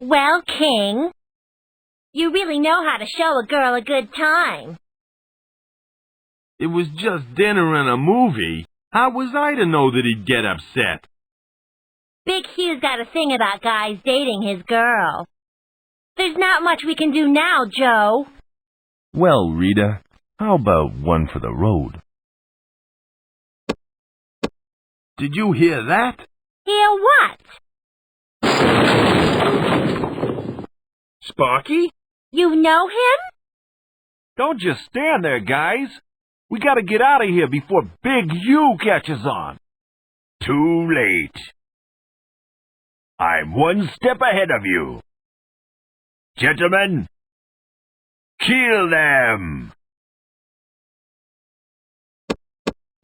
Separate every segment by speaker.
Speaker 1: Well, King, you really know how to show a girl a good time.
Speaker 2: It was just dinner and a movie. How was I to know that he'd get upset?
Speaker 1: Big Hugh's got a thing about guys dating his girl. There's not much we can do now, Joe.
Speaker 2: Well, Rita, how about one for the road? Did you hear that?
Speaker 1: Hear what?
Speaker 2: Sparky?
Speaker 1: You know him?
Speaker 2: Don't just stand there, guys. We gotta get out of here before Big Hugh catches on. Too late. I'm one step ahead of you. Gentlemen, kill them!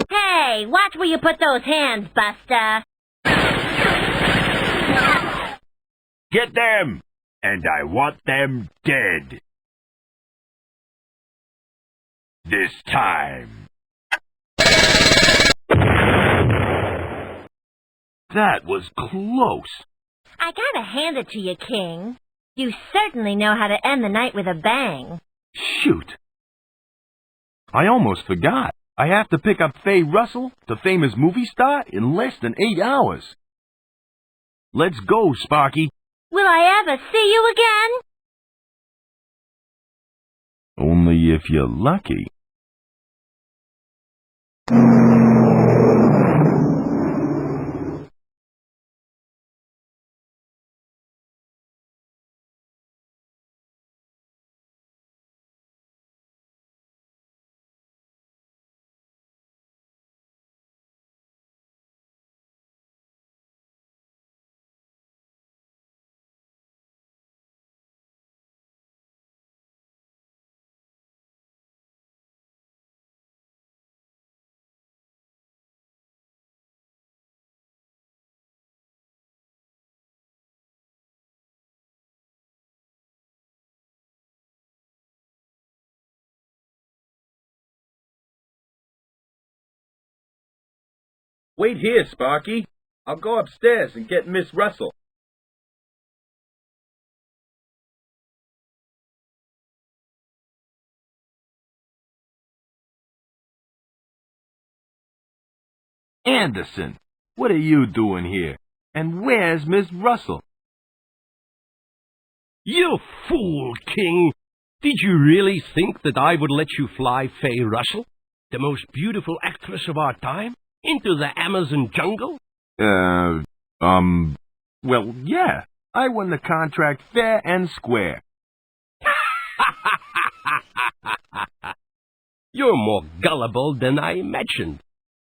Speaker 1: Hey, watch where you put those hands, Buster.
Speaker 2: Get them! And I want them dead. This time. That was close.
Speaker 1: I gotta hand it to you, King. You certainly know how to end the night with a bang.
Speaker 2: Shoot. I almost forgot. I have to pick up Faye Russell, the famous movie star, in less than 8 hours. Let's go, Sparky.
Speaker 1: Will I ever see you again?
Speaker 2: Only if you're lucky. Wait here, Sparky. I'll go upstairs and get Miss Russell. Anderson, what are you doing here? And where's Miss Russell?
Speaker 3: You fool, King! Did you really think that I would let you fly Faye Russell, the most beautiful actress of our time, into the Amazon jungle?
Speaker 2: Well, yeah. I won the contract fair and square.
Speaker 3: You're more gullible than I imagined.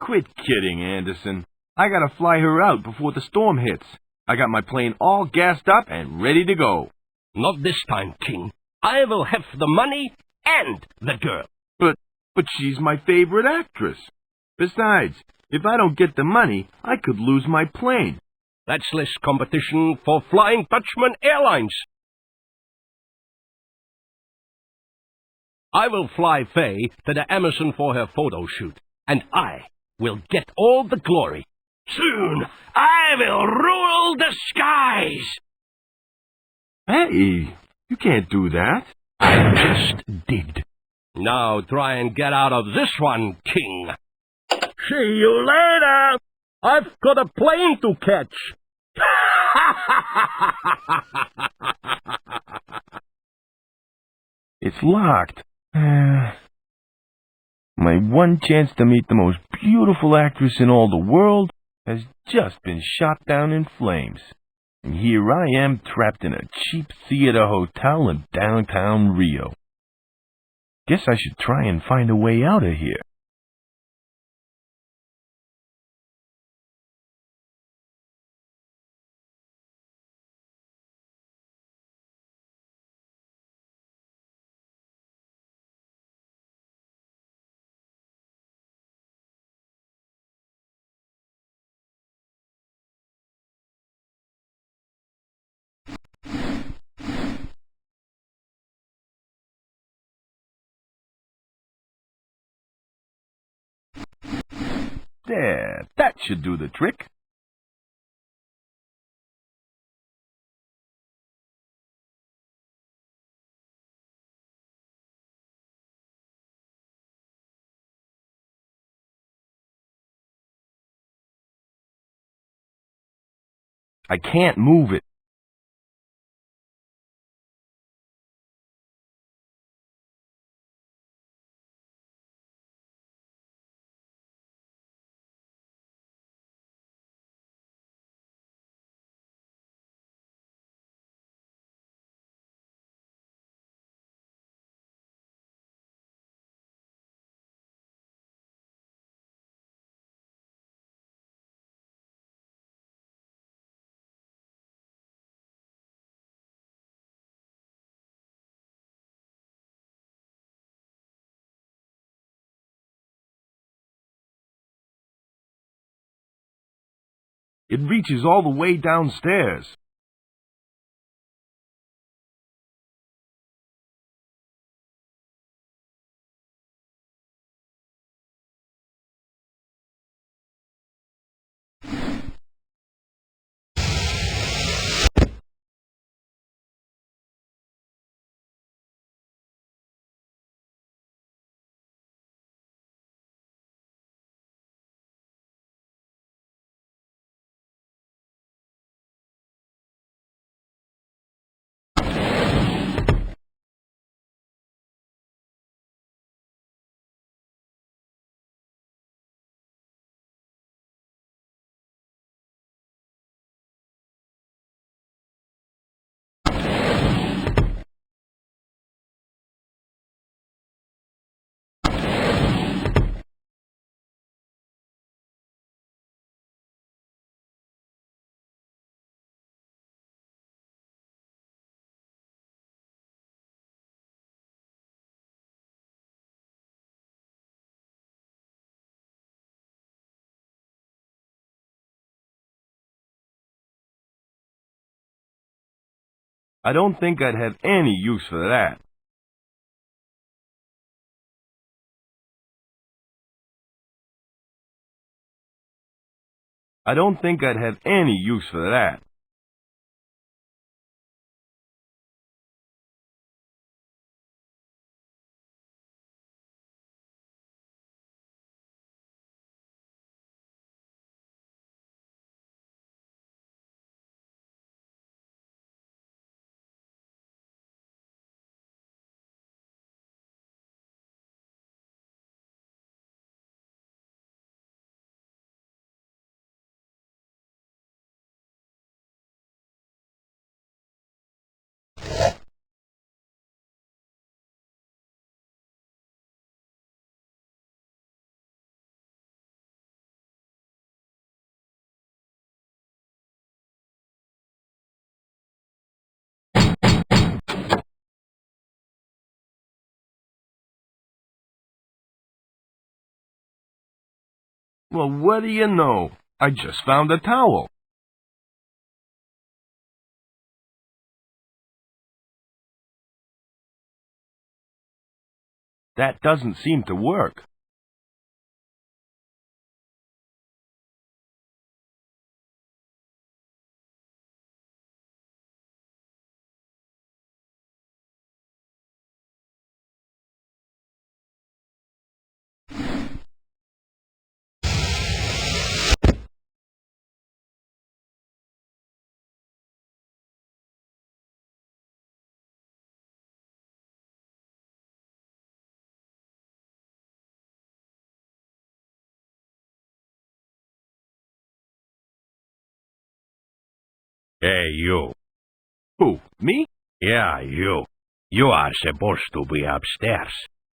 Speaker 2: Quit kidding, Anderson. I gotta fly her out before the storm hits. I got my plane all gassed up and ready to go.
Speaker 3: Not this time, King. I will have the money and the girl.
Speaker 2: But she's my favorite actress. Besides, if I don't get the money, I could lose my plane.
Speaker 3: That's less competition for Flying Dutchman Airlines. I will fly Faye to the Amazon for her photo shoot, and I will get all the glory. Soon, I will rule the skies.
Speaker 2: Hey, you can't do that.
Speaker 3: I just did. Now try and get out of this one, King. See you later. I've got a plane to catch.
Speaker 2: It's locked. My one chance to meet the most beautiful actress in all the world has just been shot down in flames. And here I am trapped in a cheap theater hotel in downtown Rio. Guess I should try and find a way out of here. There, that should do the trick. I can't move it. It reaches all the way downstairs. I don't think I'd have any use for that. I don't think I'd have any use for that. Well, what do you know? I just found a towel. That doesn't seem to work.
Speaker 3: Hey, you.
Speaker 2: Who, me?
Speaker 3: Yeah, you. You are supposed to be upstairs.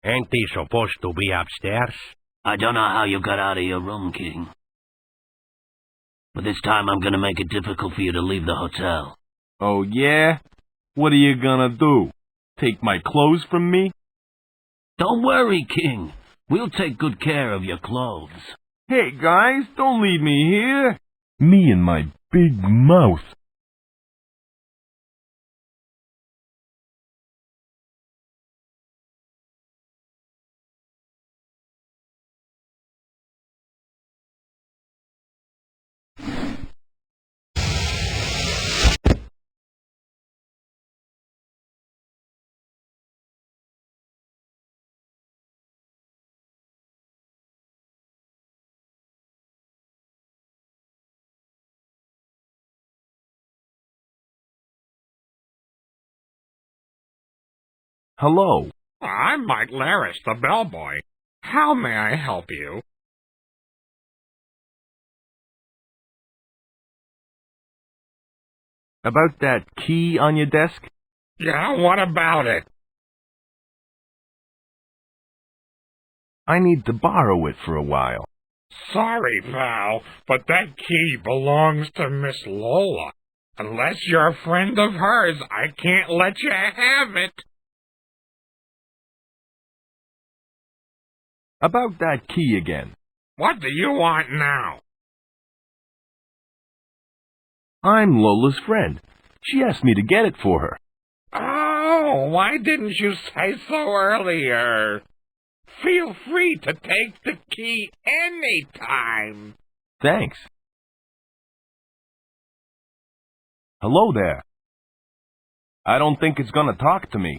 Speaker 3: Ain't he supposed to be upstairs?
Speaker 4: I don't know how you got out of your room, King. But this time I'm gonna make it difficult for you to leave the hotel.
Speaker 2: Oh, yeah? What are you gonna do? Take my clothes from me?
Speaker 4: Don't worry, King. We'll take good care of your clothes.
Speaker 2: Hey, guys, don't leave me here. Me and my big mouth. Hello.
Speaker 5: I'm Mike Laris, the bellboy. How may I help you?
Speaker 2: About that key on your desk?
Speaker 5: Yeah, what about it?
Speaker 2: I need to borrow it for a while.
Speaker 5: Sorry, pal, but that key belongs to Miss Lola. Unless you're a friend of hers, I can't let you have it.
Speaker 2: About that key again.
Speaker 5: What do you want now?
Speaker 2: I'm Lola's friend. She asked me to get it for her.
Speaker 5: Oh, why didn't you say so earlier? Feel free to take the key any time.
Speaker 2: Thanks. Hello there. I don't think it's gonna talk to me.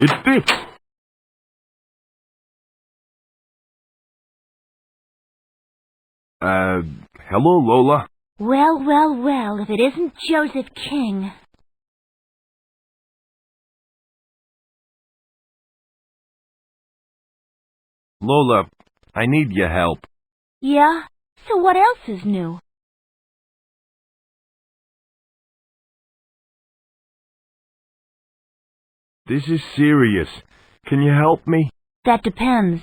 Speaker 2: It's this. Hello, Lola.
Speaker 1: Well, well, well, if it isn't Joseph King.
Speaker 2: Lola, I need your help.
Speaker 1: Yeah? So what else is new?
Speaker 2: This is serious. Can you help me?
Speaker 1: That depends.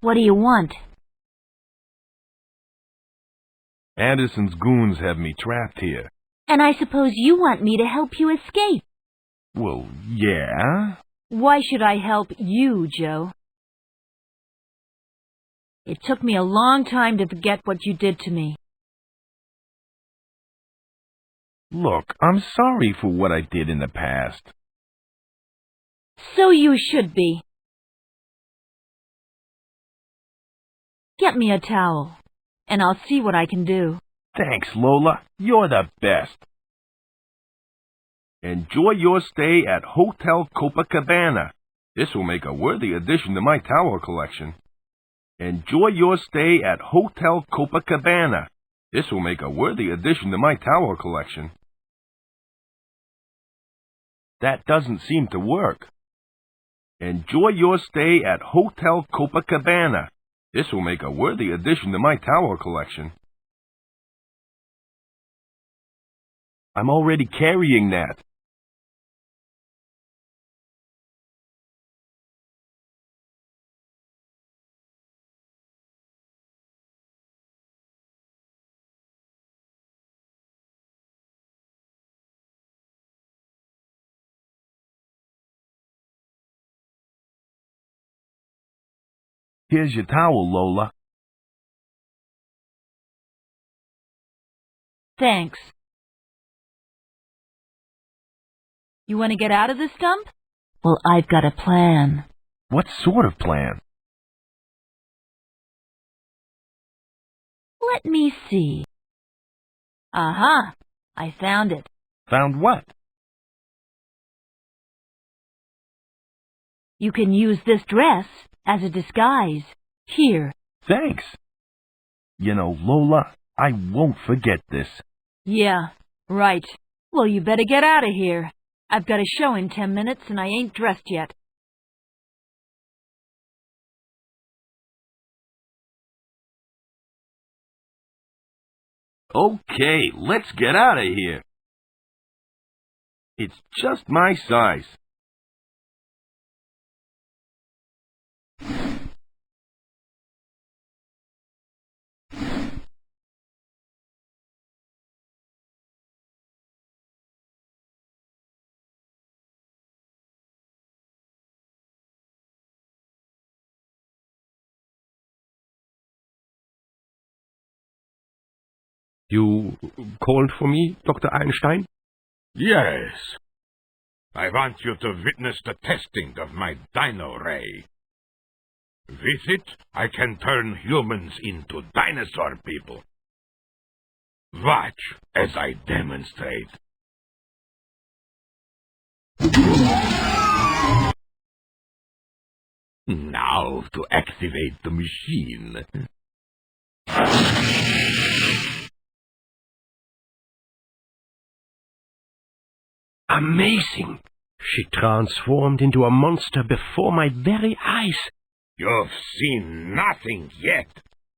Speaker 1: What do you want?
Speaker 2: Anderson's goons have me trapped here.
Speaker 1: And I suppose you want me to help you escape.
Speaker 2: Well, yeah.
Speaker 1: Why should I help you, Joe? It took me a long time to forget what you did to me.
Speaker 2: Look, I'm sorry for what I did in the past.
Speaker 1: So you should be. Get me a towel, and I'll see what I can do.
Speaker 2: Thanks, Lola. You're the best. Enjoy your stay at Hotel Copacabana. This will make a worthy addition to my towel collection. Enjoy your stay at Hotel Copacabana. This will make a worthy addition to my towel collection. That doesn't seem to work. Enjoy your stay at Hotel Copacabana. This will make a worthy addition to my towel collection. I'm already carrying that. Here's your towel, Lola.
Speaker 1: Thanks. You want to get out of this dump? Well, I've got a plan.
Speaker 2: What sort of plan?
Speaker 1: Let me see. Aha! I found it.
Speaker 2: Found what?
Speaker 1: You can use this dress as a disguise. Here.
Speaker 2: Thanks. You know, Lola, I won't forget this.
Speaker 1: Yeah, right. Well, you better get out of here. I've got a show in 10 minutes and I ain't dressed yet.
Speaker 2: Okay, let's get out of here. It's just my size.
Speaker 3: You called for me, Dr. Einstein?
Speaker 5: Yes. I want you to witness the testing of my dino ray. With it, I can turn humans into dinosaur people. Watch as I demonstrate. Now to activate the machine.
Speaker 3: Amazing! She transformed into a monster before my very eyes.
Speaker 5: You've seen nothing yet.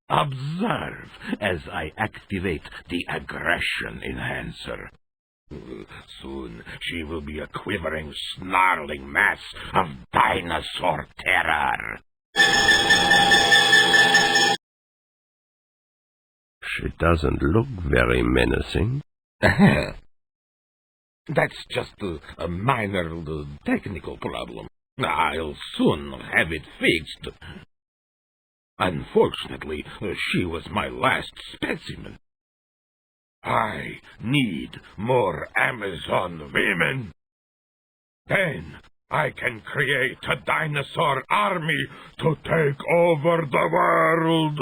Speaker 5: Observe as I activate the aggression enhancer. Soon she will be a quivering, snarling mass of dinosaur terror.
Speaker 3: She doesn't look very menacing.
Speaker 5: That's just a minor technical problem. I'll soon have it fixed. Unfortunately, she was my last specimen. I need more Amazon women. Then I can create a dinosaur army to take over the world.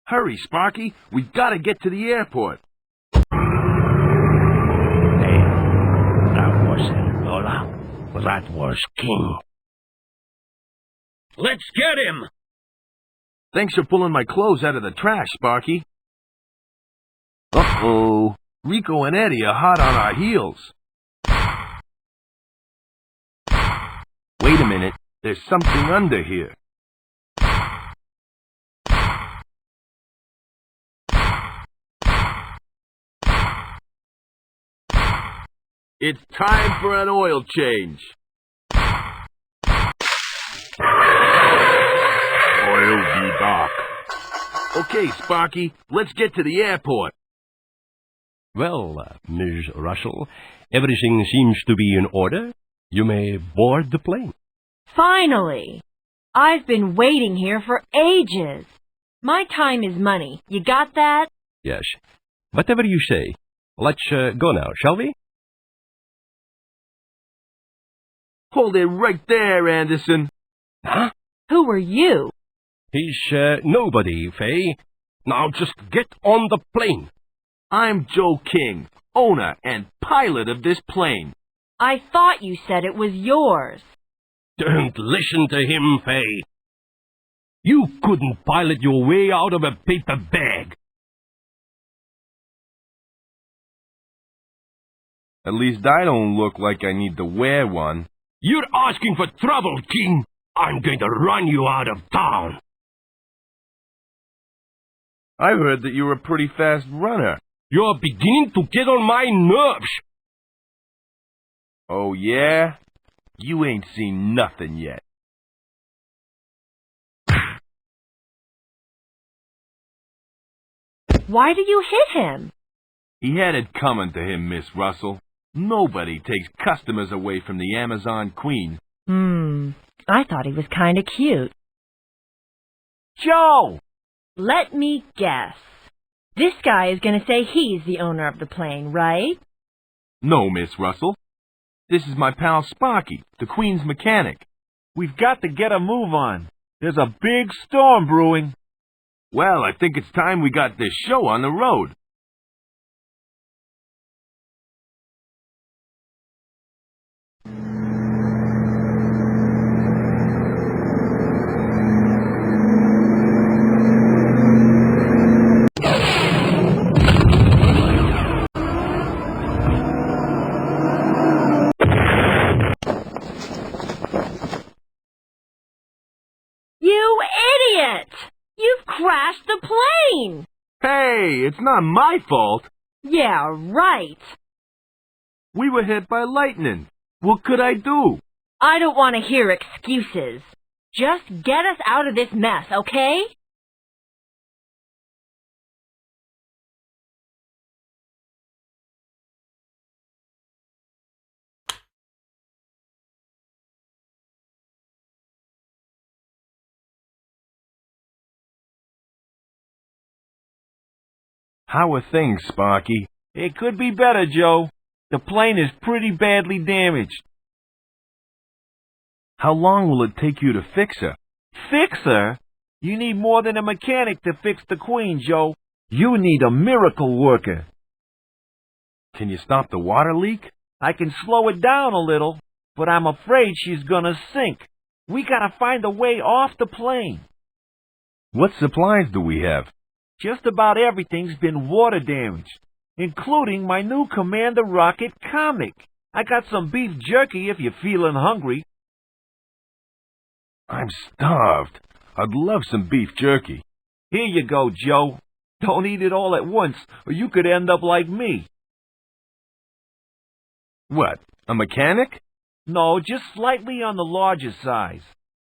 Speaker 2: Hurry, Sparky. We've got to get to the airport.
Speaker 3: That wasn't Lola. That was King.
Speaker 4: Let's get him!
Speaker 2: Thanks for pulling my clothes out of the trash, Sparky. Uh-oh. Rico and Eddie are hot on our heels. Wait a minute. There's something under here. It's time for an oil change.
Speaker 5: Oil be back.
Speaker 2: Okay, Sparky, let's get to the airport.
Speaker 3: Well, Ms. Russell, everything seems to be in order. You may board the plane.
Speaker 1: Finally! I've been waiting here for ages. My time is money. You got that?
Speaker 3: Yes. Whatever you say. Let's go now, shall we?
Speaker 2: Hold it right there, Anderson.
Speaker 3: Huh?
Speaker 1: Who are you?
Speaker 3: He's nobody, Faye. Now just get on the plane.
Speaker 2: I'm Joe King, owner and pilot of this plane.
Speaker 1: I thought you said it was yours.
Speaker 3: Don't listen to him, Faye. You couldn't pilot your way out of a paper bag.
Speaker 2: At least I don't look like I need to wear one.
Speaker 3: You're asking for trouble, King. I'm going to run you out of town.
Speaker 2: I heard that you're a pretty fast runner.
Speaker 3: You're beginning to get on my nerves.
Speaker 2: Oh, yeah? You ain't seen nothing yet.
Speaker 1: Why did you hit him?
Speaker 2: He had it coming to him, Miss Russell. Nobody takes customers away from the Amazon Queen.
Speaker 1: I thought he was kind of cute.
Speaker 2: Joe!
Speaker 1: Let me guess. This guy is going to say he's the owner of the plane, right?
Speaker 2: No, Miss Russell. This is my pal Sparky, the Queen's mechanic. We've got to get a move on. There's a big storm brewing. Well, I think it's time we got this show on the road.
Speaker 1: You idiot! You've crashed the plane!
Speaker 2: Hey, it's not my fault.
Speaker 1: Yeah, right.
Speaker 2: We were hit by lightning. What could I do?
Speaker 1: I don't want to hear excuses. Just get us out of this mess, okay?
Speaker 2: How are things, Sparky? It could be better, Joe. The plane is pretty badly damaged. How long will it take you to fix her? Fix her? You need more than a mechanic to fix the Queen, Joe. You need a miracle worker. Can you stop the water leak? I can slow it down a little, but I'm afraid she's gonna sink. We gotta find a way off the plane. What supplies do we have? Just about everything's been water damaged, including my new Commander Rocket comic. I got some beef jerky if you're feeling hungry. I'm starved. I'd love some beef jerky. Here you go, Joe. Don't eat it all at once, or you could end up like me. What, a mechanic? No, just slightly on the larger size.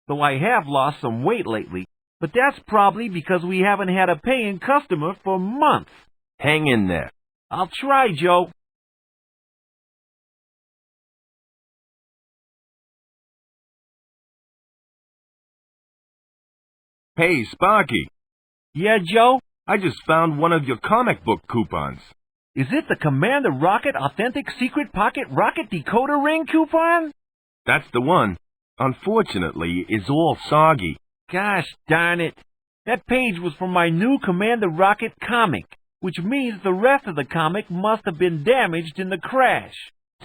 Speaker 2: Though I have lost some weight lately, but that's probably because we haven't had a paying customer for months. Hang in there. I'll try, Joe. Hey, Sparky. Yeah, Joe? I just found one of your comic book coupons. Is it the Commander Rocket Authentic Secret Pocket Rocket Decoder Ring coupon? That's the one. Unfortunately, it's all soggy. Gosh darn it. That page was from my new Commander Rocket comic, which means the rest of the comic must have been damaged in the crash.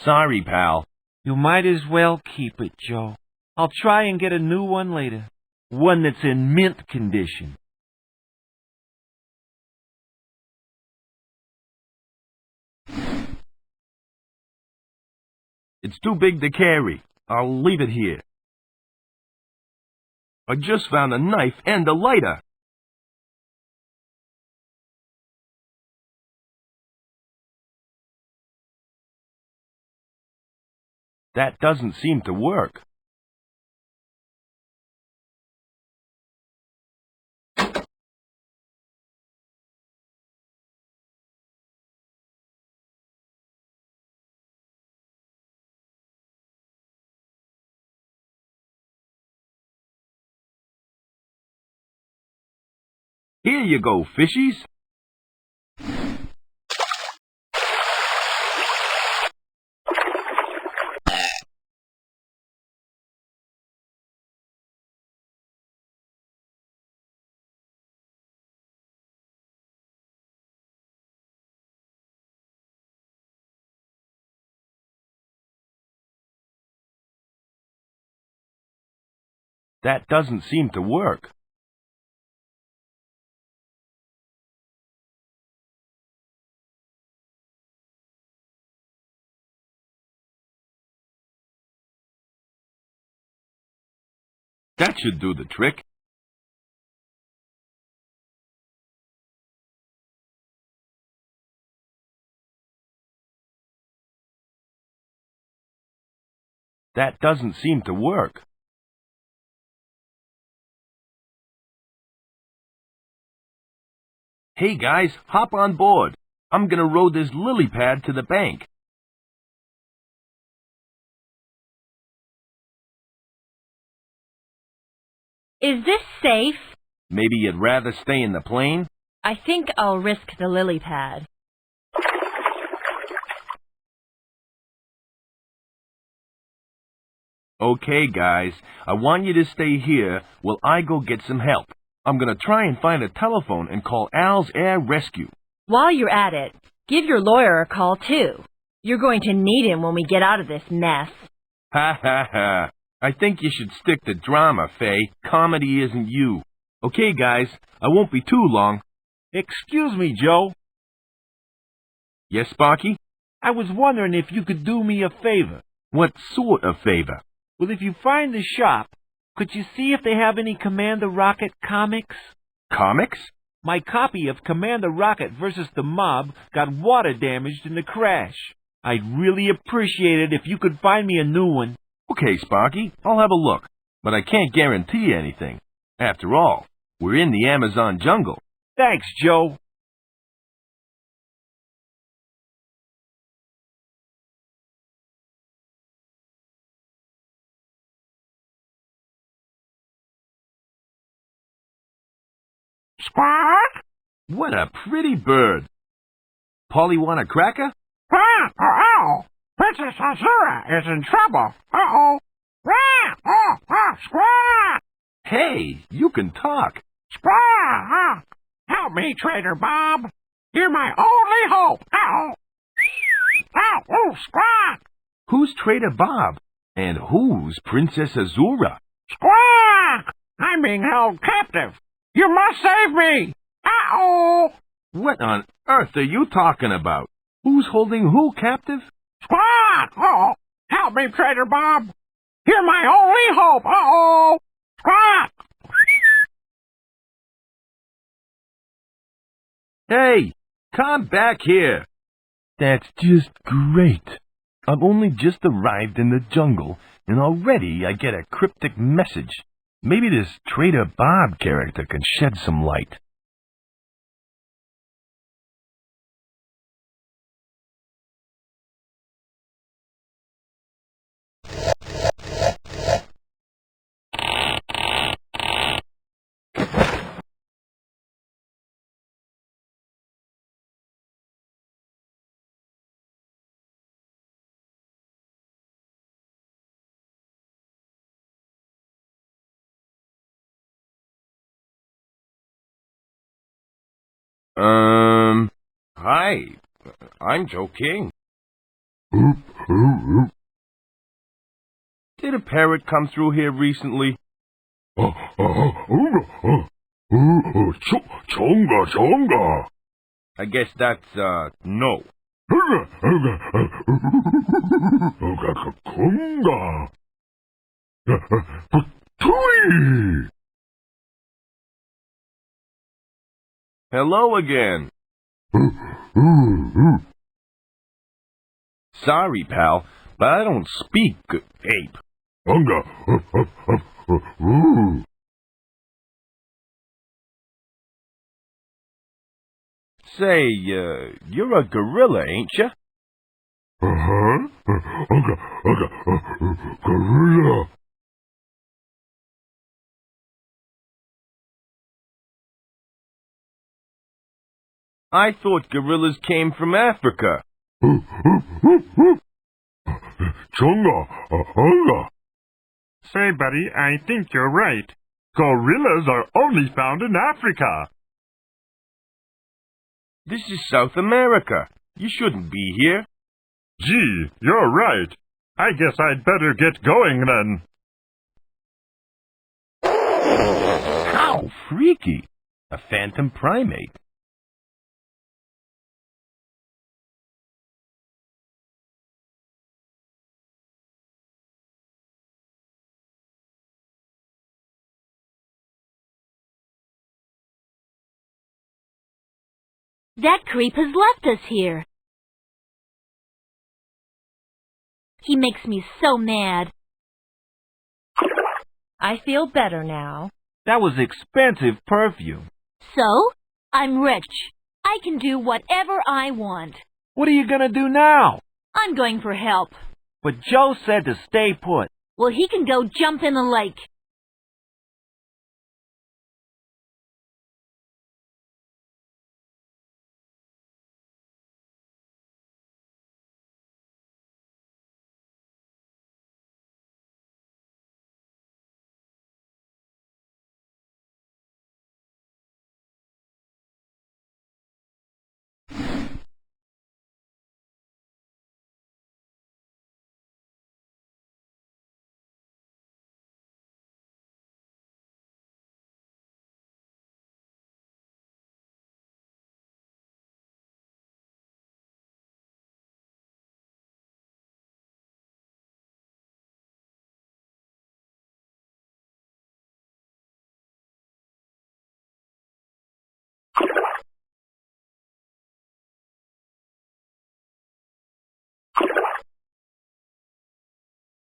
Speaker 2: Sorry, pal. You might as well keep it, Joe. I'll try and get a new one later. One that's in mint condition. It's too big to carry. I'll leave it here. I just found a knife and a lighter. That doesn't seem to work. Here you go, fishies. That doesn't seem to work. That should do the trick. That doesn't seem to work. Hey guys, hop on board. I'm gonna row this lily pad to the bank.
Speaker 1: Is this safe?
Speaker 2: Maybe you'd rather stay in the plane?
Speaker 1: I think I'll risk the lily pad.
Speaker 2: Okay, guys, I want you to stay here while I go get some help. I'm gonna try and find a telephone and call Al's Air Rescue.
Speaker 1: While you're at it, give your lawyer a call too. You're going to need him when we get out of this mess.
Speaker 2: Ha ha ha. I think you should stick to drama, Faye. Comedy isn't you. Okay, guys, I won't be too long. Excuse me, Joe. Yes, Sparky? I was wondering if you could do me a favor. What sort of favor? Well, if you find the shop, could you see if they have any Commander Rocket comics? Comics? My copy of Commander Rocket vs. the Mob got water damaged in the crash. I'd really appreciate it if you could find me a new one. Okay, Sparky, I'll have a look, but I can't guarantee anything. After all, we're in the Amazon jungle. Thanks, Joe. Squawk! What a pretty bird.
Speaker 3: Polly want a cracker?
Speaker 6: Uh-oh! Princess Azura is in trouble. Uh-oh! Squaw!
Speaker 3: Hey, you can talk.
Speaker 6: Squaw! Help me, Trader Bob. You're my only hope. Uh-oh! Oh, squaw!
Speaker 2: Who's Trader Bob? And who's Princess Azura?
Speaker 6: Squaw! I'm being held captive. You must save me. Uh-oh!
Speaker 2: What on earth are you talking about? Who's holding who captive?
Speaker 6: Squaw! Uh-oh! Help me, Trader Bob. You're my only hope. Uh-oh! Squaw!
Speaker 2: Hey, come back here. That's just great. I've only just arrived in the jungle, and already I get a cryptic message. Maybe this Trader Bob character can shed some light. Hi. I'm Joe King. Did a parrot come through here recently?
Speaker 5: Chonga.
Speaker 2: I guess that's, no.
Speaker 5: Conga. Tui.
Speaker 2: Hello again. Sorry, pal, but I don't speak ape.
Speaker 5: Conga.
Speaker 2: Say, you're a gorilla, ain't ya?
Speaker 5: Gorilla.
Speaker 2: I thought gorillas came from Africa.
Speaker 5: Chonga.
Speaker 6: Say, buddy, I think you're right. Gorillas are only found in Africa.
Speaker 2: This is South America. You shouldn't be here.
Speaker 6: Gee, you're right. I guess I'd better get going then.
Speaker 2: How freaky. A phantom primate.
Speaker 1: That creep has left us here. He makes me so mad. I feel better now.
Speaker 2: That was expensive perfume.
Speaker 1: So? I'm rich. I can do whatever I want.
Speaker 2: What are you gonna do now?
Speaker 1: I'm going for help.
Speaker 2: But Joe said to stay put.
Speaker 1: Well, he can go jump in the lake.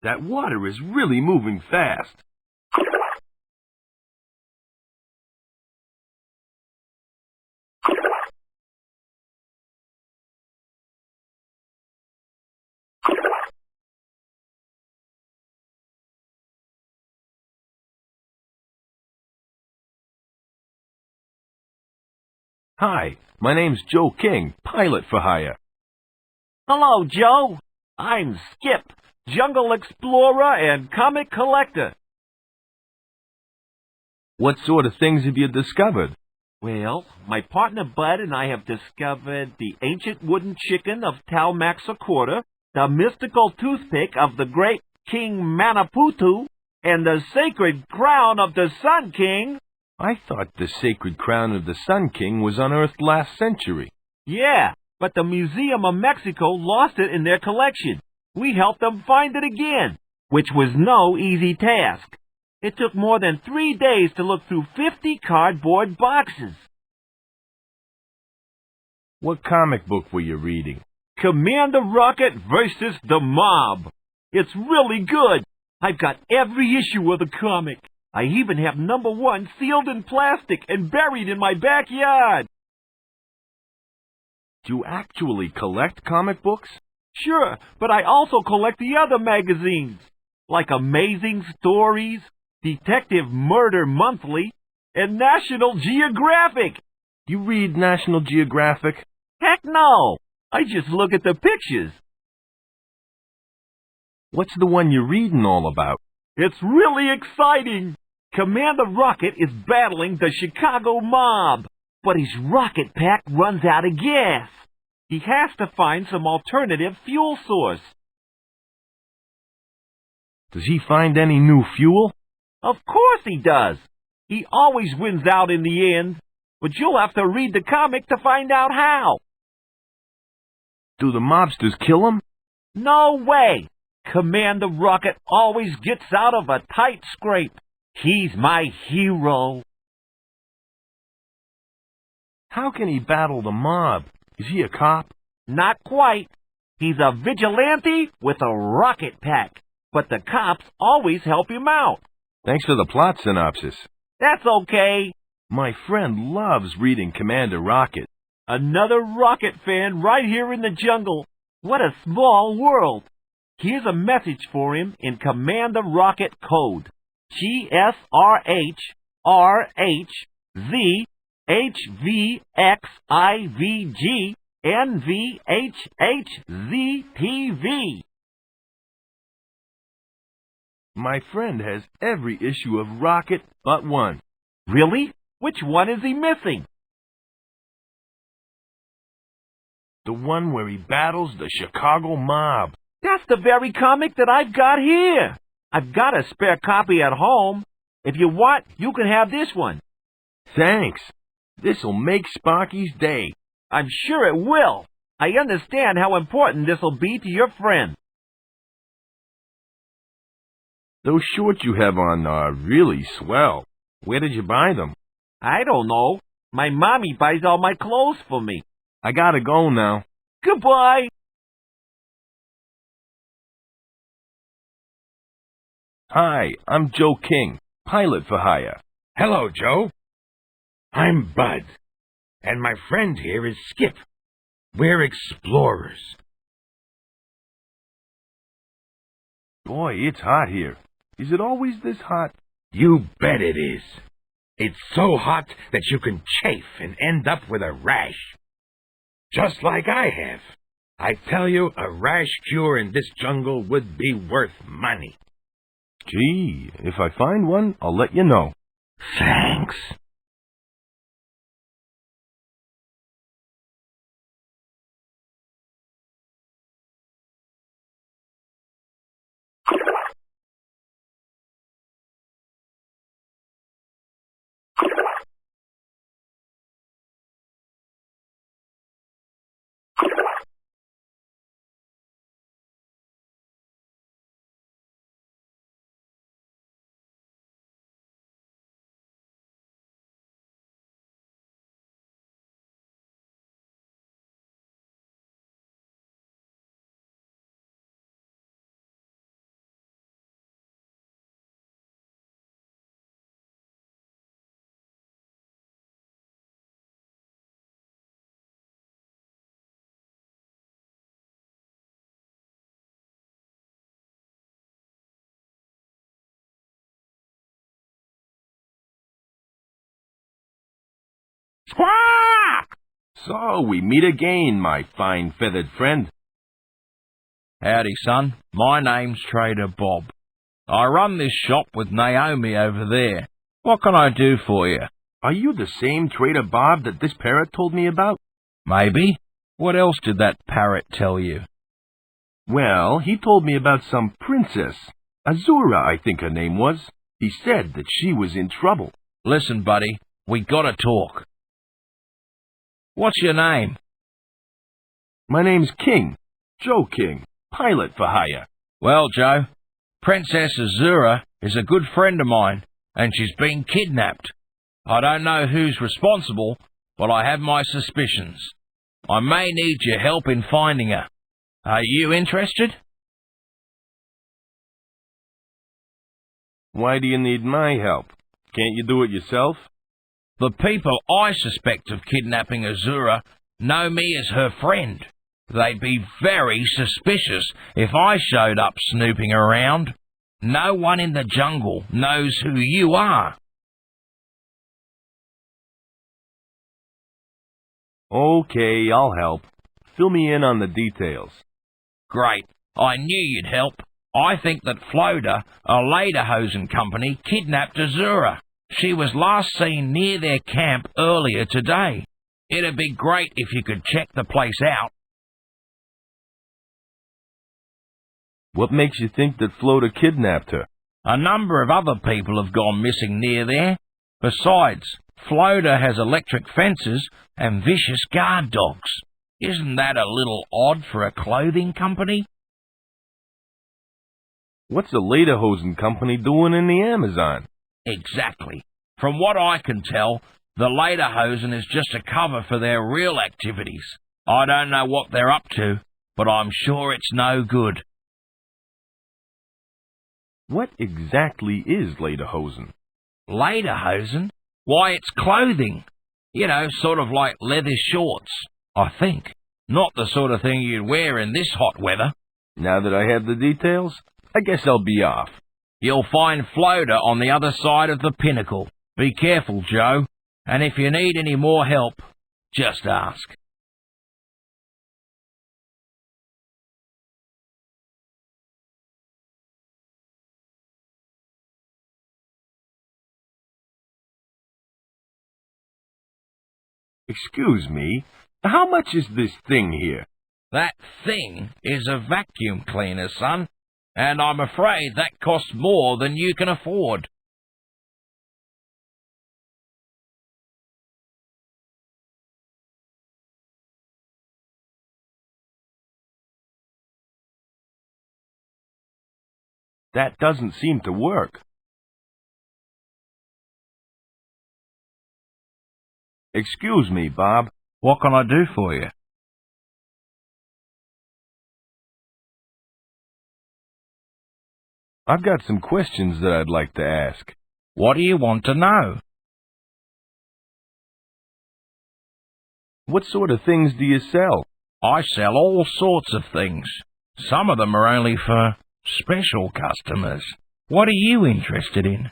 Speaker 2: That water is really moving fast. Hi, my name's Joe King, pilot for hire.
Speaker 3: Hello, Joe. I'm Skip, jungle explorer and comic collector.
Speaker 2: What sort of things have you discovered?
Speaker 3: Well, my partner Bud and I have discovered the ancient wooden chicken of Talmaxacorta, the mystical toothpick of the great King Manaputu, and the sacred crown of the Sun King.
Speaker 2: I thought the sacred crown of the Sun King was unearthed last century.
Speaker 3: Yeah, but the Museum of Mexico lost it in their collection. We helped them find it again, which was no easy task. It took more than 3 days to look through 50 cardboard boxes.
Speaker 2: What comic book were you reading?
Speaker 3: Commander Rocket versus the Mob. It's really good. I've got every issue of the comic. I even have #1 sealed in plastic and buried in my backyard.
Speaker 2: Do you actually collect comic books?
Speaker 3: Sure, but I also collect the other magazines, like Amazing Stories, Detective Murder Monthly, and National Geographic.
Speaker 2: You read National Geographic?
Speaker 3: Heck no! I just look at the pictures.
Speaker 2: What's the one you're reading all about?
Speaker 3: It's really exciting. Commander Rocket is battling the Chicago mob, but his rocket pack runs out of gas. He has to find some alternative fuel source.
Speaker 2: Does he find any new fuel?
Speaker 3: Of course he does. He always wins out in the end, but you'll have to read the comic to find out how.
Speaker 2: Do the mobsters kill him?
Speaker 3: No way! Commander Rocket always gets out of a tight scrape. He's my hero.
Speaker 2: How can he battle the mob? Is he a cop?
Speaker 3: Not quite. He's a vigilante with a rocket pack, but the cops always help him out.
Speaker 2: Thanks for the plot synopsis.
Speaker 3: That's okay.
Speaker 2: My friend loves reading Commander Rocket.
Speaker 3: Another Rocket fan right here in the jungle. What a small world. Here's a message for him in Commander Rocket code. GSRH/RHZHVXIVGNVHHZTV.
Speaker 2: My friend has every issue of Rocket but one.
Speaker 3: Really? Which one is he missing?
Speaker 2: The one where he battles the Chicago mob.
Speaker 3: That's the very comic that I've got here. I've got a spare copy at home. If you want, you can have this one.
Speaker 2: Thanks. This'll make Sparky's day.
Speaker 3: I'm sure it will. I understand how important this'll be to your friend.
Speaker 2: Those shorts you have on are really swell. Where did you buy them?
Speaker 3: I don't know. My mommy buys all my clothes for me.
Speaker 2: I gotta go now.
Speaker 3: Goodbye.
Speaker 2: Hi, I'm Joe King, pilot for hire.
Speaker 5: Hello, Joe. I'm Bud, and my friend here is Skip. We're explorers.
Speaker 2: Boy, it's hot here. Is it always this hot?
Speaker 5: You bet it is. It's so hot that you can chafe and end up with a rash. Just like I have. I tell you, a rash cure in this jungle would be worth money.
Speaker 2: Gee, if I find one, I'll let you know.
Speaker 5: Thanks.
Speaker 6: Squawk!
Speaker 2: So we meet again, my fine feathered friend.
Speaker 7: Howdy, son. My name's Trader Bob. I run this shop with Naomi over there. What can I do for you?
Speaker 2: Are you the same Trader Bob that this parrot told me about?
Speaker 7: Maybe. What else did that parrot tell you?
Speaker 2: Well, he told me about some princess. Azura, I think her name was. He said that she was in trouble.
Speaker 7: Listen, buddy, we gotta talk. What's your name?
Speaker 2: My name's King. Joe King. Pilot for hire.
Speaker 7: Well, Joe, Princess Azura is a good friend of mine, and she's been kidnapped. I don't know who's responsible, but I have my suspicions. I may need your help in finding her. Are you interested?
Speaker 2: Why do you need my help? Can't you do it yourself?
Speaker 7: The people I suspect of kidnapping Azura know me as her friend. They'd be very suspicious if I showed up snooping around. No one in the jungle knows who you are.
Speaker 2: Okay, I'll help. Fill me in on the details.
Speaker 7: Great. I knew you'd help. I think that Floda, a Lederhosen company, kidnapped Azura. She was last seen near their camp earlier today. It'd be great if you could check the place out.
Speaker 2: What makes you think that Floda kidnapped her?
Speaker 7: A number of other people have gone missing near there. Besides, Floda has electric fences and vicious guard dogs. Isn't that a little odd for a clothing company?
Speaker 2: What's a Lederhosen company doing in the Amazon?
Speaker 7: Exactly. From what I can tell, the Lederhosen is just a cover for their real activities. I don't know what they're up to, but I'm sure it's no good.
Speaker 2: What exactly is Lederhosen?
Speaker 7: Lederhosen? Why, it's clothing. You know, sort of like leather shorts, I think. Not the sort of thing you'd wear in this hot weather.
Speaker 2: Now that I have the details, I guess I'll be off.
Speaker 7: You'll find Floda on the other side of the pinnacle. Be careful, Joe, and if you need any more help, just ask.
Speaker 2: Excuse me, how much is this thing here?
Speaker 7: That thing is a vacuum cleaner, son, and I'm afraid that costs more than you can afford.
Speaker 2: That doesn't seem to work. Excuse me, Bob.
Speaker 7: What can I do for you?
Speaker 2: I've got some questions that I'd like to ask.
Speaker 7: What do you want to know?
Speaker 2: What sort of things do you sell?
Speaker 7: I sell all sorts of things. Some of them are only for special customers. What are you interested in?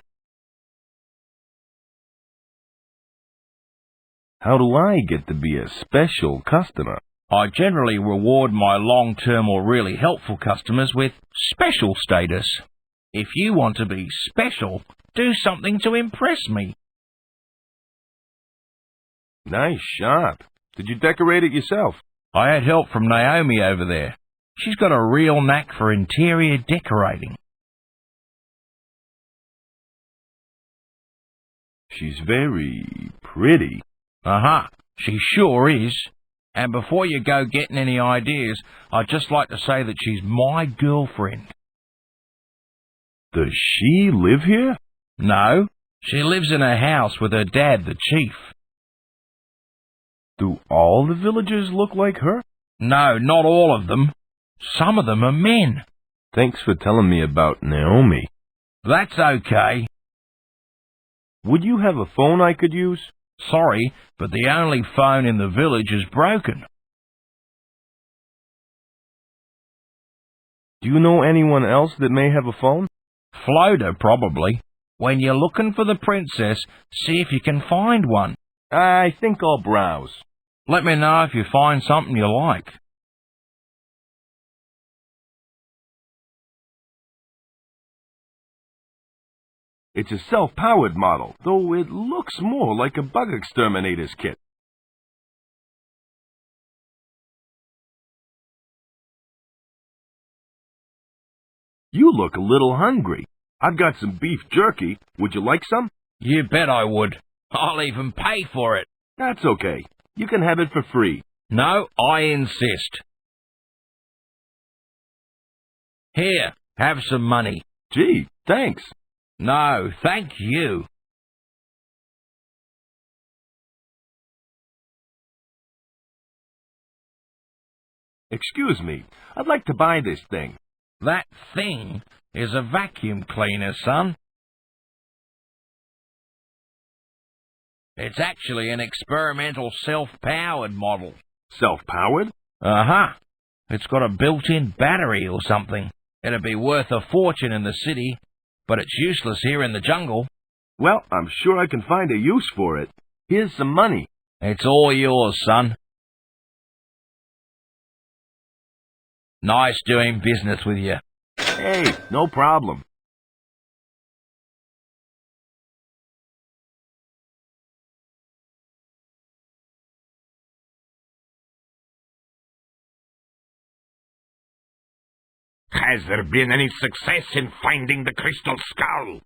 Speaker 2: How do I get to be a special customer?
Speaker 7: I generally reward my long-term or really helpful customers with special status. If you want to be special, do something to impress me.
Speaker 2: Nice shop. Did you decorate it yourself?
Speaker 7: I had help from Naomi over there. She's got a real knack for interior decorating.
Speaker 2: She's very pretty.
Speaker 7: She sure is. And before you go getting any ideas, I'd just like to say that she's my girlfriend.
Speaker 2: Does she live here?
Speaker 7: No, she lives in a house with her dad, the chief.
Speaker 2: Do all the villagers look like her?
Speaker 7: No, not all of them. Some of them are men.
Speaker 2: Thanks for telling me about Naomi.
Speaker 7: That's okay.
Speaker 2: Would you have a phone I could use?
Speaker 7: Sorry, but the only phone in the village is broken.
Speaker 2: Do you know anyone else that may have a phone?
Speaker 7: Floda, probably. When you're looking for the princess, see if you can find one.
Speaker 2: I think I'll browse.
Speaker 7: Let me know if you find something you like.
Speaker 2: It's a self-powered model, though it looks more like a bug exterminator's kit. You look a little hungry. I've got some beef jerky. Would you like some?
Speaker 7: You bet I would. I'll even pay for it.
Speaker 2: That's okay. You can have it for free.
Speaker 7: No, I insist. Here, have some money.
Speaker 2: Gee, thanks.
Speaker 7: No, thank you.
Speaker 2: Excuse me, I'd like to buy this thing.
Speaker 7: That thing is a vacuum cleaner, son. It's actually an experimental self-powered model.
Speaker 2: Self-powered?
Speaker 7: Uh-huh. It's got a built-in battery or something. It'd be worth a fortune in the city, but it's useless here in the jungle.
Speaker 2: Well, I'm sure I can find a use for it. Here's some money.
Speaker 7: It's all yours, son. Nice doing business with you.
Speaker 2: Hey, no problem.
Speaker 5: Has there been any success in finding the crystal skull?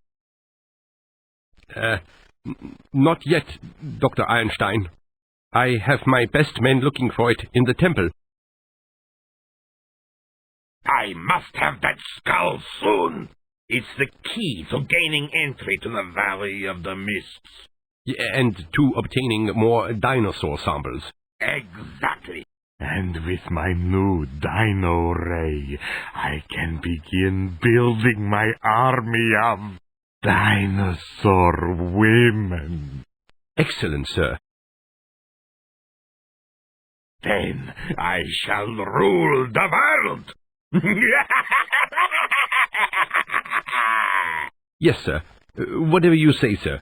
Speaker 8: Not yet, Dr. Einstein. I have my best men looking for it in the temple.
Speaker 5: I must have that skull soon. It's the key to gaining entry to the Valley of the Mists.
Speaker 8: And to obtaining more dinosaur samples.
Speaker 5: Exactly. And with my new Dino Ray, I can begin building my army of dinosaur women.
Speaker 8: Excellent, sir.
Speaker 5: Then I shall rule the world.
Speaker 8: Yes, sir. Whatever you say, sir.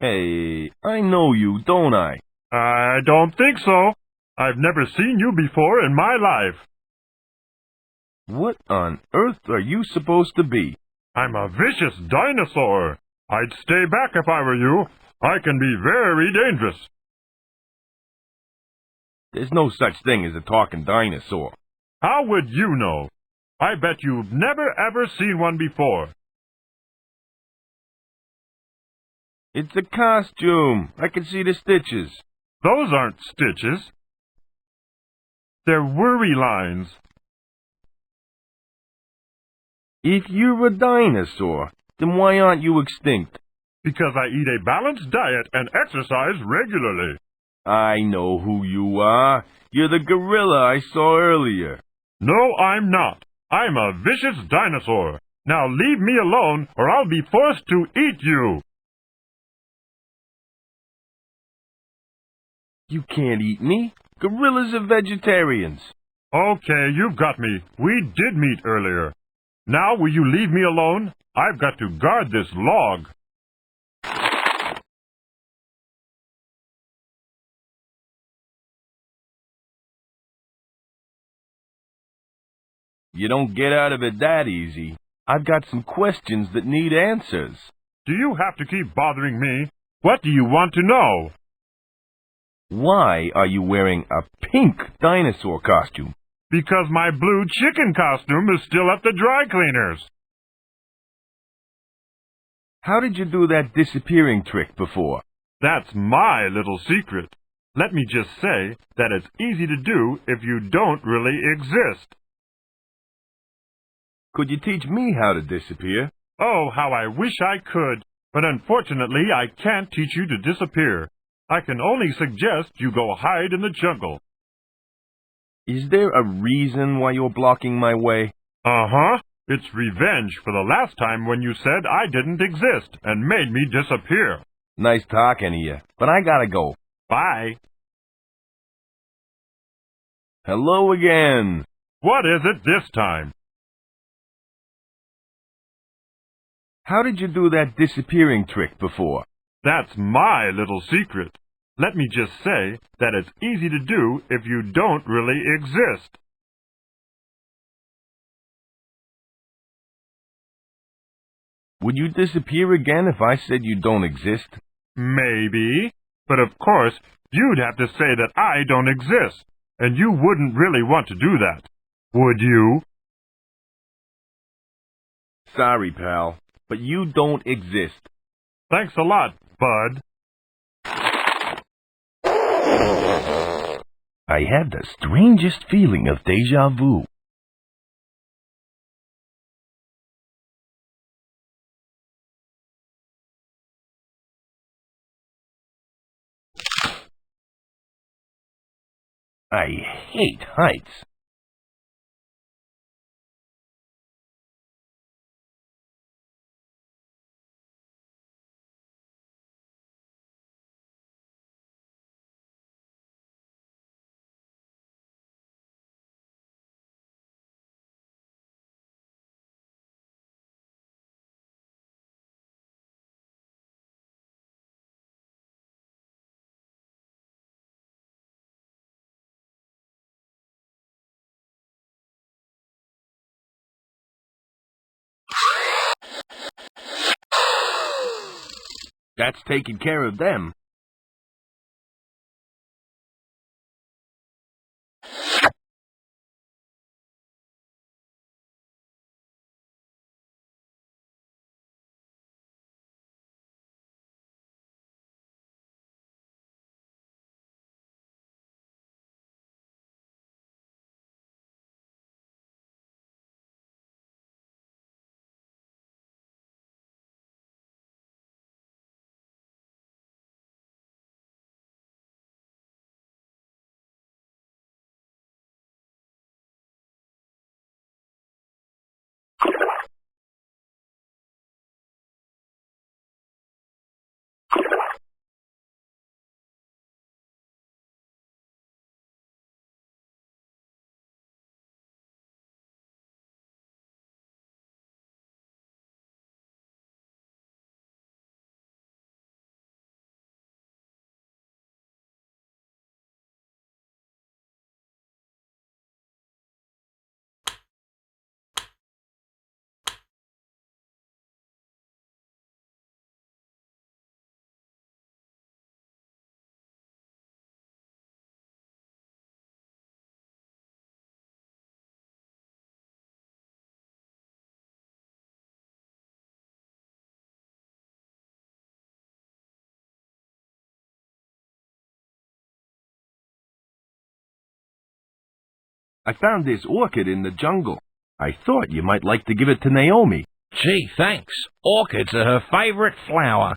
Speaker 2: Hey, I know you, don't I?
Speaker 9: I don't think so. I've never seen you before in my life.
Speaker 2: What on earth are you supposed to be?
Speaker 9: I'm a vicious dinosaur. I'd stay back if I were you. I can be very dangerous.
Speaker 2: There's no such thing as a talking dinosaur.
Speaker 9: How would you know? I bet you've never ever seen one before.
Speaker 2: It's a costume. I can see the stitches.
Speaker 9: Those aren't stitches. They're worry lines.
Speaker 2: If you're a dinosaur, then why aren't you extinct?
Speaker 9: Because I eat a balanced diet and exercise regularly.
Speaker 2: I know who you are. You're the gorilla I saw earlier.
Speaker 9: No, I'm not. I'm a vicious dinosaur. Now leave me alone or I'll be forced to eat you.
Speaker 2: You can't eat me. Gorillas are vegetarians.
Speaker 9: Okay, you've got me. We did meet earlier. Now will you leave me alone? I've got to guard this log.
Speaker 2: You don't get out of it that easy. I've got some questions that need answers.
Speaker 9: Do you have to keep bothering me? What do you want to know?
Speaker 2: Why are you wearing a pink dinosaur costume?
Speaker 9: Because my blue chicken costume is still at the dry cleaners.
Speaker 2: How did you do that disappearing trick before?
Speaker 9: That's my little secret. Let me just say that it's easy to do if you don't really exist.
Speaker 2: Could you teach me how to disappear?
Speaker 9: Oh, how I wish I could, but unfortunately I can't teach you to disappear. I can only suggest you go hide in the jungle.
Speaker 2: Is there a reason why you're blocking my way?
Speaker 9: Uh-huh. It's revenge for the last time when you said I didn't exist and made me disappear.
Speaker 2: Nice talking to you, but I gotta go.
Speaker 9: Bye.
Speaker 2: Hello again.
Speaker 9: What is it this time?
Speaker 2: How did you do that disappearing trick before?
Speaker 9: That's my little secret. Let me just say that it's easy to do if you don't really exist.
Speaker 2: Would you disappear again if I said you don't exist?
Speaker 9: Maybe. But of course, you'd have to say that I don't exist, and you wouldn't really want to do that. Would you?
Speaker 2: Sorry, pal, but you don't exist.
Speaker 9: Thanks a lot, bud.
Speaker 2: I have the strangest feeling of déjà vu. I hate heights. That's taking care of them. I found this orchid in the jungle. I thought you might like to give it to Naomi.
Speaker 7: Gee, thanks. Orchids are her favorite flower.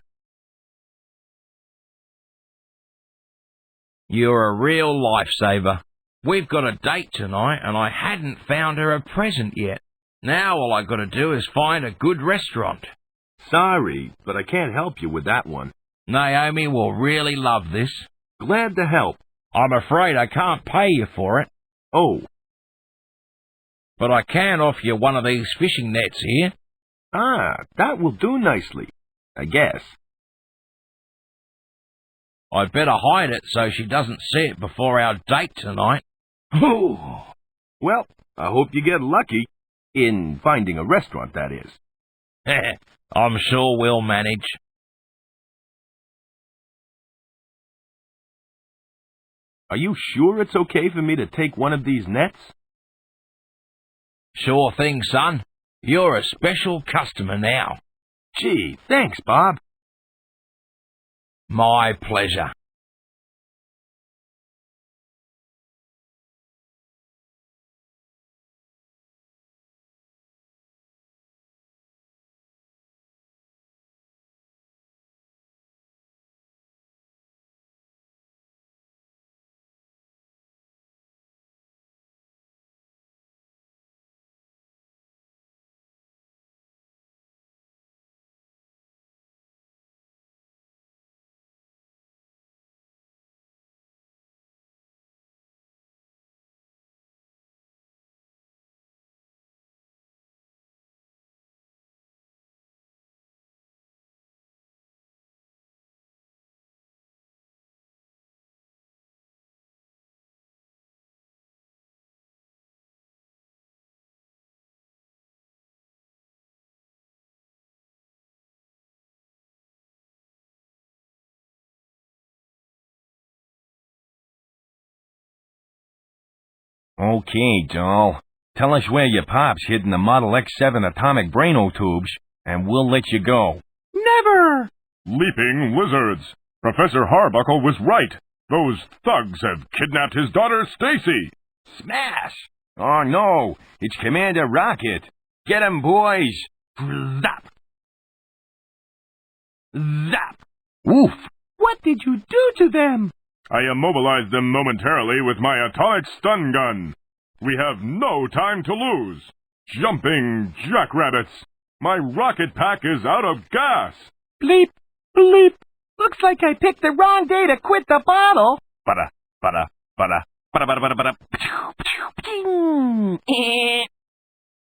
Speaker 7: You're a real lifesaver. We've got a date tonight, and I hadn't found her a present yet. Now all I gotta do is find a good restaurant.
Speaker 2: Sorry, but I can't help you with that one.
Speaker 7: Naomi will really love this.
Speaker 2: Glad to help.
Speaker 7: I'm afraid I can't pay you for it,
Speaker 2: Oh,
Speaker 7: but I can offer you one of these fishing nets here.
Speaker 2: that will do nicely, I guess.
Speaker 7: I'd better hide it so she doesn't see it before our date tonight.
Speaker 2: Well, I hope you get lucky. In finding a restaurant, that is.
Speaker 7: I'm sure we'll manage.
Speaker 2: Are you sure it's okay for me to take one of these nets?
Speaker 7: Sure thing, son. You're a special customer now.
Speaker 2: Gee, thanks, Bob.
Speaker 7: My pleasure.
Speaker 2: Okay, Joel. Tell us where your pop's hidden the Model X7 atomic braino tubes, and we'll let you go.
Speaker 6: Never!
Speaker 9: Leaping lizards! Professor Harbuckle was right. Those thugs have kidnapped his daughter, Stacy.
Speaker 2: Smash! Oh no, it's Commander Rocket. Get 'em, boys! Zap! Zap! Oof!
Speaker 6: What did you do to them?
Speaker 9: I immobilized them momentarily with my atomic stun gun. We have no time to lose. Jumping jackrabbits! My rocket pack is out of gas!
Speaker 6: Bleep, bleep. Looks like I picked the wrong day to quit the bottle.
Speaker 9: Bada, bada, bada, bada, bada, bada, bada.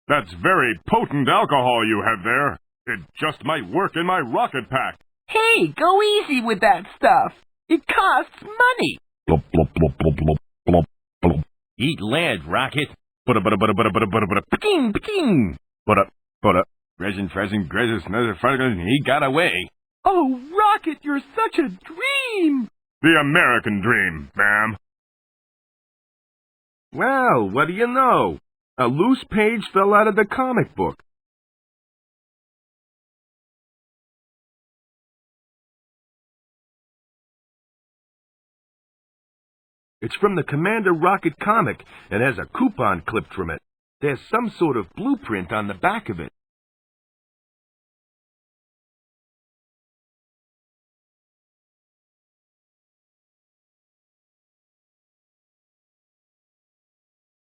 Speaker 9: That's very potent alcohol you have there. It just might work in my rocket pack.
Speaker 6: Hey, go easy with that stuff. It costs money.
Speaker 9: Blub, blub, blub, blub, blub, blub, blub.
Speaker 2: Eat lead, Rocket.
Speaker 9: Bada, bada, bada, bada, bada, bada, bada.
Speaker 2: Ping, ping!
Speaker 9: Bada, bada.
Speaker 2: Present, he got away.
Speaker 6: Oh, Rocket, you're such a dream.
Speaker 9: The American dream, ma'am.
Speaker 8: Well, what do you know? A loose page fell out of the comic book. It's from the Commander Rocket comic and has a coupon clipped from it. There's some sort of blueprint on the back of it.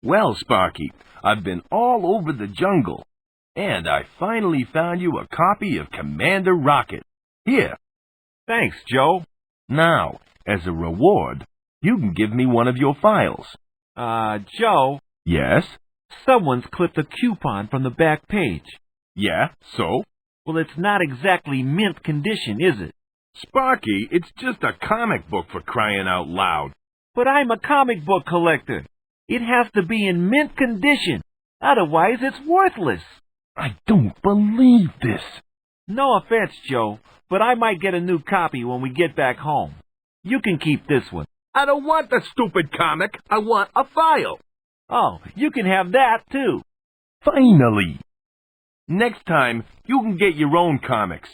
Speaker 2: Well, Sparky, I've been all over the jungle, and I finally found you a copy of Commander Rocket. Here.
Speaker 3: Thanks, Joe.
Speaker 2: Now, as a reward, you can give me one of your files.
Speaker 3: Joe,
Speaker 2: Yes?
Speaker 3: someone's clipped a coupon from the back page.
Speaker 2: Yeah, so?
Speaker 3: Well, it's not exactly mint condition, is it?
Speaker 8: Sparky, it's just a comic book for crying out loud.
Speaker 3: But I'm a comic book collector. It has to be in mint condition. Otherwise, it's worthless.
Speaker 2: I don't believe this.
Speaker 3: No offense, Joe, but I might get a new copy when we get back home. You can keep this one.
Speaker 8: I don't want the stupid comic. I want a file.
Speaker 3: Oh, you can have that, too.
Speaker 2: Finally! Next time, you can get your own comics.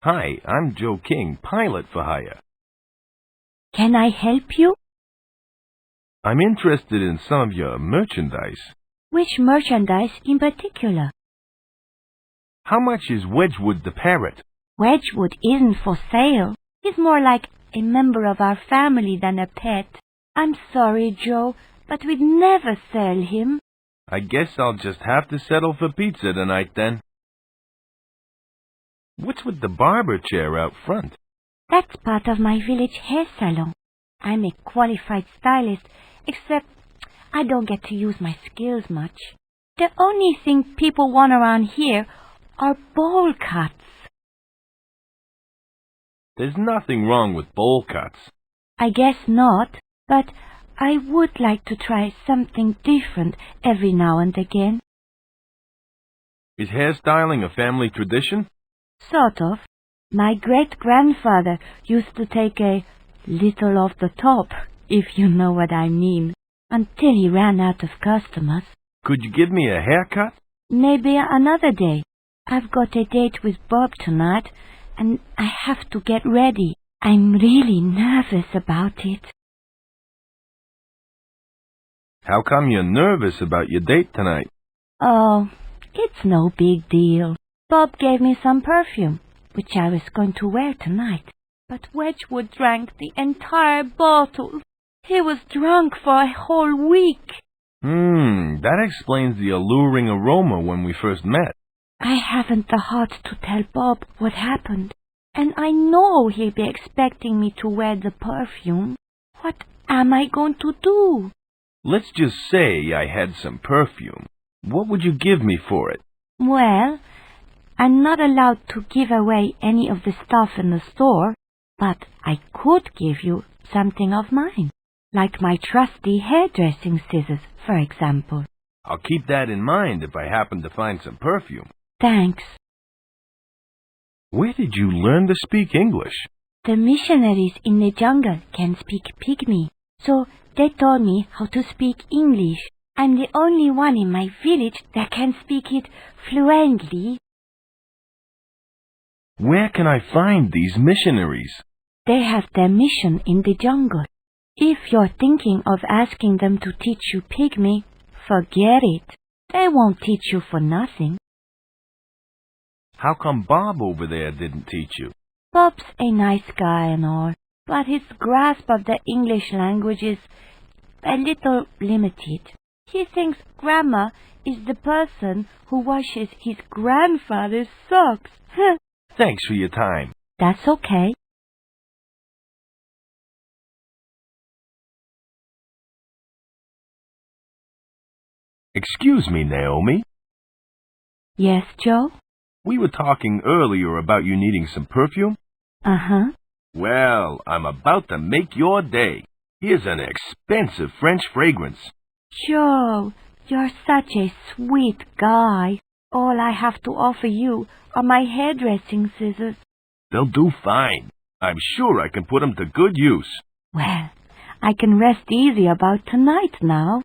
Speaker 8: Hi, I'm Joe King, pilot for hire.
Speaker 1: Can I help you?
Speaker 8: I'm interested in some of your merchandise.
Speaker 1: Which merchandise in particular?
Speaker 8: How much is Wedgwood the parrot?
Speaker 1: Wedgwood isn't for sale. He's more like a member of our family than a pet. I'm sorry, Joe, but we'd never sell him.
Speaker 8: I guess I'll just have to settle for pizza tonight then. What's with the barber chair out front?
Speaker 1: That's part of my village hair salon. I'm a qualified stylist, except I don't get to use my skills much. The only thing people want around here are bowl cuts.
Speaker 8: There's nothing wrong with bowl cuts.
Speaker 1: I guess not, but I would like to try something different every now and again.
Speaker 8: Is hairstyling a family tradition?
Speaker 1: Sort of. My great-grandfather used to take a little off the top, if you know what I mean, until he ran out of customers.
Speaker 8: Could you give me a haircut?
Speaker 1: Maybe another day. I've got a date with Bob tonight, and I have to get ready. I'm really nervous about it.
Speaker 8: How come you're nervous about your date tonight?
Speaker 1: Oh, it's no big deal. Bob gave me some perfume, which I was going to wear tonight. But Wedgwood drank the entire bottle. He was drunk for a whole week.
Speaker 8: That explains the alluring aroma when we first met.
Speaker 1: I haven't the heart to tell Bob what happened, and I know he'll be expecting me to wear the perfume. What am I going to do?
Speaker 8: Let's just say I had some perfume. What would you give me for it?
Speaker 1: Well, I'm not allowed to give away any of the stuff in the store, but I could give you something of mine, like my trusty hairdressing scissors, for example.
Speaker 8: I'll keep that in mind if I happen to find some perfume.
Speaker 1: Thanks.
Speaker 8: Where did you learn to speak English?
Speaker 1: The missionaries in the jungle can speak Pygmy, so they taught me how to speak English. I'm the only one in my village that can speak it fluently.
Speaker 8: Where can I find these missionaries?
Speaker 1: They have their mission in the jungle. If you're thinking of asking them to teach you Pygmy, forget it. They won't teach you for nothing.
Speaker 8: How come Bob over there didn't teach you?
Speaker 1: Bob's a nice guy and all, but his grasp of the English language is a little limited. He thinks grandma is the person who washes his grandfather's socks.
Speaker 8: Thanks for your time.
Speaker 1: That's okay.
Speaker 8: Excuse me, Naomi.
Speaker 1: Yes, Joe?
Speaker 8: We were talking earlier about you needing some perfume.
Speaker 1: Uh-huh.
Speaker 8: Well, I'm about to make your day. Here's an expensive French fragrance.
Speaker 1: Joe, you're such a sweet guy. All I have to offer you are my hairdressing scissors.
Speaker 8: They'll do fine. I'm sure I can put them to good use.
Speaker 1: Well, I can rest easy about tonight now.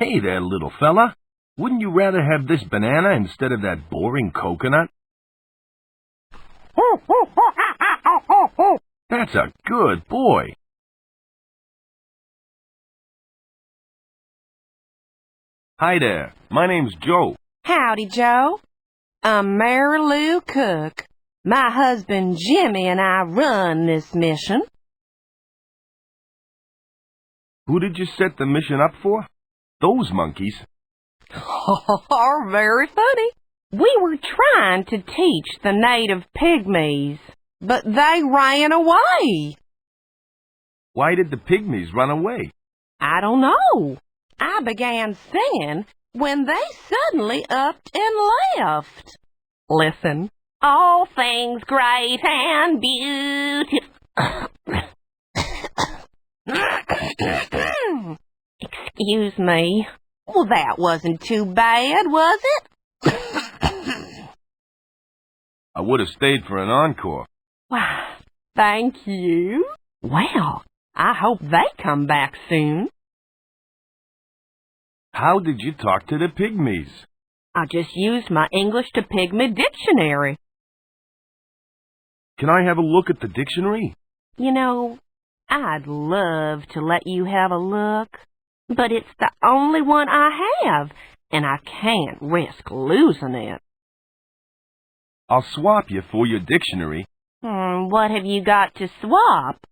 Speaker 8: Hey there, little fella. Wouldn't you rather have this banana instead of that boring coconut? That's a good boy. Hi there. My name's Joe.
Speaker 10: Howdy, Joe. I'm Mary Lou Cook. My husband Jimmy and I run this mission.
Speaker 8: Who did you set the mission up for? Those monkeys.
Speaker 10: Oh, very funny. We were trying to teach the native pygmies, but they ran away.
Speaker 8: Why did the pygmies run away?
Speaker 10: I don't know. I began singing when they suddenly upped and left. Listen. All things great and beautiful. Excuse me. Well, that wasn't too bad, was it?
Speaker 8: I would have stayed for an encore.
Speaker 10: Why, thank you. Well, I hope they come back soon.
Speaker 8: How did you talk to the pygmies?
Speaker 10: I just used my English to Pygmy dictionary.
Speaker 8: Can I have a look at the dictionary?
Speaker 10: You know, I'd love to let you have a look, but it's the only one I have, and I can't risk losing it.
Speaker 8: I'll swap you for your dictionary.
Speaker 10: What have you got to swap?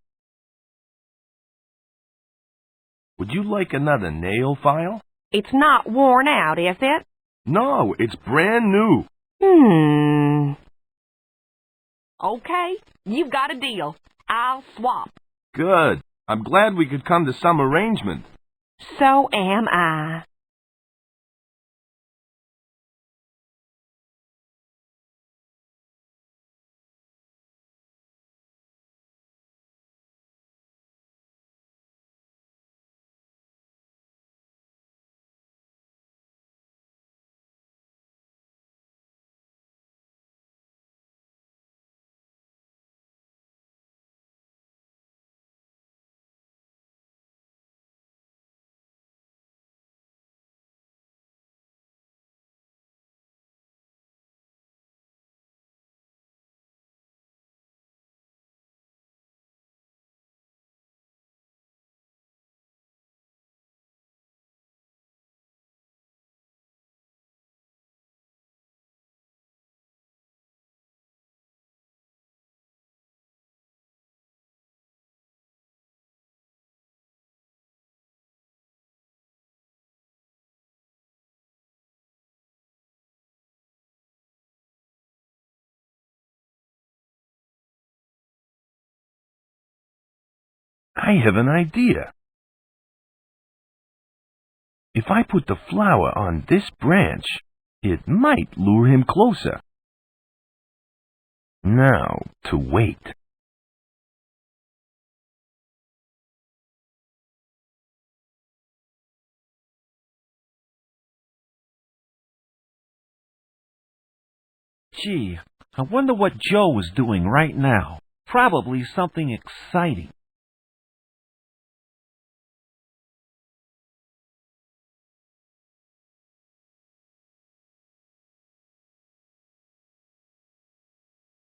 Speaker 8: Would you like another nail file?
Speaker 10: It's not worn out, is it?
Speaker 8: No, it's brand new.
Speaker 10: Okay, you've got a deal. I'll swap.
Speaker 8: Good. I'm glad we could come to some arrangement.
Speaker 10: So am I.
Speaker 8: I have an idea. If I put the flower on this branch, it might lure him closer. Now, to wait.
Speaker 3: Gee, I wonder what Joe was doing right now. Probably something exciting.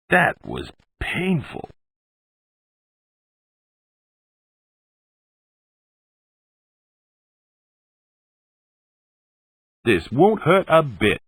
Speaker 8: That was painful. This won't hurt a bit.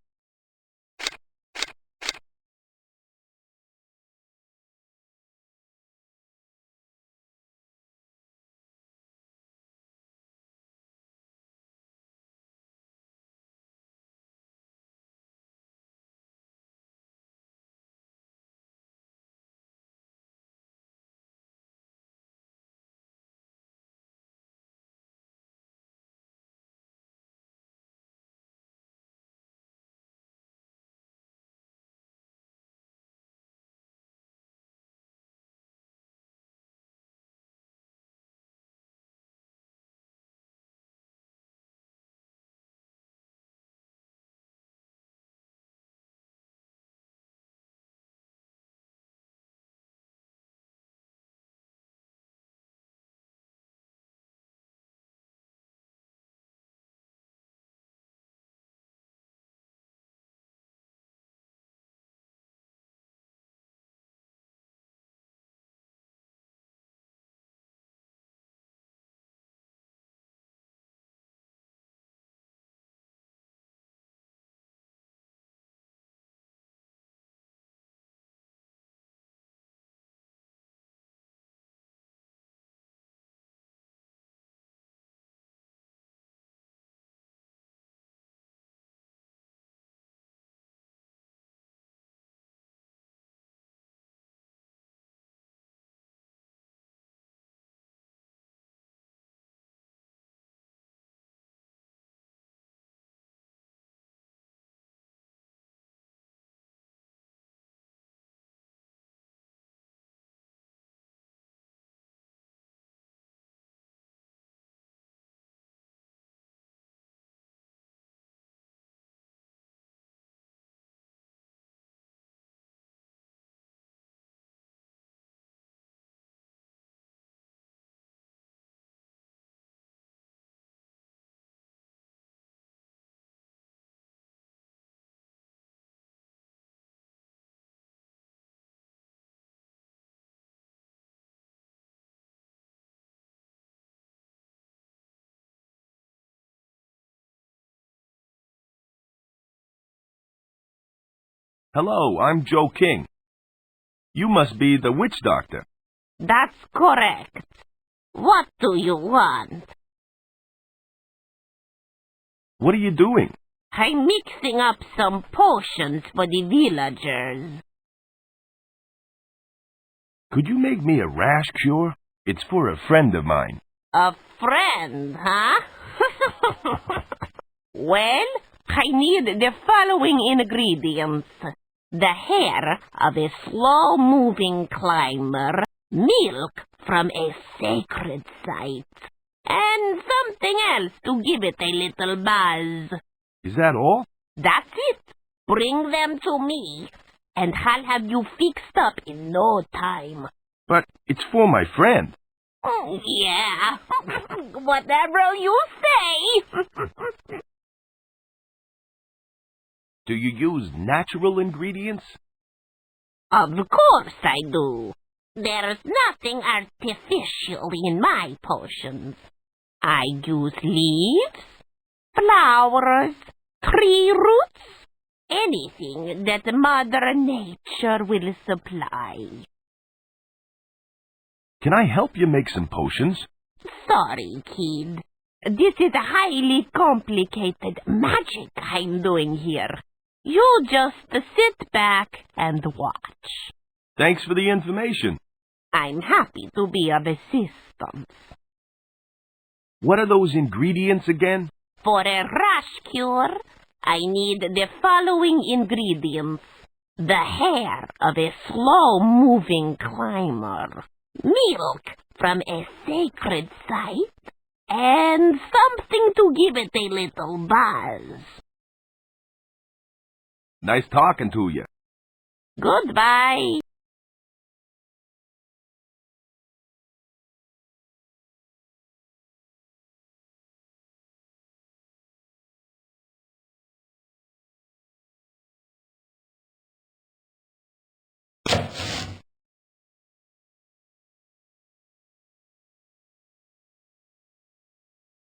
Speaker 8: Hello, I'm Joe King. You must be the witch doctor.
Speaker 10: That's correct. What do you want?
Speaker 8: What are you doing?
Speaker 10: I'm mixing up some potions for the villagers.
Speaker 8: Could you make me a rash cure? It's for a friend of mine.
Speaker 10: A friend, huh? Well, I need the following ingredients. The hair of a slow-moving climber, milk from a sacred site, and something else to give it a little buzz.
Speaker 8: Is that all?
Speaker 10: That's it. Bring them to me, and I'll have you fixed up in no time.
Speaker 8: But it's for my friend.
Speaker 10: Oh, yeah. Whatever you say.
Speaker 8: Do you use natural ingredients?
Speaker 10: Of course I do. There's nothing artificial in my potions. I use leaves, flowers, tree roots, anything that Mother Nature will supply.
Speaker 8: Can I help you make some potions?
Speaker 10: Sorry, kid. This is highly complicated magic I'm doing here. You just sit back and watch.
Speaker 8: Thanks for the information.
Speaker 10: I'm happy to be of assistance.
Speaker 8: What are those ingredients again?
Speaker 10: For a rash cure, I need the following ingredients. The hair of a slow-moving climber, milk from a sacred site, and something to give it a little buzz.
Speaker 8: Nice talking to you.
Speaker 10: Goodbye.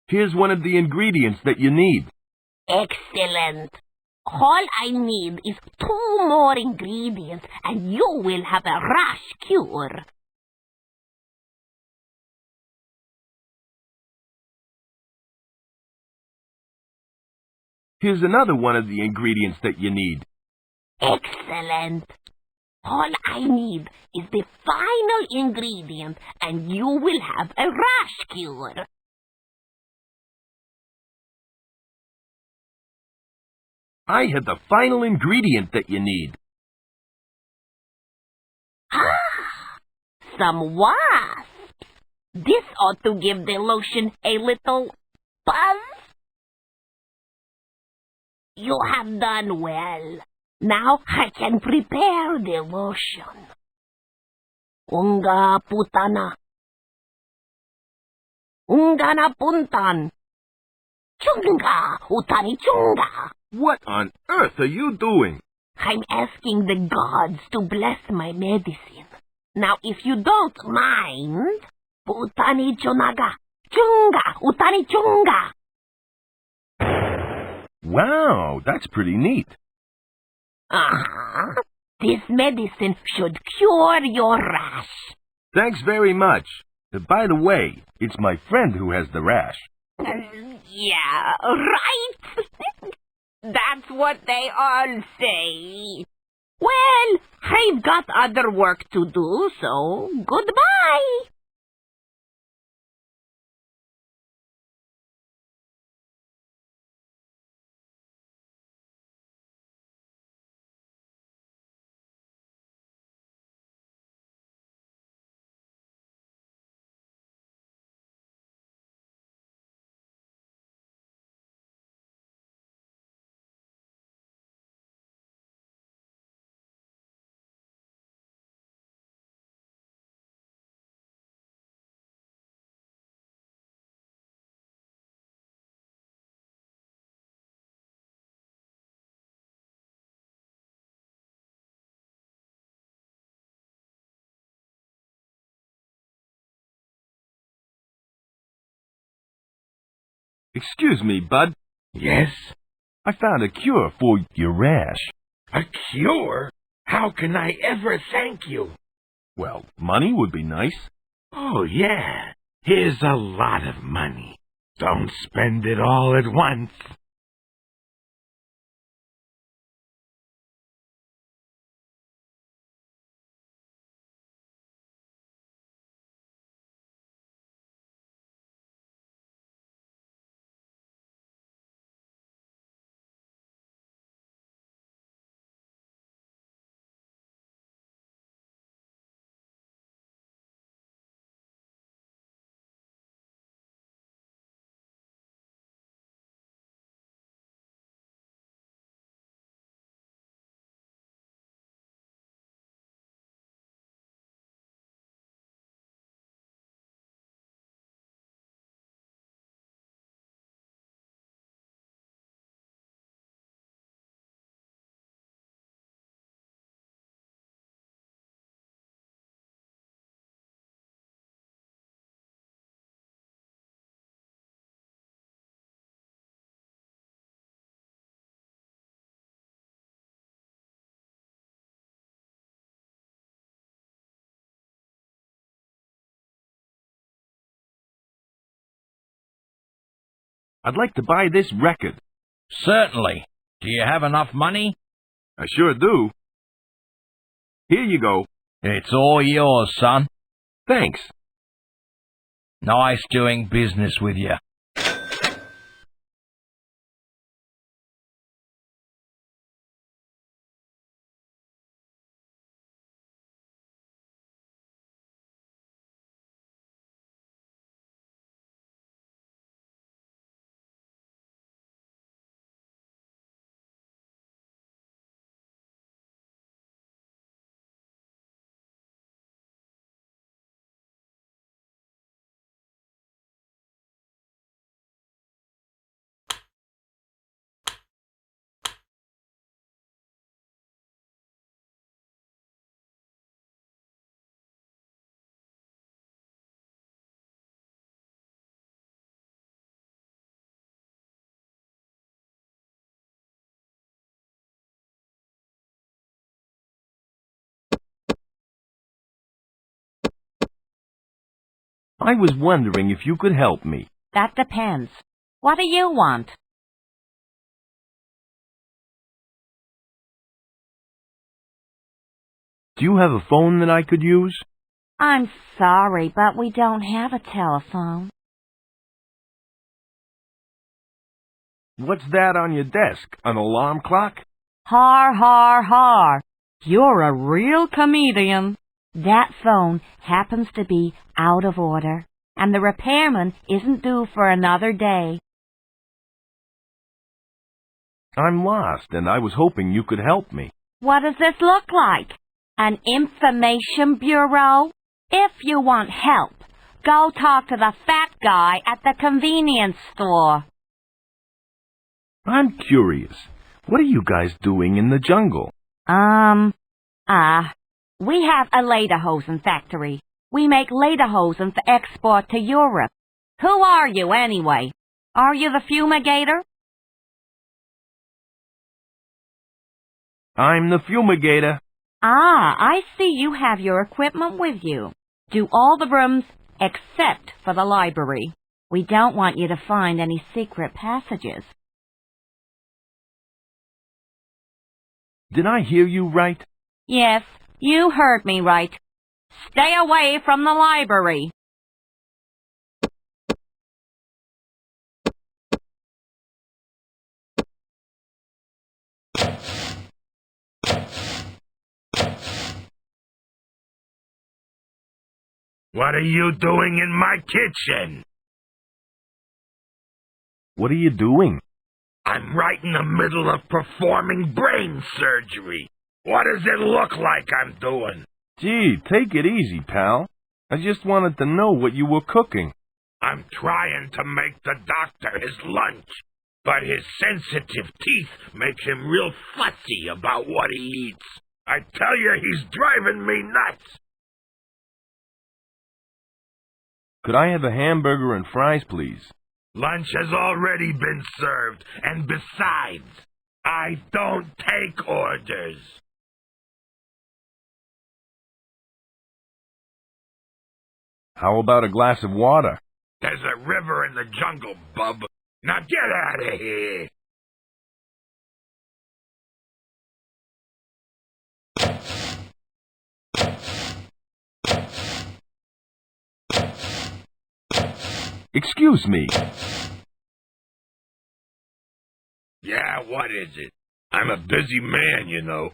Speaker 8: Here's one of the ingredients that you need.
Speaker 10: Excellent. All I need is 2 more ingredients, and you will have a rash cure.
Speaker 8: Here's another one of the ingredients that you need.
Speaker 10: Excellent. All I need is the final ingredient, and you will have a rash cure.
Speaker 8: I have the final ingredient that you need.
Speaker 10: Ah, some wasps. This ought to give the lotion a little buzz. You have done well. Now I can prepare the lotion. Unga putana. Unga na puntan. Chunga, utani chunga.
Speaker 8: What on earth are you doing?
Speaker 10: I'm asking the gods to bless my medicine. Now, if you don't mind, putani chunaga, chunga, utani chunga.
Speaker 8: Wow, that's pretty neat.
Speaker 10: Uh-huh. This medicine should cure your rash.
Speaker 8: Thanks very much. By the way, it's my friend who has the rash.
Speaker 10: Yeah, right? That's what they all say. Well, I've got other work to do, so goodbye.
Speaker 8: Excuse me, bud.
Speaker 5: Yes?
Speaker 8: I found a cure for your rash.
Speaker 5: A cure? How can I ever thank you?
Speaker 8: Well, money would be nice.
Speaker 5: Oh, yeah. Here's a lot of money. Don't spend it all at once.
Speaker 8: I'd like to buy this record.
Speaker 7: Certainly. Do you have enough money?
Speaker 8: I sure do. Here you go.
Speaker 7: It's all yours, son.
Speaker 8: Thanks.
Speaker 7: Nice doing business with you.
Speaker 2: I was wondering if you could help me.
Speaker 1: That depends. What do you want?
Speaker 2: Do you have a phone that I could use?
Speaker 1: I'm sorry, but we don't have a telephone.
Speaker 2: What's that on your desk? An alarm clock?
Speaker 1: Har, har, har. You're a real comedian. That phone happens to be out of order, and the repairman isn't due for another day.
Speaker 2: I'm lost, and I was hoping you could help me.
Speaker 1: What does this look like? An information bureau? If you want help, go talk to the fat guy at the convenience store.
Speaker 2: I'm curious. What are you guys doing in the jungle?
Speaker 1: We have a lederhosen factory. We make lederhosen for export to Europe. Who are you, anyway? Are you the fumigator?
Speaker 2: I'm the fumigator.
Speaker 1: Ah, I see you have your equipment with you. Do all the rooms except for the library. We don't want you to find any secret passages.
Speaker 2: Did I hear you right?
Speaker 1: Yes, you heard me right. Stay away from the library.
Speaker 5: What are you doing in my kitchen?
Speaker 2: What are you doing?
Speaker 5: I'm right in the middle of performing brain surgery. What does it look like I'm doing?
Speaker 2: Gee, take it easy, pal. I just wanted to know what you were cooking.
Speaker 5: I'm trying to make the doctor his lunch, but his sensitive teeth make him real fussy about what he eats. I tell you, he's driving me nuts.
Speaker 2: Could I have a hamburger and fries, please?
Speaker 5: Lunch has already been served, and besides, I don't take orders.
Speaker 2: How about a glass of water?
Speaker 5: There's a river in the jungle, bub. Now get out of here.
Speaker 2: Excuse me.
Speaker 5: Yeah, what is it? I'm a busy man, you know.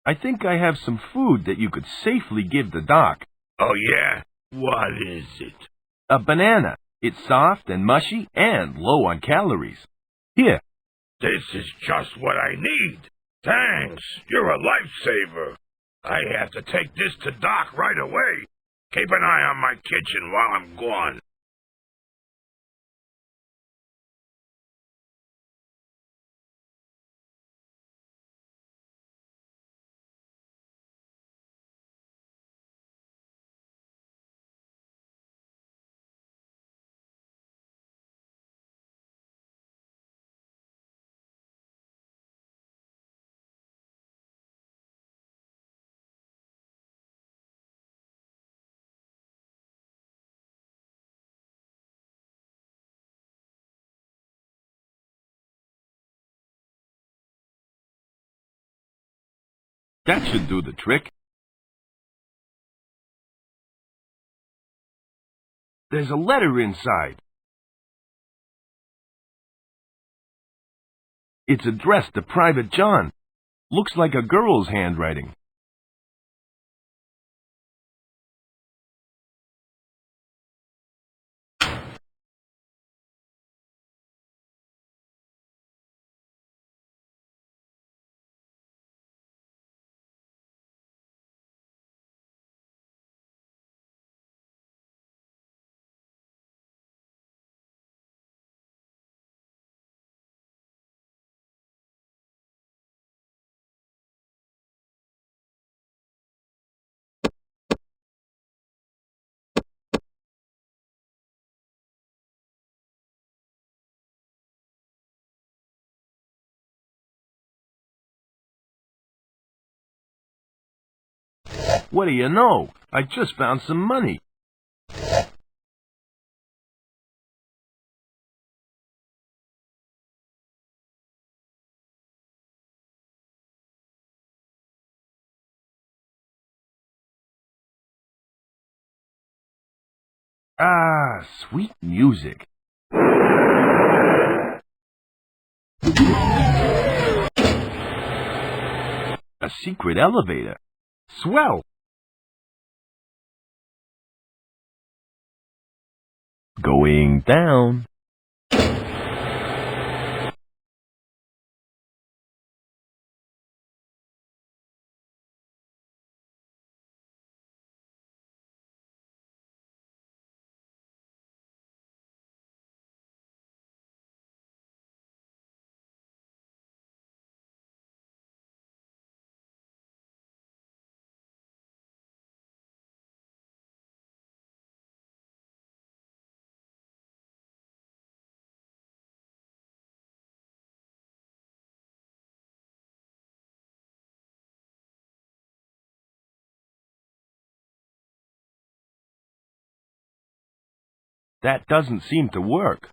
Speaker 2: I think I have some food that you could safely give the doc.
Speaker 5: Oh, yeah? What is it?
Speaker 2: A banana. It's soft and mushy and low on calories. Here.
Speaker 5: This is just what I need. Thanks. You're a lifesaver. I have to take this to Doc right away. Keep an eye on my kitchen while I'm gone.
Speaker 2: That should do the trick. There's a letter inside. It's addressed to Private John. Looks like a girl's handwriting. What do you know? I just found some money. Ah, sweet music. A secret elevator. Swell. Going down. That doesn't seem to work.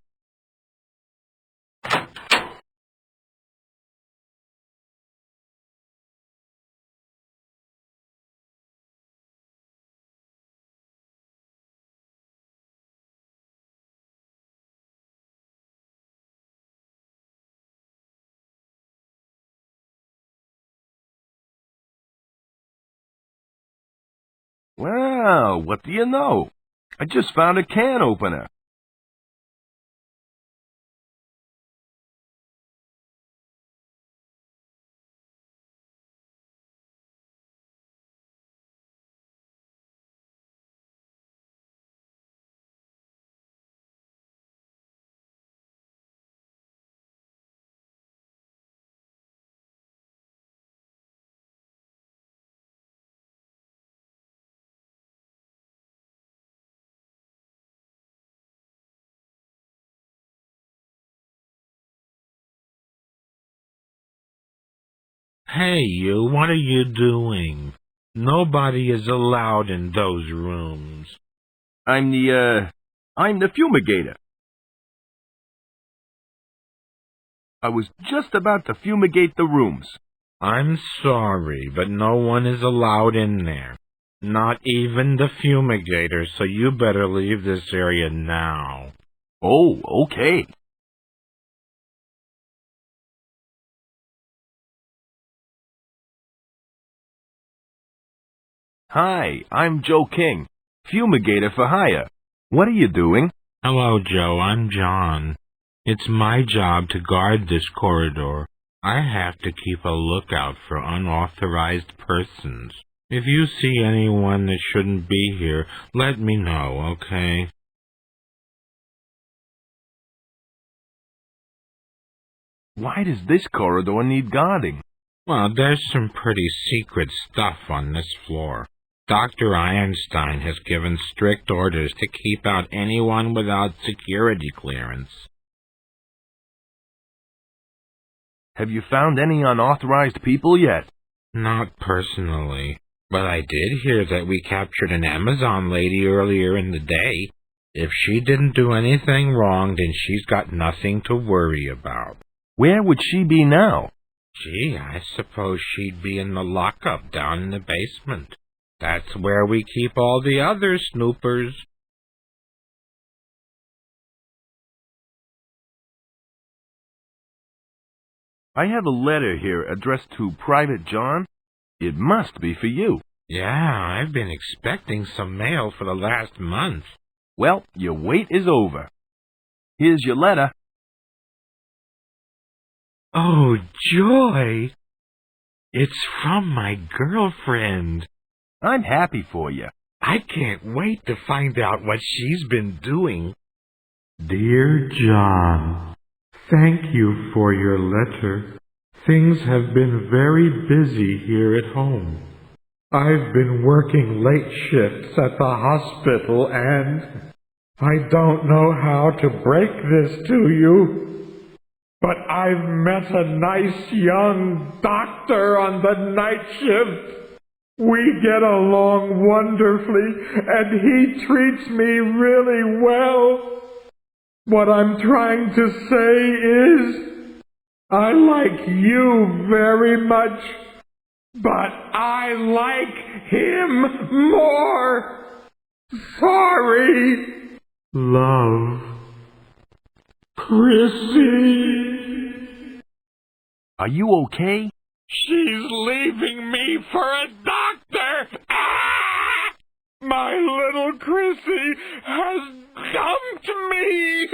Speaker 2: Well, what do you know? I just found a can opener.
Speaker 6: Hey, you, what are you doing? Nobody is allowed in those rooms.
Speaker 8: I'm the fumigator. I was just about to fumigate the rooms.
Speaker 6: I'm sorry, but no one is allowed in there. Not even the fumigator, so you better leave this area now.
Speaker 8: Oh, okay. Hi, I'm Joe King, fumigator for hire. What are you doing?
Speaker 6: Hello, Joe, I'm John. It's my job to guard this corridor. I have to keep a lookout for unauthorized persons. If you see anyone that shouldn't be here, let me know, okay?
Speaker 8: Why does this corridor need guarding?
Speaker 6: Well, there's some pretty secret stuff on this floor. Dr. Einstein has given strict orders to keep out anyone without security clearance.
Speaker 8: Have you found any unauthorized people yet?
Speaker 6: Not personally, but I did hear that we captured an Amazon lady earlier in the day. If she didn't do anything wrong, then she's got nothing to worry about.
Speaker 8: Where would she be now?
Speaker 6: Gee, I suppose she'd be in the lockup down in the basement. That's where we keep all the other snoopers.
Speaker 8: I have a letter here addressed to Private John. It must be for you.
Speaker 6: Yeah, I've been expecting some mail for the last month.
Speaker 8: Well, your wait is over. Here's your letter.
Speaker 6: Oh, joy! It's from my girlfriend.
Speaker 8: I'm happy for you.
Speaker 6: I can't wait to find out what she's been doing. Dear John, thank you for your letter. Things have been very busy here at home. I've been working late shifts at the hospital and I don't know how to break this to you. But I've met a nice young doctor on the night shift. We get along wonderfully, and he treats me really well. What I'm trying to say is, I like you very much, but I like him more. Sorry. Love. Chrissy.
Speaker 8: Are you okay?
Speaker 6: She's leaving me for a doctor! Ah! My little Chrissy has dumped me!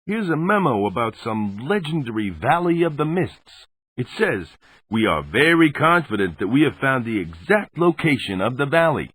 Speaker 8: Here's a memo about some legendary Valley of the Mists. It says, "We are very confident that we have found the exact location of the valley.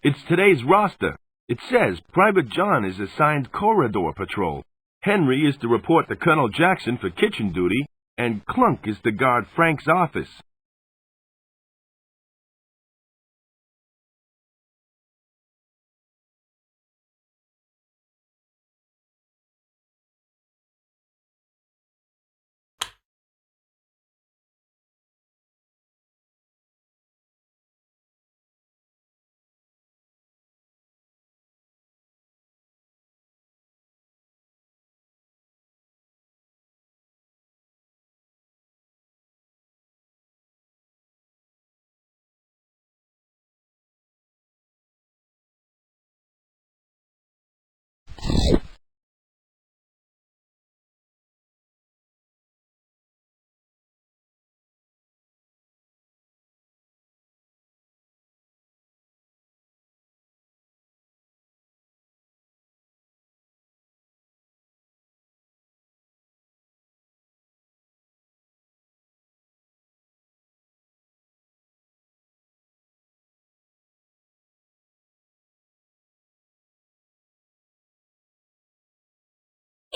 Speaker 8: It's today's roster. It says Private John is assigned corridor patrol. Henry is to report to Colonel Jackson for kitchen duty, and Clunk is to guard Frank's office.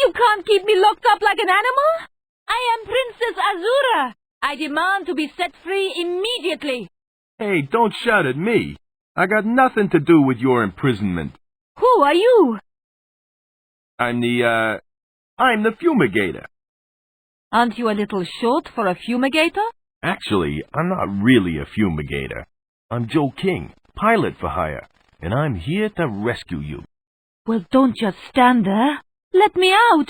Speaker 1: You can't keep me locked up like an animal. I am Princess Azura. I demand to be set free immediately.
Speaker 8: Hey, don't shout at me. I got nothing to do with your imprisonment.
Speaker 1: Who are you?
Speaker 8: I'm the fumigator.
Speaker 1: Aren't you a little short for a fumigator?
Speaker 8: Actually, I'm not really a fumigator. I'm Joe King, pilot for hire, and I'm here to rescue you.
Speaker 1: Well, don't just stand there. Let me out.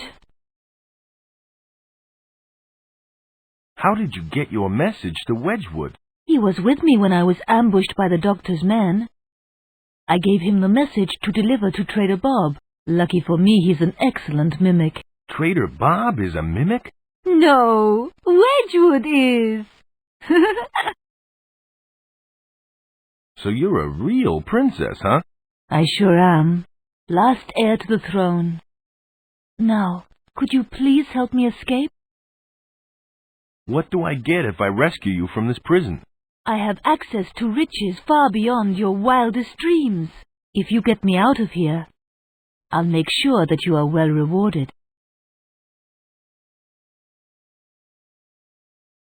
Speaker 8: How did you get your message to Wedgwood?
Speaker 1: He was with me when I was ambushed by the doctor's men. I gave him the message to deliver to Trader Bob. Lucky for me, he's an excellent mimic.
Speaker 8: Trader Bob is a mimic?
Speaker 1: No, Wedgwood is.
Speaker 8: So you're a real princess, huh?
Speaker 1: I sure am. Last heir to the throne. Now, could you please help me escape?
Speaker 8: What do I get if I rescue you from this prison?
Speaker 1: I have access to riches far beyond your wildest dreams. If you get me out of here, I'll make sure that you are well rewarded.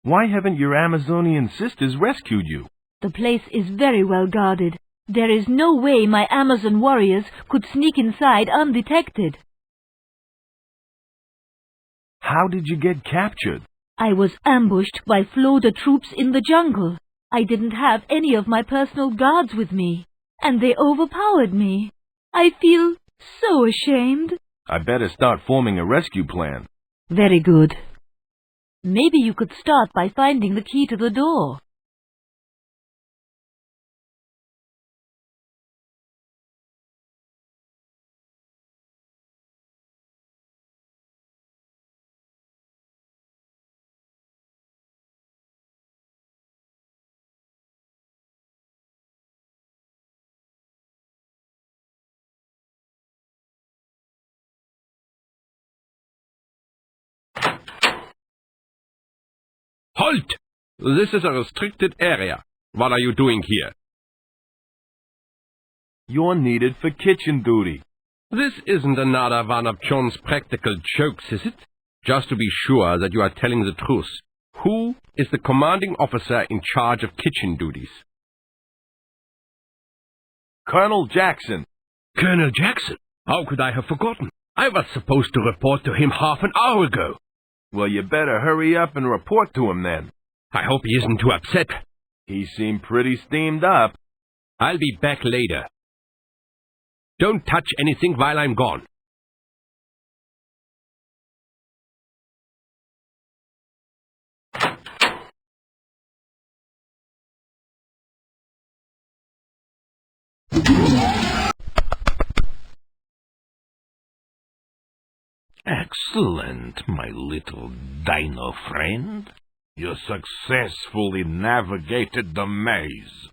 Speaker 8: Why haven't your Amazonian sisters rescued you?
Speaker 1: The place is very well guarded. There is no way my Amazon warriors could sneak inside undetected.
Speaker 8: How did you get captured?
Speaker 1: I was ambushed by Florida troops in the jungle. I didn't have any of my personal guards with me, and they overpowered me. I feel so ashamed.
Speaker 8: I better start forming a rescue plan.
Speaker 1: Very good. Maybe you could start by finding the key to the door.
Speaker 11: Halt! This is a restricted area. What are you doing here?
Speaker 8: You're needed for kitchen duty.
Speaker 11: This isn't another one of John's practical jokes, is it? Just to be sure that you are telling the truth. Who is the commanding officer in charge of kitchen duties?
Speaker 8: Colonel Jackson.
Speaker 11: Colonel Jackson? How could I have forgotten? I was supposed to report to him half an hour ago.
Speaker 8: Well, you better hurry up and report to him then.
Speaker 11: I hope he isn't too upset.
Speaker 8: He seemed pretty steamed up.
Speaker 11: I'll be back later. Don't touch anything while I'm gone.
Speaker 5: Excellent, my little dino friend. You successfully navigated the maze.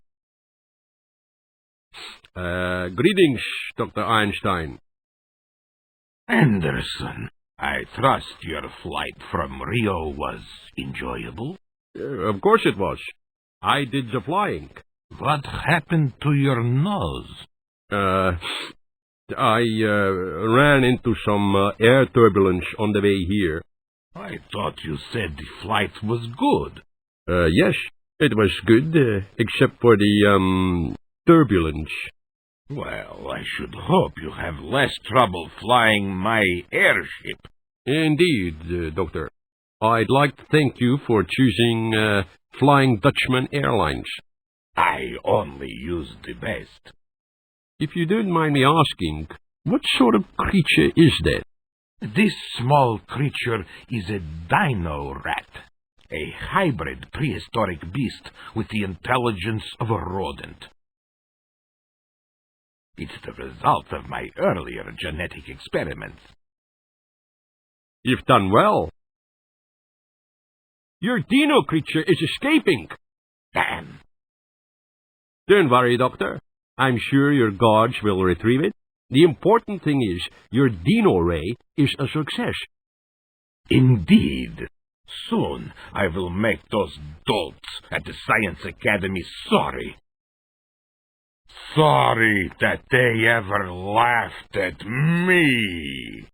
Speaker 11: Greetings, Dr. Einstein.
Speaker 5: Anderson, I trust your flight from Rio was enjoyable?
Speaker 11: Of course it was. I did the flying.
Speaker 5: What happened to your nose?
Speaker 11: I ran into some air turbulence on the way here.
Speaker 5: I thought you said the flight was good.
Speaker 11: Yes, it was good, except for the, turbulence.
Speaker 5: Well, I should hope you have less trouble flying my airship.
Speaker 11: Indeed, Doctor. I'd like to thank you for choosing, Flying Dutchman Airlines.
Speaker 5: I only use the best.
Speaker 11: If you don't mind me asking, what sort of creature is that?
Speaker 5: This small creature is a dino rat, a hybrid prehistoric beast with the intelligence of a rodent. It's the result of my earlier genetic experiments.
Speaker 11: You've done well. Your dino creature is escaping.
Speaker 5: Damn.
Speaker 11: Don't worry, Doctor. I'm sure your guards will retrieve it. The important thing is, your dino ray is a success.
Speaker 5: Indeed. Soon I will make those dolts at the Science Academy sorry. Sorry that they ever laughed at me.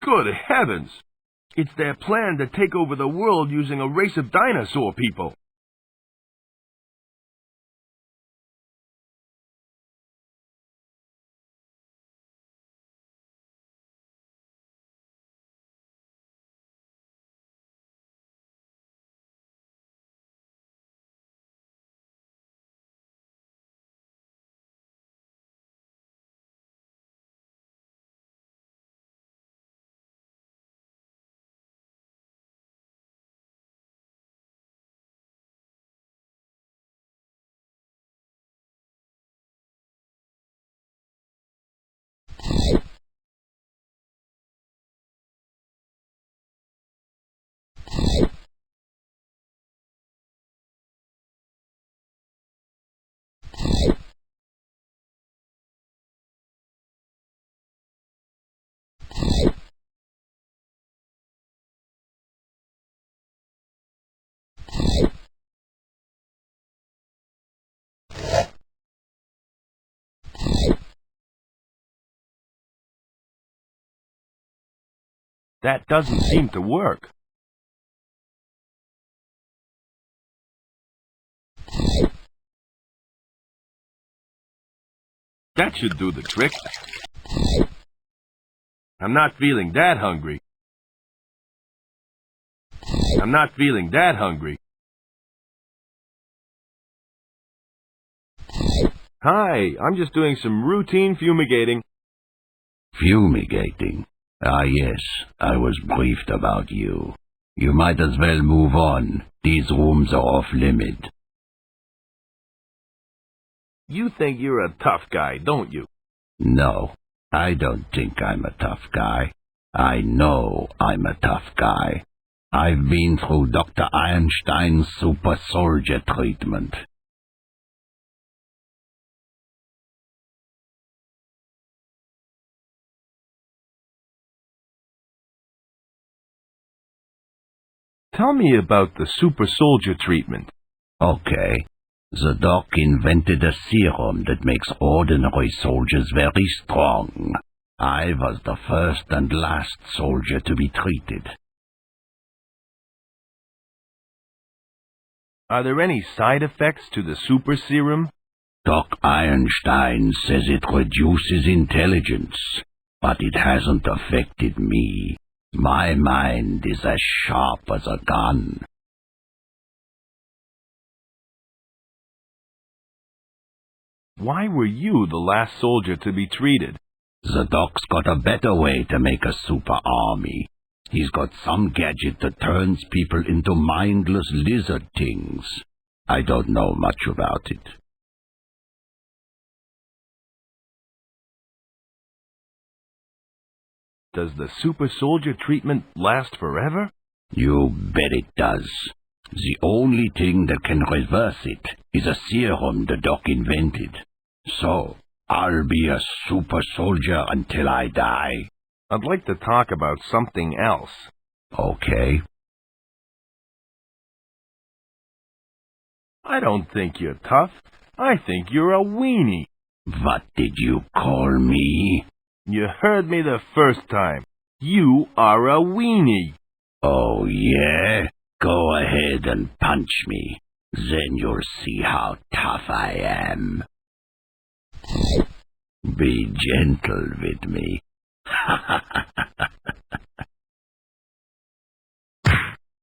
Speaker 8: Good heavens! It's their plan to take over the world using a race of dinosaur people. That doesn't seem to work. That should do the trick. I'm not feeling that hungry. I'm not feeling that hungry. Hi, I'm just doing some routine fumigating.
Speaker 4: Fumigating? Ah, yes, I was briefed about you. You might as well move on. These rooms are off limit.
Speaker 8: You think you're a tough guy, don't you?
Speaker 4: No, I don't think I'm a tough guy. I know I'm a tough guy. I've been through Dr. Einstein's super soldier treatment.
Speaker 8: Tell me about the super soldier treatment.
Speaker 4: Okay. The doc invented a serum that makes ordinary soldiers very strong. I was the first and last soldier to be treated.
Speaker 8: Are there any side effects to the super serum?
Speaker 4: Doc Einstein says it reduces intelligence, but it hasn't affected me. My mind is as sharp as a gun.
Speaker 8: Why were you the last soldier to be treated?
Speaker 4: The doc's got a better way to make a super army. He's got some gadget that turns people into mindless lizard things. I don't know much about it.
Speaker 8: Does the super soldier treatment last forever?
Speaker 4: You bet it does. The only thing that can reverse it is a serum the doc invented. So, I'll be a super soldier until I die.
Speaker 8: I'd like to talk about something else.
Speaker 4: Okay.
Speaker 8: I don't think you're tough. I think you're a weenie.
Speaker 4: What did you call me?
Speaker 8: You heard me the first time. You are a weenie.
Speaker 4: Oh, yeah? Go ahead and punch me. Then you'll see how tough I am. Be gentle with me.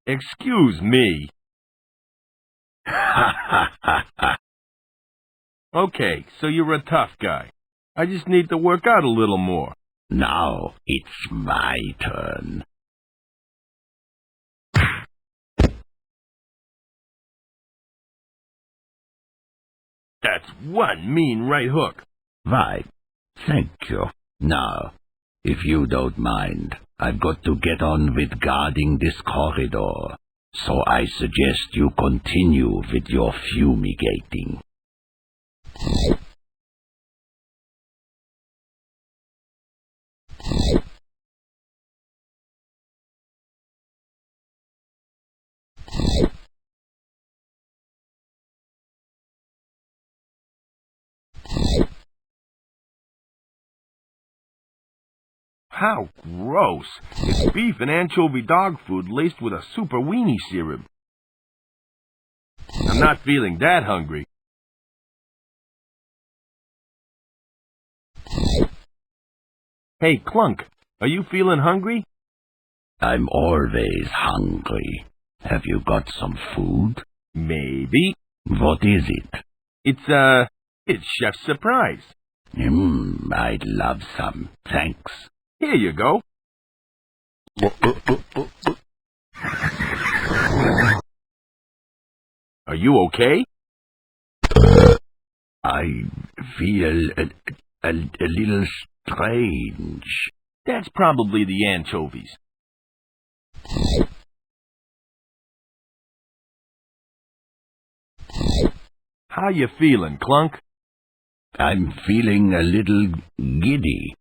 Speaker 8: Excuse me. Okay, so you're a tough guy. I just need to work out a little more.
Speaker 4: Now it's my turn.
Speaker 8: That's one mean right hook.
Speaker 4: Why, thank you. Now, if you don't mind, I've got to get on with guarding this corridor. So I suggest you continue with your fumigating.
Speaker 8: How gross. It's beef and anchovy dog food laced with a super weenie syrup. I'm not feeling that hungry. Hey, Clunk, are you feeling hungry?
Speaker 4: I'm always hungry. Have you got some food?
Speaker 8: Maybe.
Speaker 4: What is it?
Speaker 8: It's Chef's surprise.
Speaker 4: I'd love some. Thanks.
Speaker 8: Here you go. Are you okay?
Speaker 4: I feel a little strange.
Speaker 8: That's probably the anchovies. How you feeling, Clunk?
Speaker 4: I'm feeling a little giddy.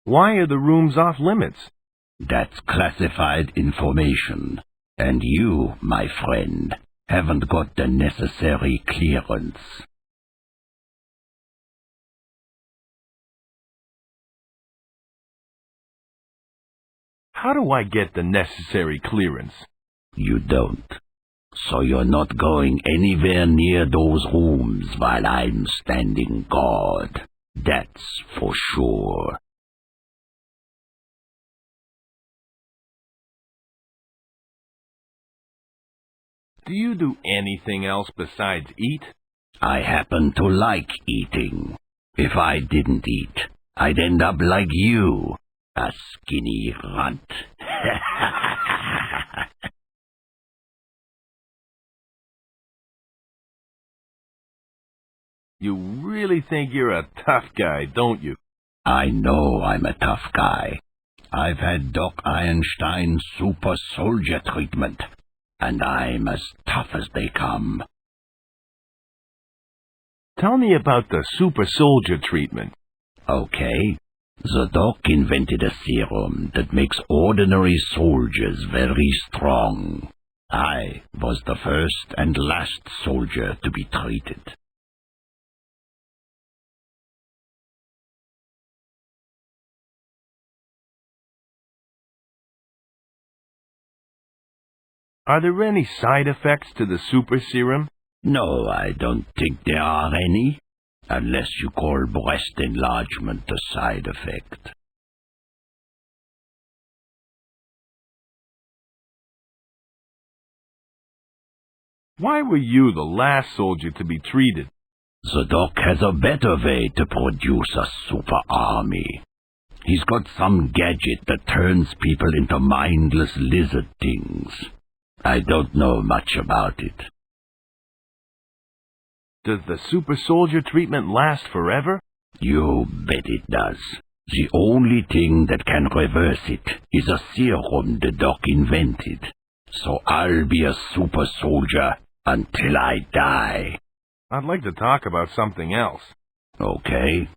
Speaker 8: Why are the rooms off limits?
Speaker 4: That's classified information. And you, my friend, haven't got the necessary clearance.
Speaker 8: How do I get the necessary clearance?
Speaker 4: You don't. So you're not going anywhere near those rooms while I'm standing guard. That's for sure.
Speaker 8: Do you do anything else besides eat?
Speaker 4: I happen to like eating. If I didn't eat, I'd end up like you, a skinny runt.
Speaker 8: You really think you're a tough guy, don't you?
Speaker 4: I know I'm a tough guy. I've had Doc Einstein's super soldier treatment, and I'm as tough as they come.
Speaker 8: Tell me about the super soldier treatment.
Speaker 4: Okay. The doc invented a serum that makes ordinary soldiers very strong. I was the first and last soldier to be treated.
Speaker 8: Are there any side effects to the super serum?
Speaker 4: No, I don't think there are any, unless you call breast enlargement a side effect.
Speaker 8: Why were you the last soldier to be treated?
Speaker 4: The doc has a better way to produce a super army. He's got some gadget that turns people into mindless lizard things. I don't know much about it.
Speaker 8: Does the super soldier treatment last forever?
Speaker 4: You bet it does. The only thing that can reverse it is a serum the doc invented. So I'll be a super soldier until I die.
Speaker 8: I'd like to talk about something else.
Speaker 4: Okay.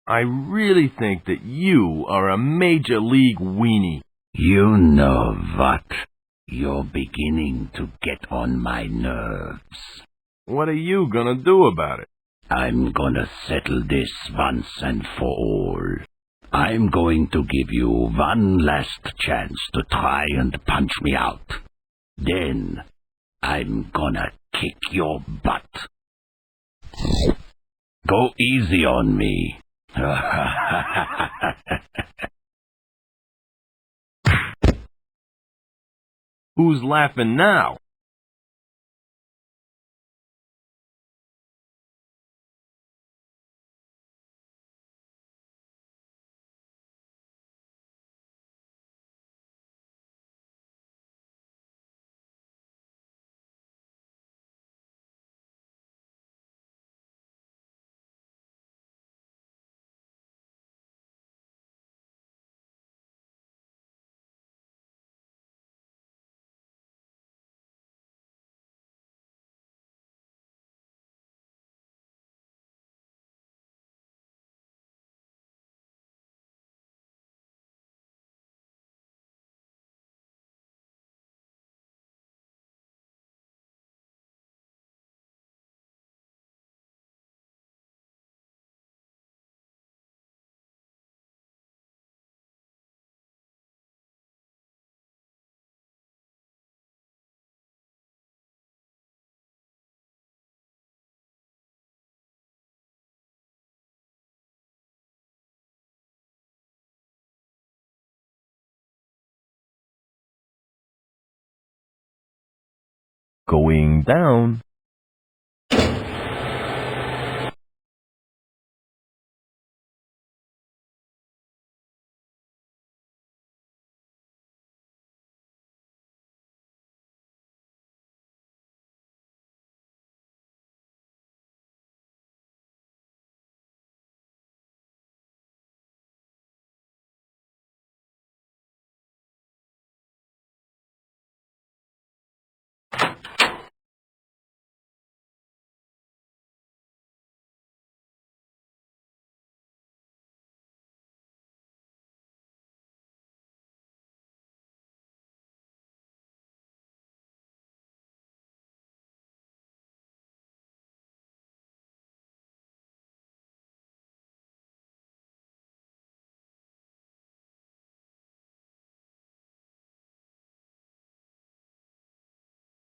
Speaker 8: I really think that you are a major league weenie.
Speaker 4: You know what? You're beginning to get on my nerves.
Speaker 8: What are you gonna do about it?
Speaker 4: I'm gonna settle this once and for all. I'm going to give you one last chance to try and punch me out. Then, I'm gonna kick your butt. Go easy on me.
Speaker 8: Who's laughing now?
Speaker 2: Going down.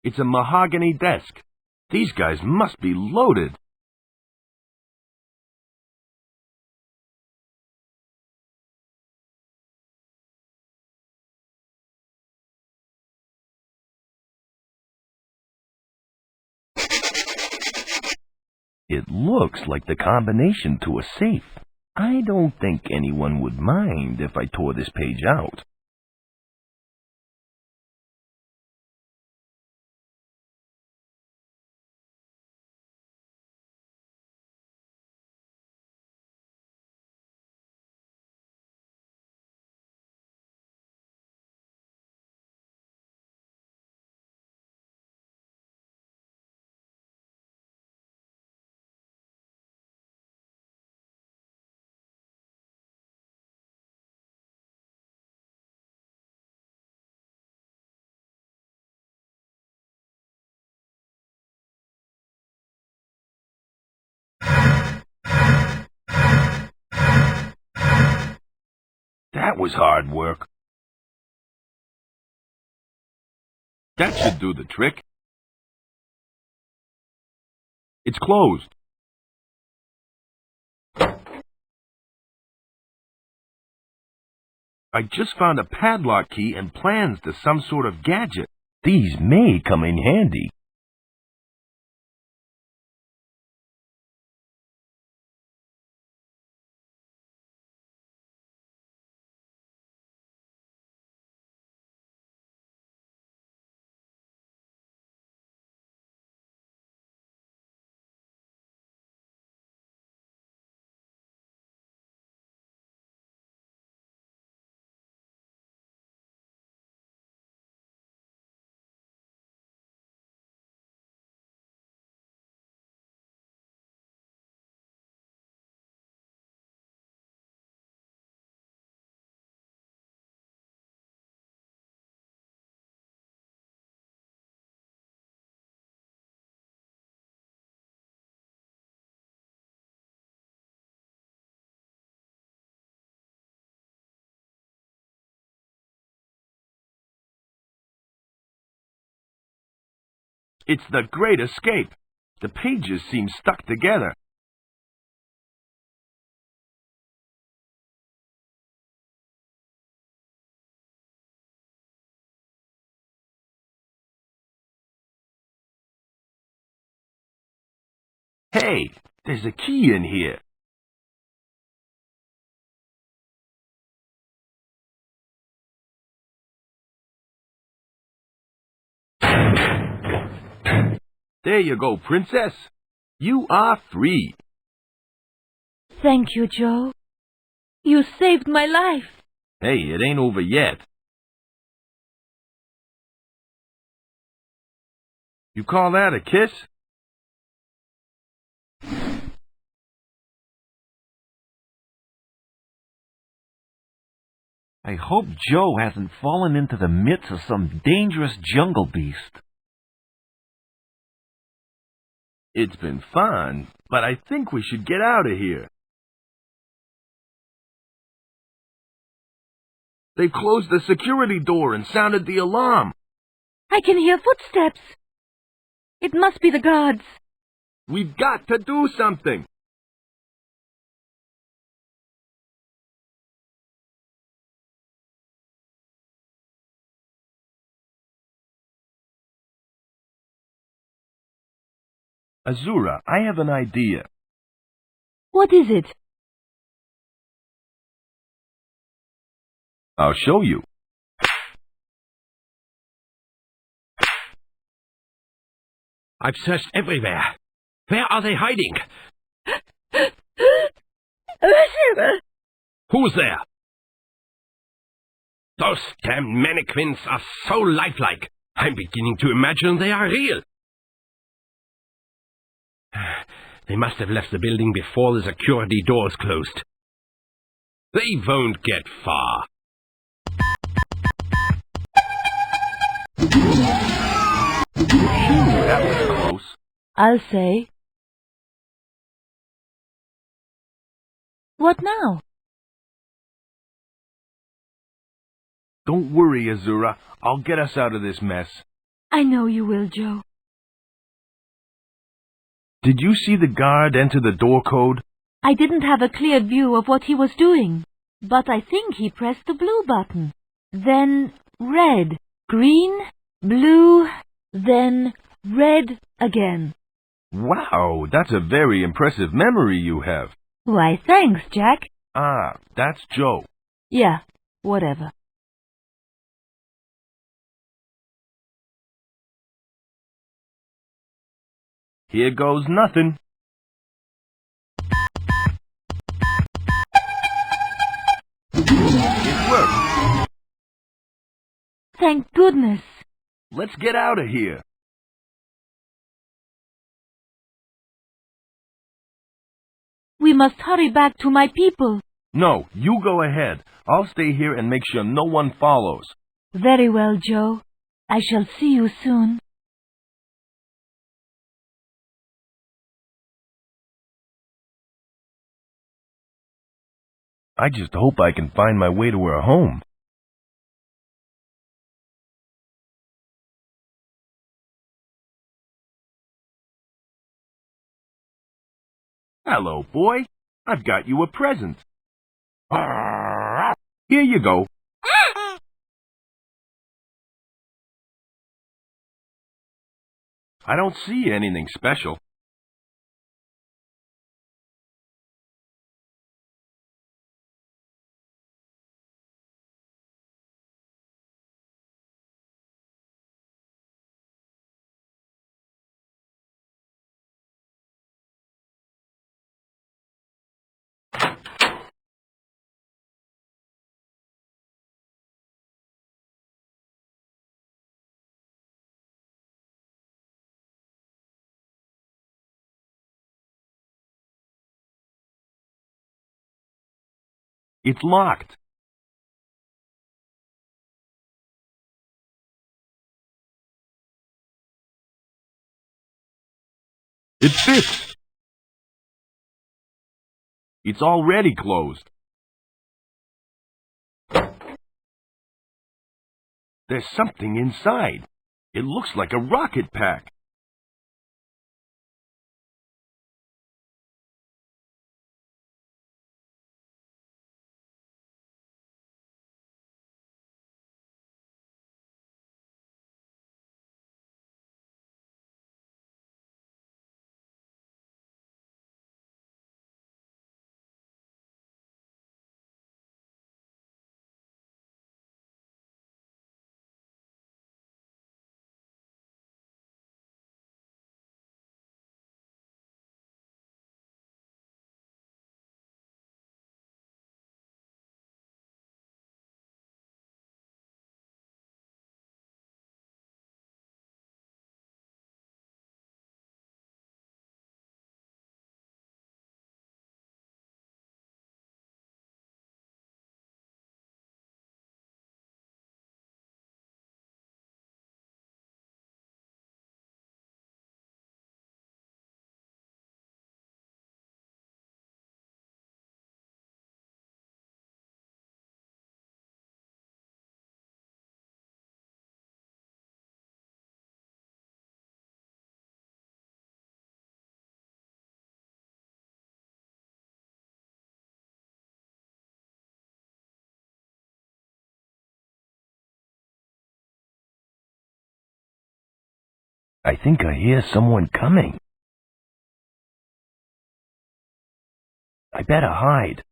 Speaker 8: It's a mahogany desk. These guys must be loaded.
Speaker 2: It looks like the combination to a safe. I don't think anyone would mind if I tore this page out.
Speaker 8: That was hard work. That should do the trick. It's closed. I just found a padlock key and plans to some sort of gadget.
Speaker 2: These may come in handy.
Speaker 8: It's the Great Escape. The pages seem stuck together. Hey, there's a key in here. There you go, Princess. You are free.
Speaker 1: Thank you, Joe. You saved my life.
Speaker 8: Hey, it ain't over yet. You call that a kiss?
Speaker 3: I hope Joe hasn't fallen into the midst of some dangerous jungle beast.
Speaker 8: It's been fun, but I think we should get out of here. They've closed the security door and sounded the alarm.
Speaker 1: I can hear footsteps. It must be the guards.
Speaker 8: We've got to do something.
Speaker 2: Azura, I have an idea.
Speaker 1: What is it?
Speaker 2: I'll show you.
Speaker 11: I've searched everywhere. Where are they hiding? Who's there? Those damn mannequins are so lifelike. I'm beginning to imagine they are real. They must have left the building before the security doors closed. They won't get far.
Speaker 2: That was close.
Speaker 1: I'll say. What now?
Speaker 2: Don't worry, Azura. I'll get us out of this mess.
Speaker 1: I know you will, Joe.
Speaker 2: Did you see the guard enter the door code?
Speaker 1: I didn't have a clear view of what he was doing, but I think he pressed the blue button. Then red, green, blue, then red again.
Speaker 2: Wow, that's a very impressive memory you have.
Speaker 1: Why, thanks, Jack.
Speaker 2: Ah, that's Joe.
Speaker 1: Yeah, whatever.
Speaker 2: Here goes nothing. It worked.
Speaker 1: Thank goodness.
Speaker 2: Let's get out of here.
Speaker 1: We must hurry back to my people.
Speaker 2: No, you go ahead. I'll stay here and make sure no one follows.
Speaker 1: Very well, Joe. I shall see you soon.
Speaker 2: I just hope I can find my way to her home. Hello, boy. I've got you a present. Here you go. I don't see anything special. It's locked. It fits. It's already closed. There's something inside. It looks like a rocket pack. I think I hear someone coming. I better hide.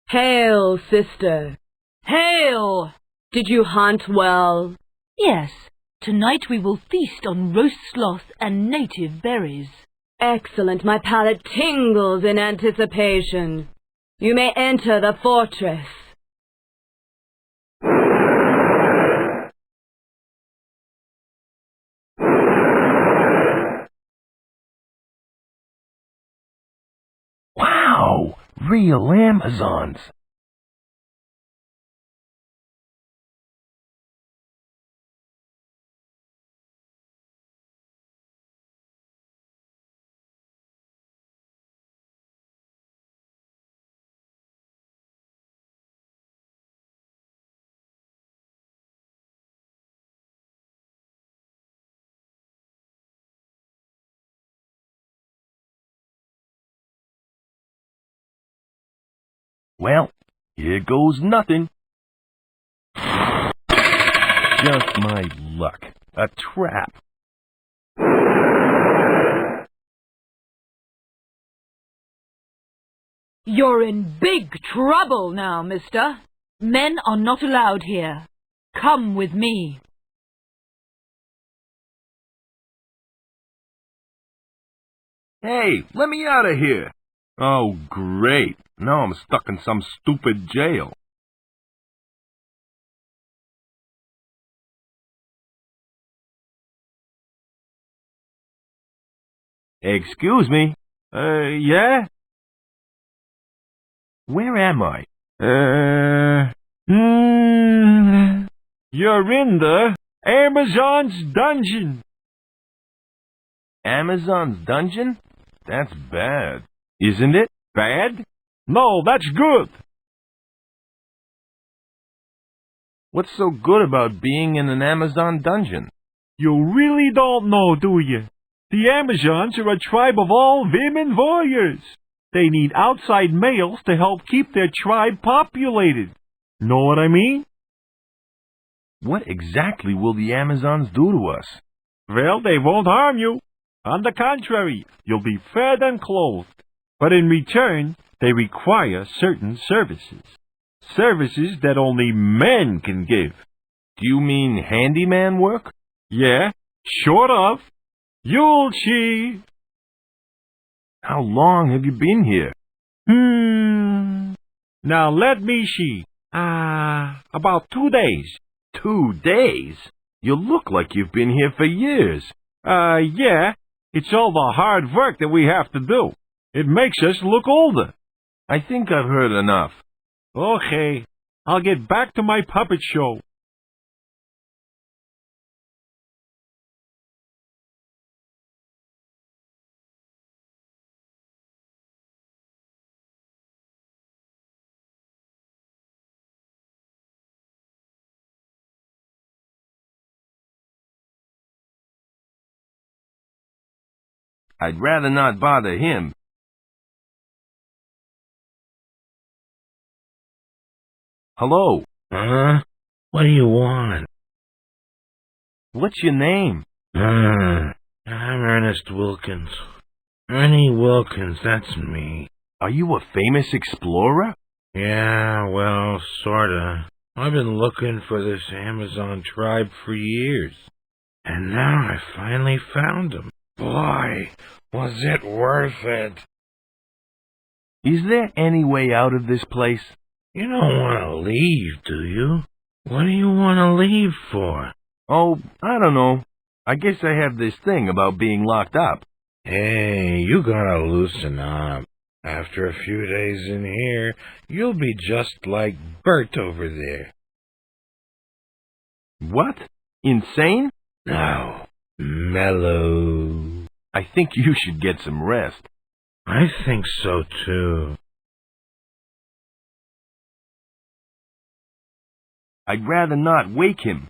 Speaker 12: Hail, sister. Hail! Did you hunt well?
Speaker 1: Yes, tonight we will feast on roast sloth and native berries.
Speaker 12: Excellent. My palate tingles in anticipation. You may enter the fortress.
Speaker 2: Wow! Real Amazons! Well, here goes nothing. Just my luck. A trap.
Speaker 12: You're in big trouble now, mister.
Speaker 1: Men are not allowed here. Come with me.
Speaker 8: Hey, let me out of here! Oh, great. Now I'm stuck in some stupid jail. Excuse me? Yeah? Where am I? You're in the Amazon's dungeon. Amazon's dungeon? That's bad. Isn't it? Bad? No, that's good. What's so good about being in an Amazon dungeon? You really don't know, do you? The Amazons are a tribe of all women warriors. They need outside males to help keep their tribe populated. Know what I mean? What exactly will the Amazons do to us? Well, they won't harm you. On the contrary, you'll be fed and clothed. But in return, they require certain services. Services that only men can give. Do you mean handyman work? Yeah, sort of. You'll see. How long have you been here? Now let me see. About 2 days. 2 days? You look like you've been here for years. Yeah. It's all the hard work that we have to do. It makes us look older. I think I've heard enough. Okay. I'll get back to my puppet show. I'd rather not bother him. Hello.
Speaker 6: Huh? What do you want?
Speaker 8: What's your name?
Speaker 6: I'm Ernest Wilkins. Ernie Wilkins, that's me.
Speaker 8: Are you a famous explorer?
Speaker 6: Yeah, well, sorta. I've been looking for this Amazon tribe for years. And now I finally found them. Boy, was it worth it.
Speaker 8: Is there any way out of this place?
Speaker 6: You don't want to leave, do you? What do you want to leave for?
Speaker 8: Oh, I don't know. I guess I have this thing about being locked up.
Speaker 6: Hey, you gotta loosen up. After a few days in here, you'll be just like Bert over there.
Speaker 8: What? Insane?
Speaker 6: No, mellow.
Speaker 8: I think you should get some rest.
Speaker 6: I think so too.
Speaker 8: I'd rather not wake him.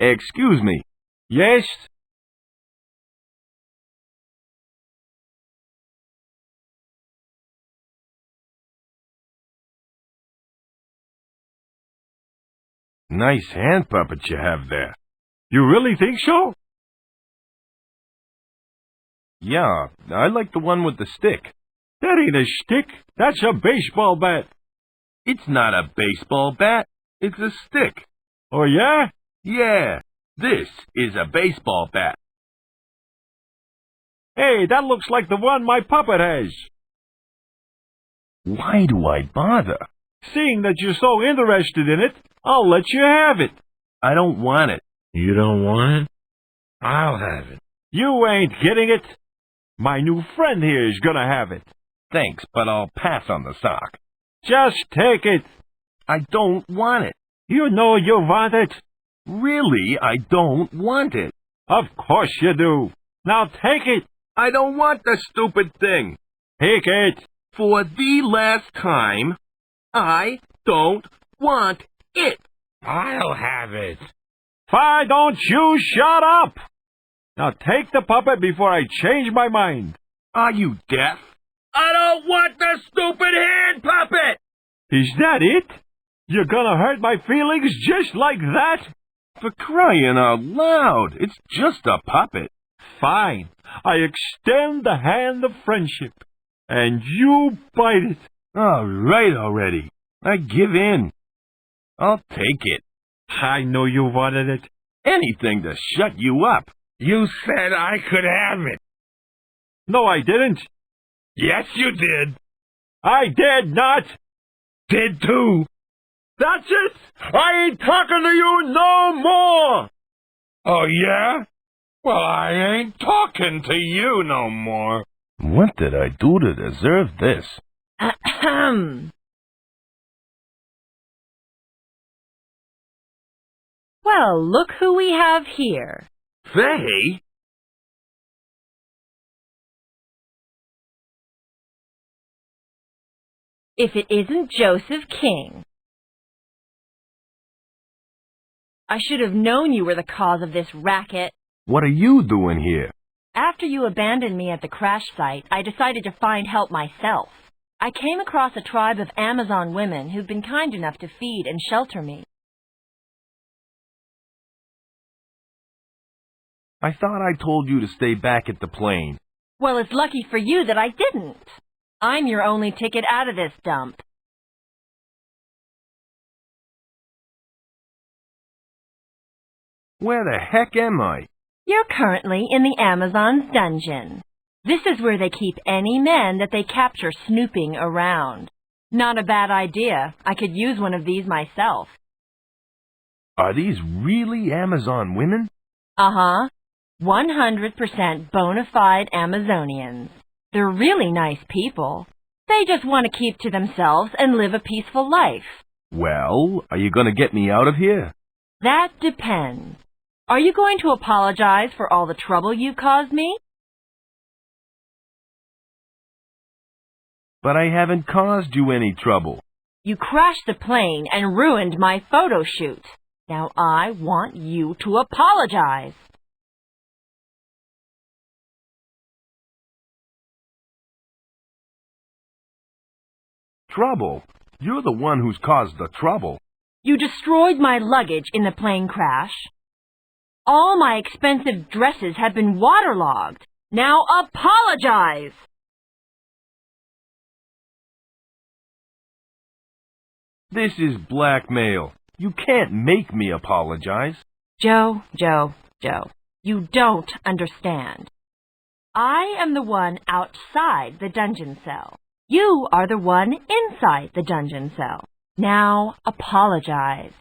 Speaker 2: Excuse me.
Speaker 8: Yes?
Speaker 2: Nice hand puppet you have there.
Speaker 8: You really think so?
Speaker 2: Yeah, I like the one with the stick.
Speaker 8: That ain't a stick. That's a baseball bat.
Speaker 2: It's not a baseball bat. It's a stick.
Speaker 8: Oh, yeah?
Speaker 2: Yeah, this is a baseball bat.
Speaker 8: Hey, that looks like the one my puppet has.
Speaker 2: Why do I bother?
Speaker 8: Seeing that you're so interested in it, I'll let you have it.
Speaker 2: I don't want it.
Speaker 6: You don't want it? I'll have it.
Speaker 8: You ain't getting it. My new friend here is gonna have it.
Speaker 2: Thanks, but I'll pass on the sock.
Speaker 8: Just take it.
Speaker 2: I don't want it.
Speaker 8: You know you want it.
Speaker 2: Really, I don't want it.
Speaker 8: Of course you do. Now take it.
Speaker 2: I don't want the stupid thing.
Speaker 8: Take it.
Speaker 2: For the last time, I don't want it.
Speaker 6: I'll have it.
Speaker 8: Why don't you shut up? Now take the puppet before I change my mind.
Speaker 2: Are you deaf? I don't want the stupid hand puppet!
Speaker 8: Is that it? You're gonna hurt my feelings just like that?
Speaker 2: For crying out loud, it's just a puppet.
Speaker 8: Fine. I extend the hand of friendship. And you bite it.
Speaker 2: All right already. I give in. I'll take it.
Speaker 8: I know you wanted it.
Speaker 2: Anything to shut you up.
Speaker 6: You said I could have it.
Speaker 8: No, I didn't.
Speaker 6: Yes, you did.
Speaker 8: I did not.
Speaker 6: Did too.
Speaker 8: That's it. I ain't talking to you no more.
Speaker 6: Oh, yeah? Well, I ain't talking to you no more.
Speaker 2: What did I do to deserve this?
Speaker 12: Ahem. Well, look who we have here.
Speaker 2: Faye?
Speaker 12: If it isn't Joseph King. I should have known you were the cause of this racket.
Speaker 2: What are you doing here?
Speaker 12: After you abandoned me at the crash site, I decided to find help myself. I came across a tribe of Amazon women who've been kind enough to feed and shelter me.
Speaker 2: I thought I told you to stay back at the plane.
Speaker 12: Well, it's lucky for you that I didn't. I'm your only ticket out of this dump.
Speaker 2: Where the heck am I?
Speaker 12: You're currently in the Amazon's dungeon. This is where they keep any men that they capture snooping around. Not a bad idea. I could use one of these myself.
Speaker 2: Are these really Amazon women?
Speaker 12: Uh-huh. 100% bona fide Amazonians. They're really nice people. They just want to keep to themselves and live a peaceful life.
Speaker 2: Well, are you going to get me out of here?
Speaker 12: That depends. Are you going to apologize for all the trouble you've caused me?
Speaker 2: But I haven't caused you any trouble.
Speaker 12: You crashed the plane and ruined my photo shoot. Now I want you to apologize.
Speaker 2: Trouble? You're the one who's caused the trouble.
Speaker 12: You destroyed my luggage in the plane crash. All my expensive dresses have been waterlogged. Now apologize!
Speaker 2: This is blackmail. You can't make me apologize.
Speaker 12: Joe, you don't understand. I am the one outside the dungeon cell. You are the one inside the dungeon cell. Now apologize.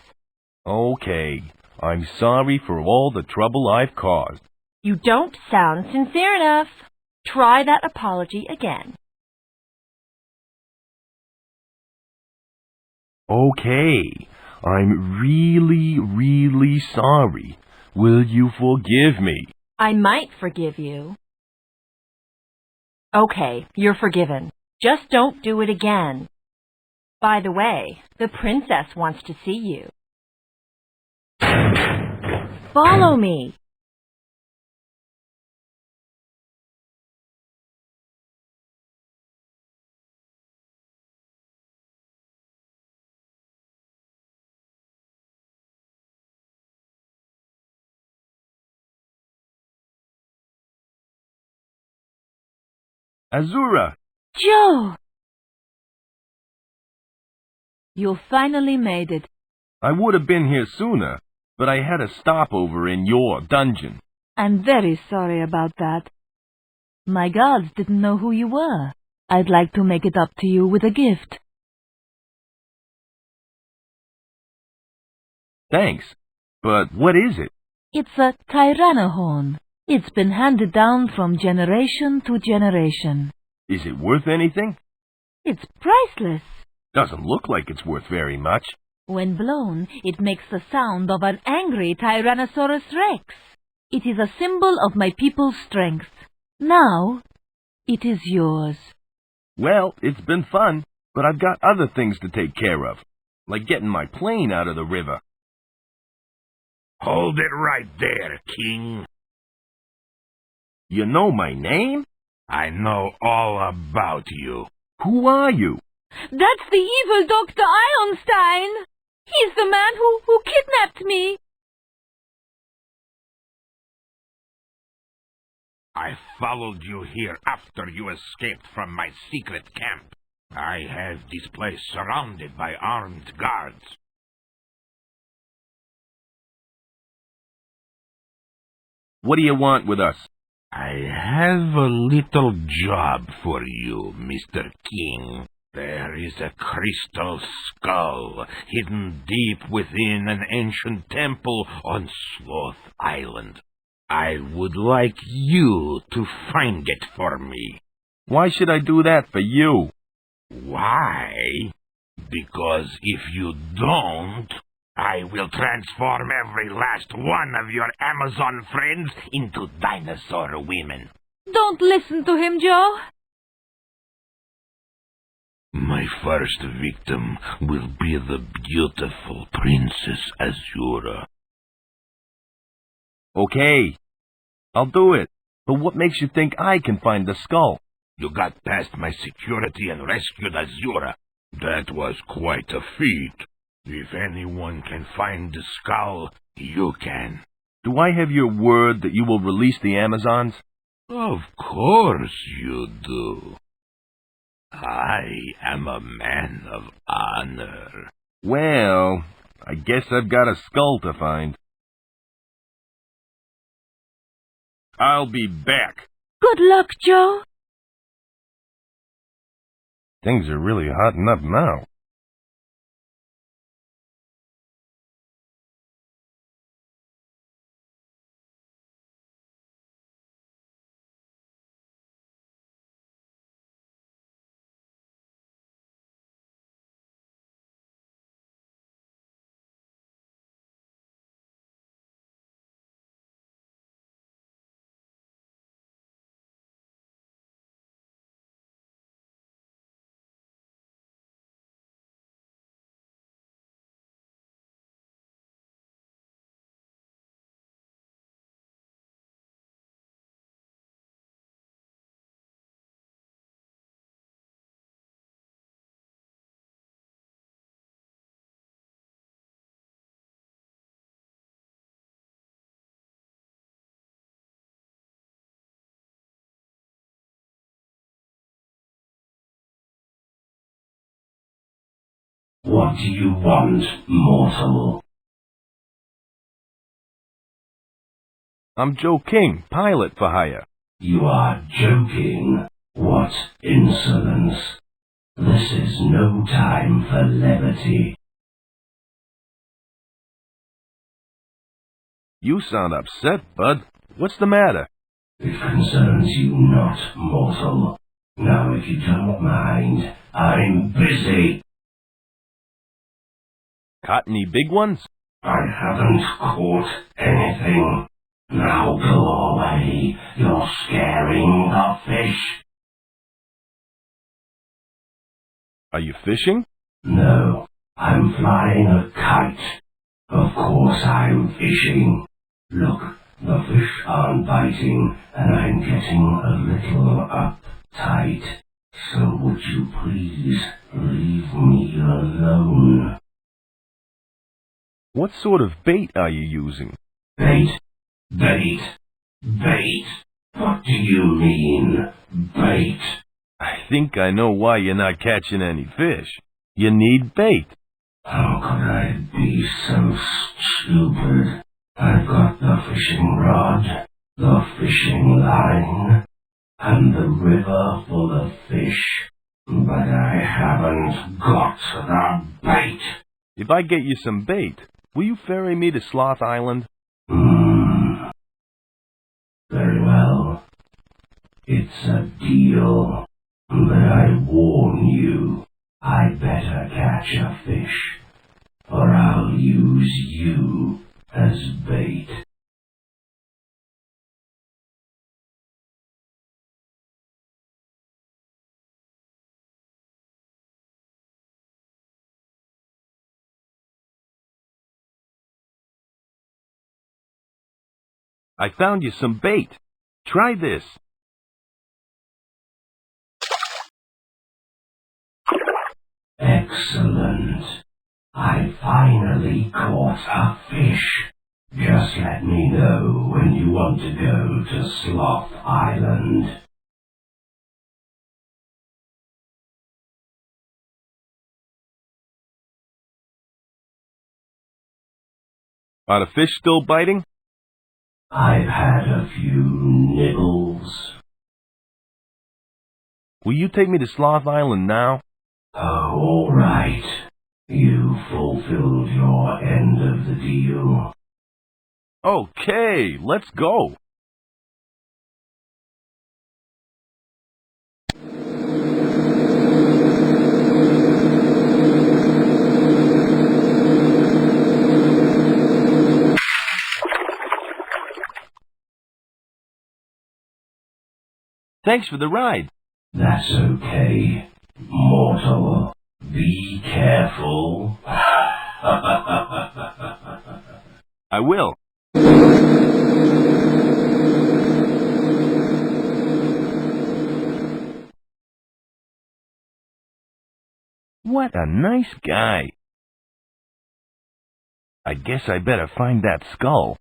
Speaker 2: Okay. I'm sorry for all the trouble I've caused.
Speaker 12: You don't sound sincere enough. Try that apology again.
Speaker 2: Okay. I'm really sorry. Will you forgive me?
Speaker 12: I might forgive you. Okay, you're forgiven. Just don't do it again. By the way, the princess wants to see you. Follow me.
Speaker 2: Azura!
Speaker 1: Joe! You finally made it.
Speaker 2: I would have been here sooner, but I had a stopover in your dungeon.
Speaker 1: I'm very sorry about that. My guards didn't know who you were. I'd like to make it up to you with a gift.
Speaker 2: Thanks. But what is it?
Speaker 1: It's a Tyrannahorn. It's been handed down from generation to generation.
Speaker 2: Is it worth anything?
Speaker 1: It's priceless.
Speaker 2: Doesn't look like it's worth very much.
Speaker 1: When blown, it makes the sound of an angry Tyrannosaurus Rex. It is a symbol of my people's strength. Now, it is yours.
Speaker 2: Well, it's been fun, but I've got other things to take care of, like getting my plane out of the river.
Speaker 5: Hold it right there, King.
Speaker 2: You know my name?
Speaker 5: I know all about you.
Speaker 2: Who are you?
Speaker 1: That's the evil Dr. Einstein. He's the man who kidnapped me.
Speaker 5: I followed you here after you escaped from my secret camp. I have this place surrounded by armed guards.
Speaker 2: What do you want with us?
Speaker 5: I have a little job for you, Mr. King. There is a crystal skull hidden deep within an ancient temple on Sloth Island. I would like you to find it for me.
Speaker 2: Why should I do that for you?
Speaker 5: Why? Because if you don't, I will transform every last one of your Amazon friends into dinosaur women.
Speaker 1: Don't listen to him, Joe.
Speaker 5: My first victim will be the beautiful Princess Azura.
Speaker 2: Okay, I'll do it. But what makes you think I can find the skull?
Speaker 5: You got past my security and rescued Azura. That was quite a feat. If anyone can find the skull, you can.
Speaker 2: Do I have your word that you will release the Amazons?
Speaker 5: Of course you do. I am a man of honor.
Speaker 2: Well, I guess I've got a skull to find. I'll be back.
Speaker 1: Good luck, Joe.
Speaker 2: Things are really hotting up now.
Speaker 4: What do you want, mortal?
Speaker 2: I'm Joe King, pilot for hire.
Speaker 4: You are joking. What insolence. This is no time for levity.
Speaker 2: You sound upset, bud. What's the matter?
Speaker 4: It concerns you not, mortal. Now, if you don't mind, I'm busy.
Speaker 2: Caught any big ones?
Speaker 4: I haven't caught anything. Now go away. You're scaring the fish.
Speaker 2: Are you fishing?
Speaker 4: No, I'm flying a kite. Of course I'm fishing. Look, the fish aren't biting, and I'm getting a little uptight. So would you please leave me alone?
Speaker 2: What sort of bait are you using?
Speaker 4: Bait? Bait? Bait? What do you mean, bait?
Speaker 2: I think I know why you're not catching any fish. You need bait.
Speaker 4: How could I be so stupid? I've got the fishing rod, the fishing line, and the river full of fish, but I haven't got the bait.
Speaker 2: If I get you some bait, will you ferry me to Sloth Island?
Speaker 4: Very well. It's a deal. But I warn you, I'd better catch a fish, or I'll use you as bait.
Speaker 2: I found you some bait. Try this.
Speaker 4: Excellent. I finally caught a fish. Just let me know when you want to go to Sloth Island.
Speaker 2: Are the fish still biting?
Speaker 4: I've had a few nibbles.
Speaker 2: Will you take me to Sloth Island now?
Speaker 4: Oh, all right. You fulfilled your end of the deal.
Speaker 2: Okay, let's go. Thanks for the ride.
Speaker 4: That's okay, mortal. Be careful.
Speaker 2: I will. What a nice guy. I guess I better find that skull.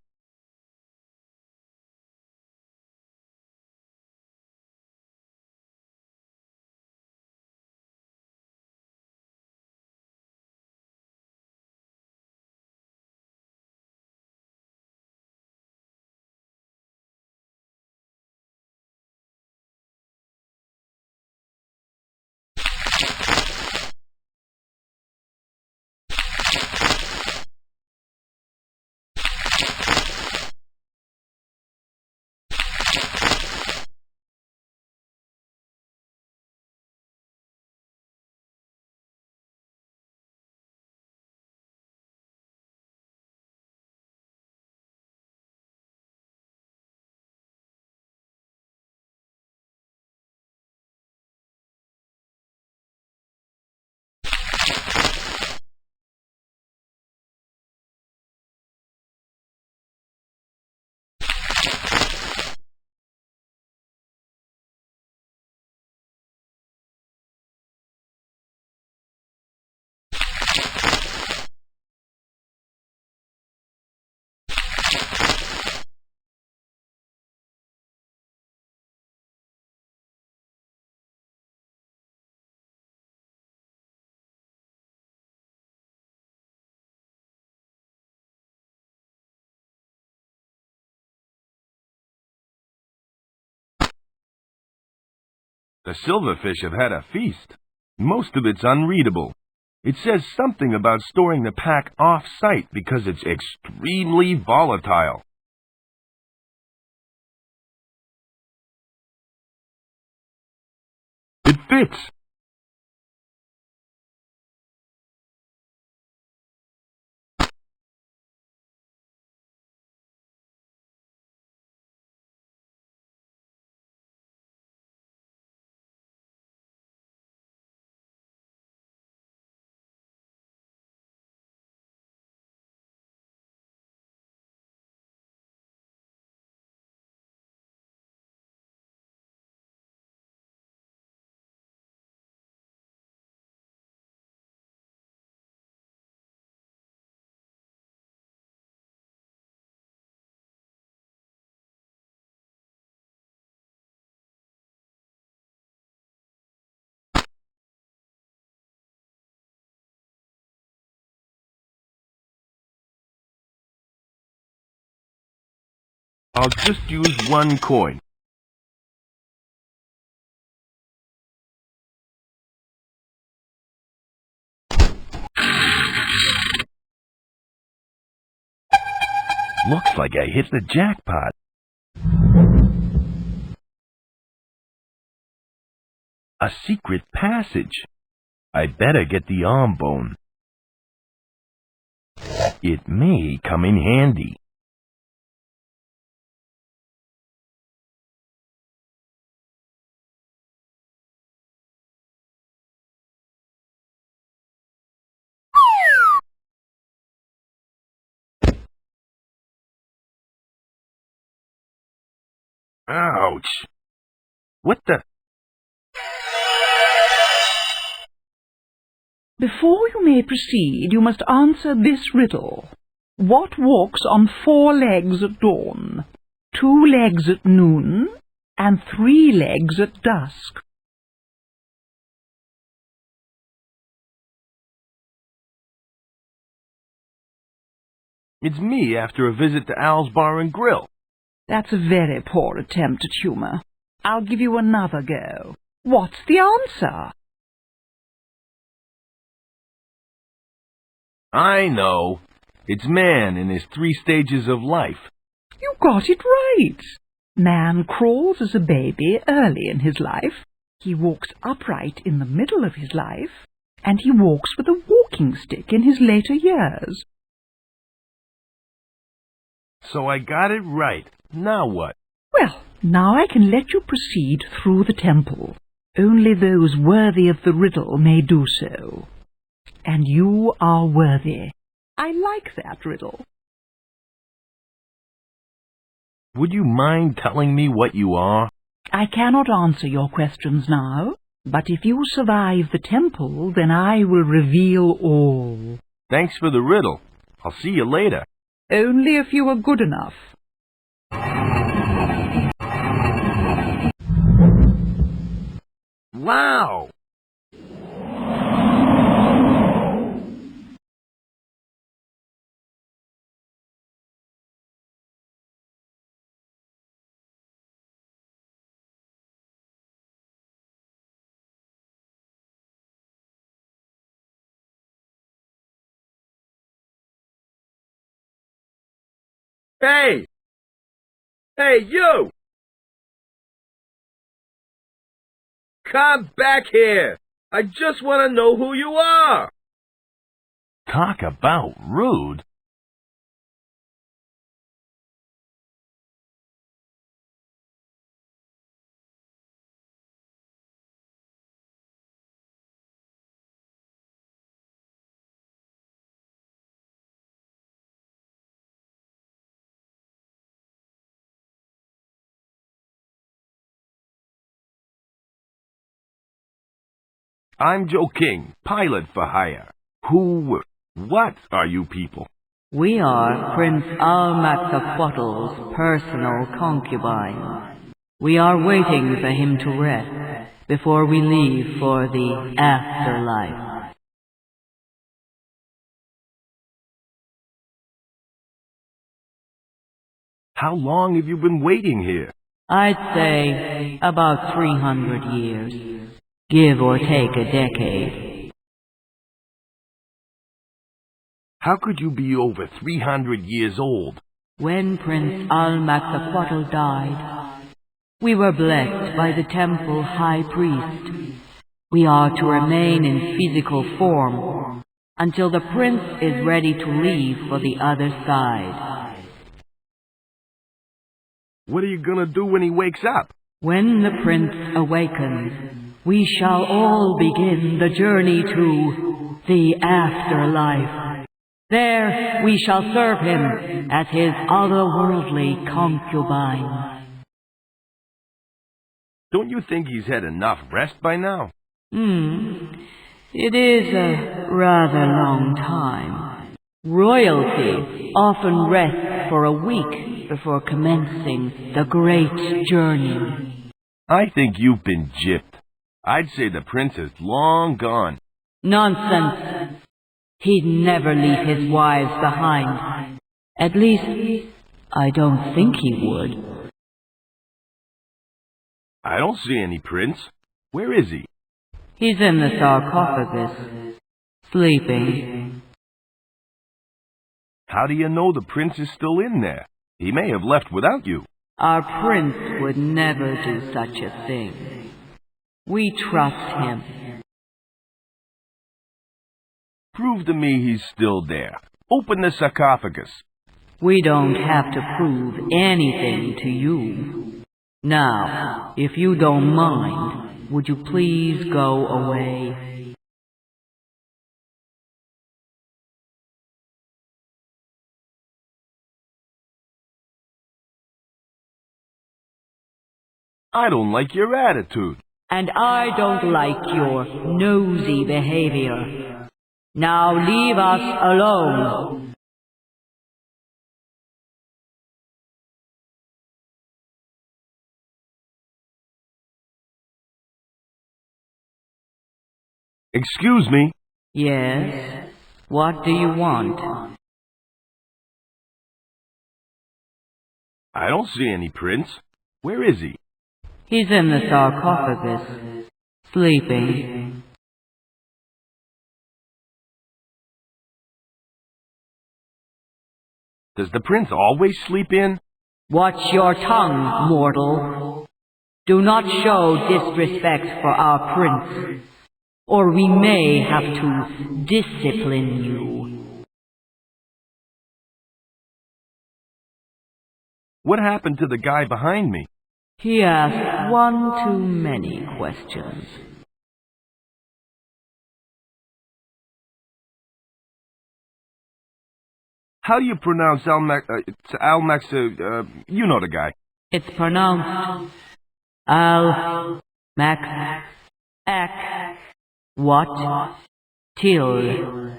Speaker 2: The silverfish have had a feast. Most of it's unreadable. It says something about storing the pack off-site because it's extremely volatile. It fits. I'll just use one coin. Looks like I hit the jackpot. A secret passage. I better get the arm bone. It may come in handy. Ouch! What the?
Speaker 13: Before you may proceed, you must answer this riddle. What walks on 4 legs at dawn, 2 legs at noon, and 3 legs at dusk?
Speaker 2: It's me after a visit to Al's Bar and Grill.
Speaker 13: That's a very poor attempt at humour. I'll give you another go. What's the answer?
Speaker 2: I know. It's man in his 3 stages of life.
Speaker 13: You got it right. Man crawls as a baby early in his life. He walks upright in the middle of his life. And he walks with a walking stick in his later years.
Speaker 2: So I got it right. Now what?
Speaker 13: Well, now I can let you proceed through the temple. Only those worthy of the riddle may do so. And you are worthy. I like that riddle.
Speaker 2: Would you mind telling me what you are?
Speaker 13: I cannot answer your questions now, but if you survive the temple, then I will reveal all.
Speaker 2: Thanks for the riddle. I'll see you later.
Speaker 13: Only if you are good enough.
Speaker 2: Wow! Hey! Hey, you! Come back here! I just want to know who you are! Talk about rude. I'm Joe King, pilot for hire. What are you people?
Speaker 14: We are Prince Almaxaquattle's personal concubine. We are waiting for him to rest before we leave for the afterlife.
Speaker 2: How long have you been waiting here?
Speaker 14: I'd say about 300 years. Give or take a decade.
Speaker 2: How could you be over 300 years old?
Speaker 14: When Prince Almaxaquattle died, we were blessed by the temple high priest. We are to remain in physical form until the prince is ready to leave for the other side.
Speaker 2: What are you gonna do when he wakes up?
Speaker 14: When the prince awakens, we shall all begin the journey to the afterlife. There we shall serve him as his otherworldly concubine.
Speaker 2: Don't you think he's had enough rest by now?
Speaker 14: It is a rather long time. Royalty often rests for a week before commencing the great journey.
Speaker 2: I think you've been gypped. I'd say the prince is long gone.
Speaker 14: Nonsense. He'd never leave his wives behind. At least, I don't think he would.
Speaker 2: I don't see any prince. Where is he?
Speaker 14: He's in the sarcophagus, sleeping.
Speaker 2: How do you know the prince is still in there? He may have left without you.
Speaker 14: Our prince would never do such a thing. We trust him.
Speaker 2: Prove to me he's still there. Open the sarcophagus.
Speaker 14: We don't have to prove anything to you. Now, if you don't mind, would you please go away?
Speaker 2: I don't like your attitude.
Speaker 14: And I don't like your nosy behavior. Now leave us alone.
Speaker 2: Excuse me.
Speaker 14: Yes? What do you want?
Speaker 2: I don't see any prince. Where is he?
Speaker 14: He's in the sarcophagus, sleeping.
Speaker 2: Does the prince always sleep in?
Speaker 14: Watch your tongue, mortal. Do not show disrespect for our prince, or we may have to discipline you.
Speaker 2: What happened to the guy behind me?
Speaker 14: He asked one too many questions.
Speaker 2: How do you pronounce you know the guy.
Speaker 14: It's pronounced what? Till.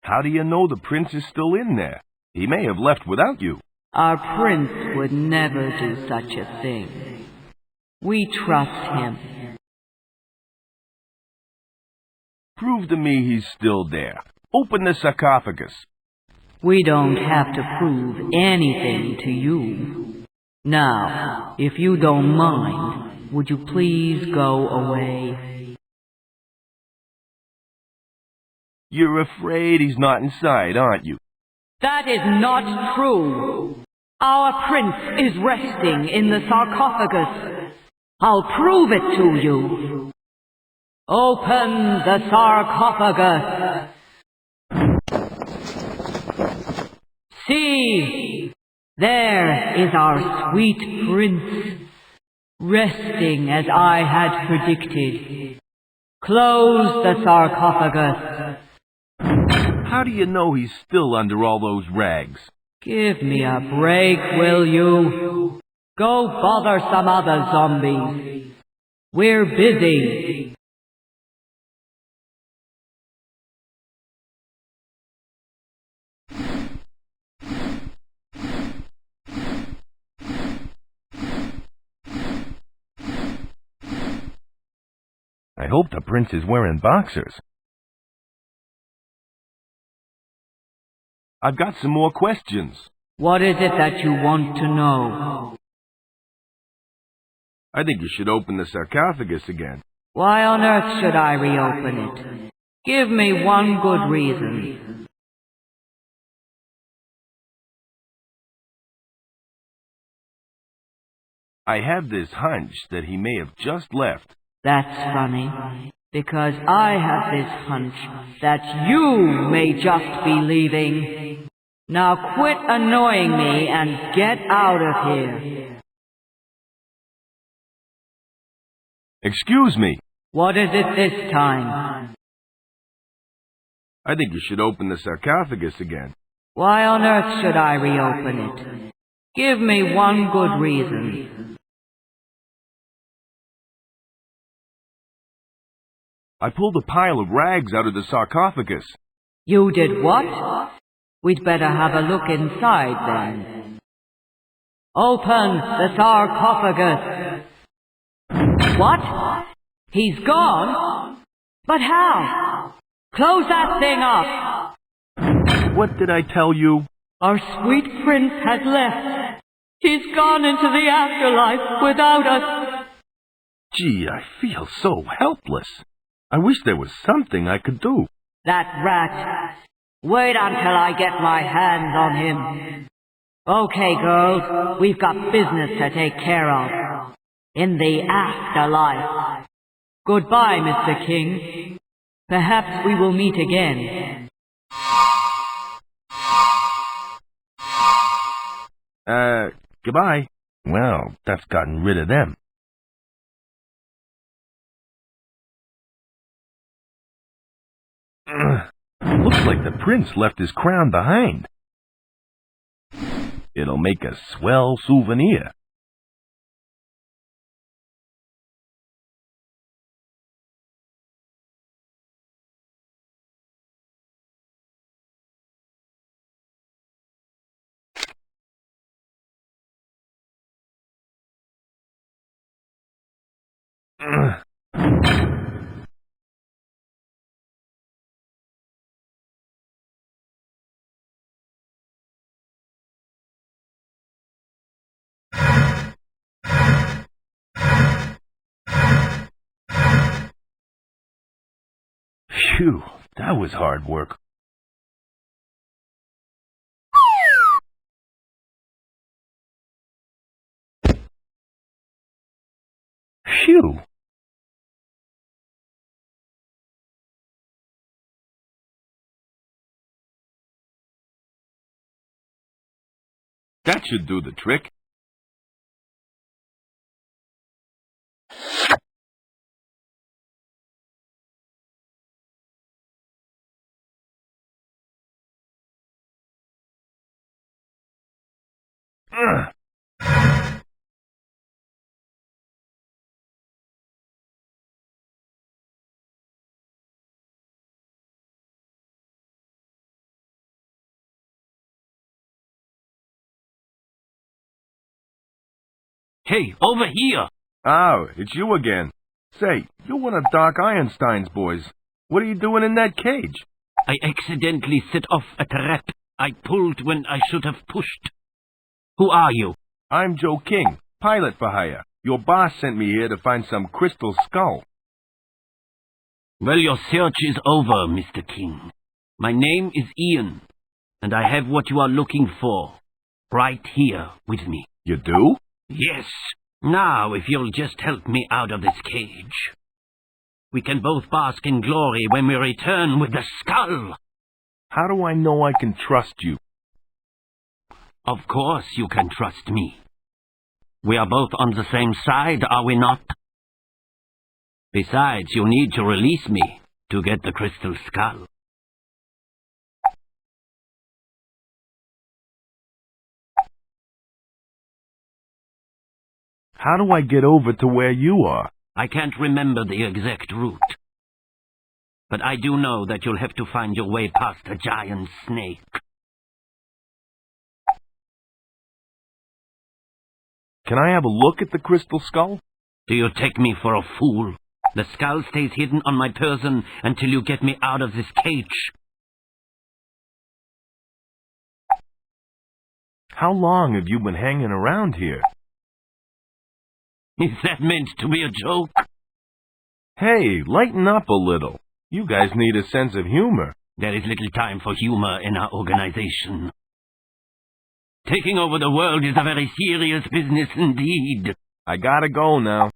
Speaker 2: How do you know the prince is still in there? He may have left without you.
Speaker 14: Our prince would never do such a thing. We trust him.
Speaker 2: Prove to me he's still there. Open the sarcophagus.
Speaker 14: We don't have to prove anything to you. Now, if you don't mind, would you please go away?
Speaker 2: You're afraid he's not inside, aren't you?
Speaker 14: That is not true. Our prince is resting in the sarcophagus. I'll prove it to you. Open the sarcophagus. See, there is our sweet prince, resting as I had predicted. Close the sarcophagus.
Speaker 2: How do you know he's still under all those rags?
Speaker 14: Give me a break, will you? Go bother some other zombies. We're busy.
Speaker 2: I hope the prince is wearing boxers. I've got some more questions.
Speaker 14: What is it that you want to know?
Speaker 2: I think you should open the sarcophagus again.
Speaker 14: Why on earth should I reopen it? Give me one good reason.
Speaker 2: I have this hunch that he may have just left.
Speaker 14: That's funny, because I have this hunch that you may just be leaving. Now quit annoying me and get out of here.
Speaker 2: Excuse me.
Speaker 14: What is it this time?
Speaker 2: I think you should open the sarcophagus again.
Speaker 14: Why on earth should I reopen it? Give me one good reason.
Speaker 2: I pulled a pile of rags out of the sarcophagus.
Speaker 14: You did what? We'd better have a look inside then. Open the sarcophagus. What? He's gone? But how? Close that thing up.
Speaker 2: What did I tell you?
Speaker 14: Our sweet prince has left. He's gone into the afterlife without us.
Speaker 2: Gee, I feel so helpless. I wish there was something I could do.
Speaker 14: That rat. Wait until I get my hands on him. Okay, girls, we've got business to take care of. In the afterlife. Goodbye, Mr. King. Perhaps we will meet again.
Speaker 2: Goodbye. Well, that's gotten rid of them. Looks like the prince left his crown behind. It'll make a swell souvenir. Phew, that was hard work. Phew. That should do the trick.
Speaker 3: Hey, over here!
Speaker 2: Oh, it's you again. Say, you're one of Doc Einstein's boys. What are you doing in that cage?
Speaker 3: I accidentally set off a rat. I pulled when I should have pushed. Who are you?
Speaker 2: I'm Joe King, pilot for hire. Your boss sent me here to find some crystal skull.
Speaker 3: Well, your search is over, Mr. King. My name is Ian, and I have what you are looking for. Right here with me.
Speaker 2: You do?
Speaker 3: Yes. Now, if you'll just help me out of this cage, we can both bask in glory when we return with the skull.
Speaker 2: How do I know I can trust you?
Speaker 3: Of course you can trust me. We are both on the same side, are we not? Besides, you need to release me to get the crystal skull.
Speaker 2: How do I get over to where you are?
Speaker 3: I can't remember the exact route. But I do know that you'll have to find your way past a giant snake.
Speaker 2: Can I have a look at the crystal skull?
Speaker 3: Do you take me for a fool? The skull stays hidden on my person until you get me out of this cage.
Speaker 2: How long have you been hanging around here?
Speaker 3: Is that meant to be a joke?
Speaker 2: Hey, lighten up a little. You guys need a sense of humor.
Speaker 3: There is little time for humor in our organization. Taking over the world is a very serious business indeed.
Speaker 2: I gotta go now.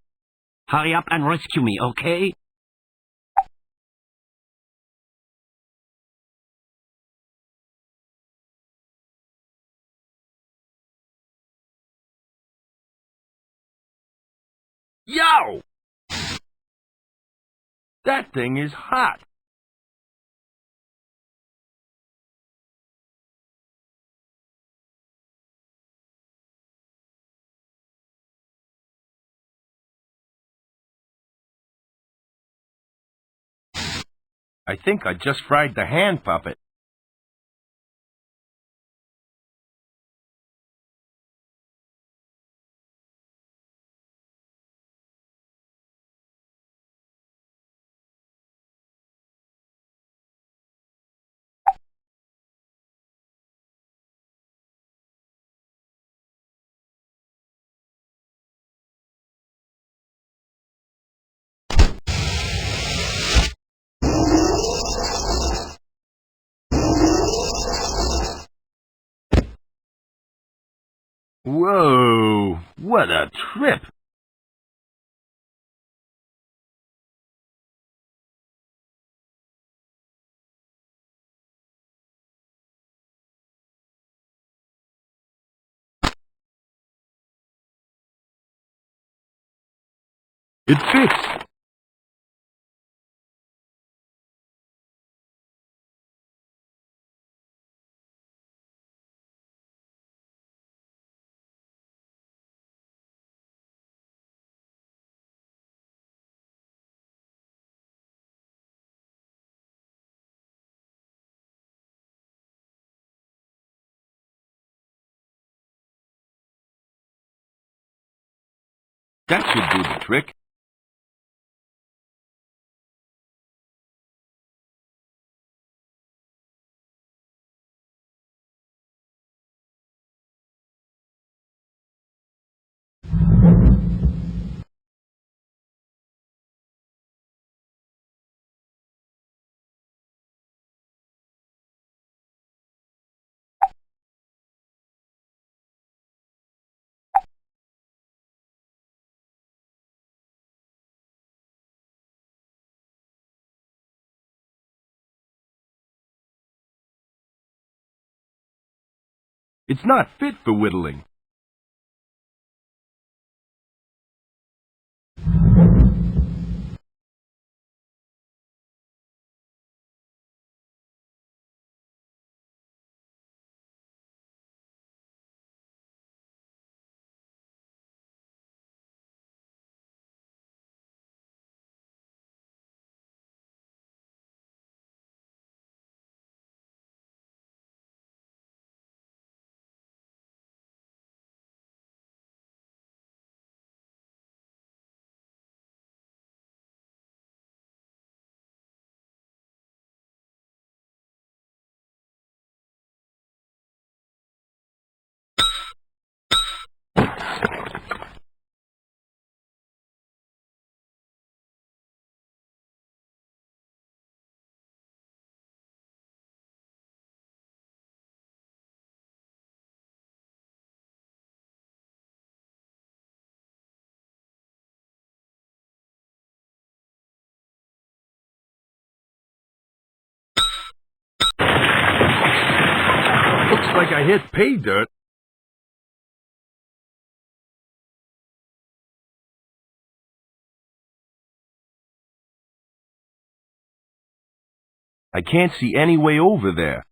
Speaker 3: Hurry up and rescue me, okay?
Speaker 2: Yo! That thing is hot. I think I just fried the hand puppet. Whoa, what a trip! It fits! That should do the trick. It's not fit for whittling. Looks like I hit pay dirt. I can't see any way over there.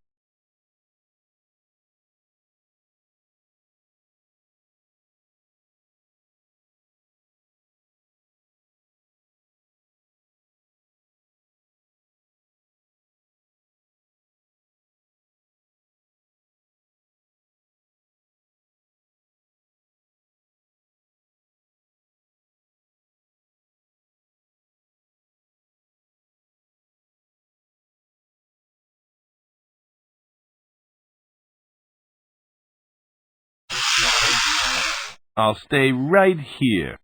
Speaker 2: I'll stay right here.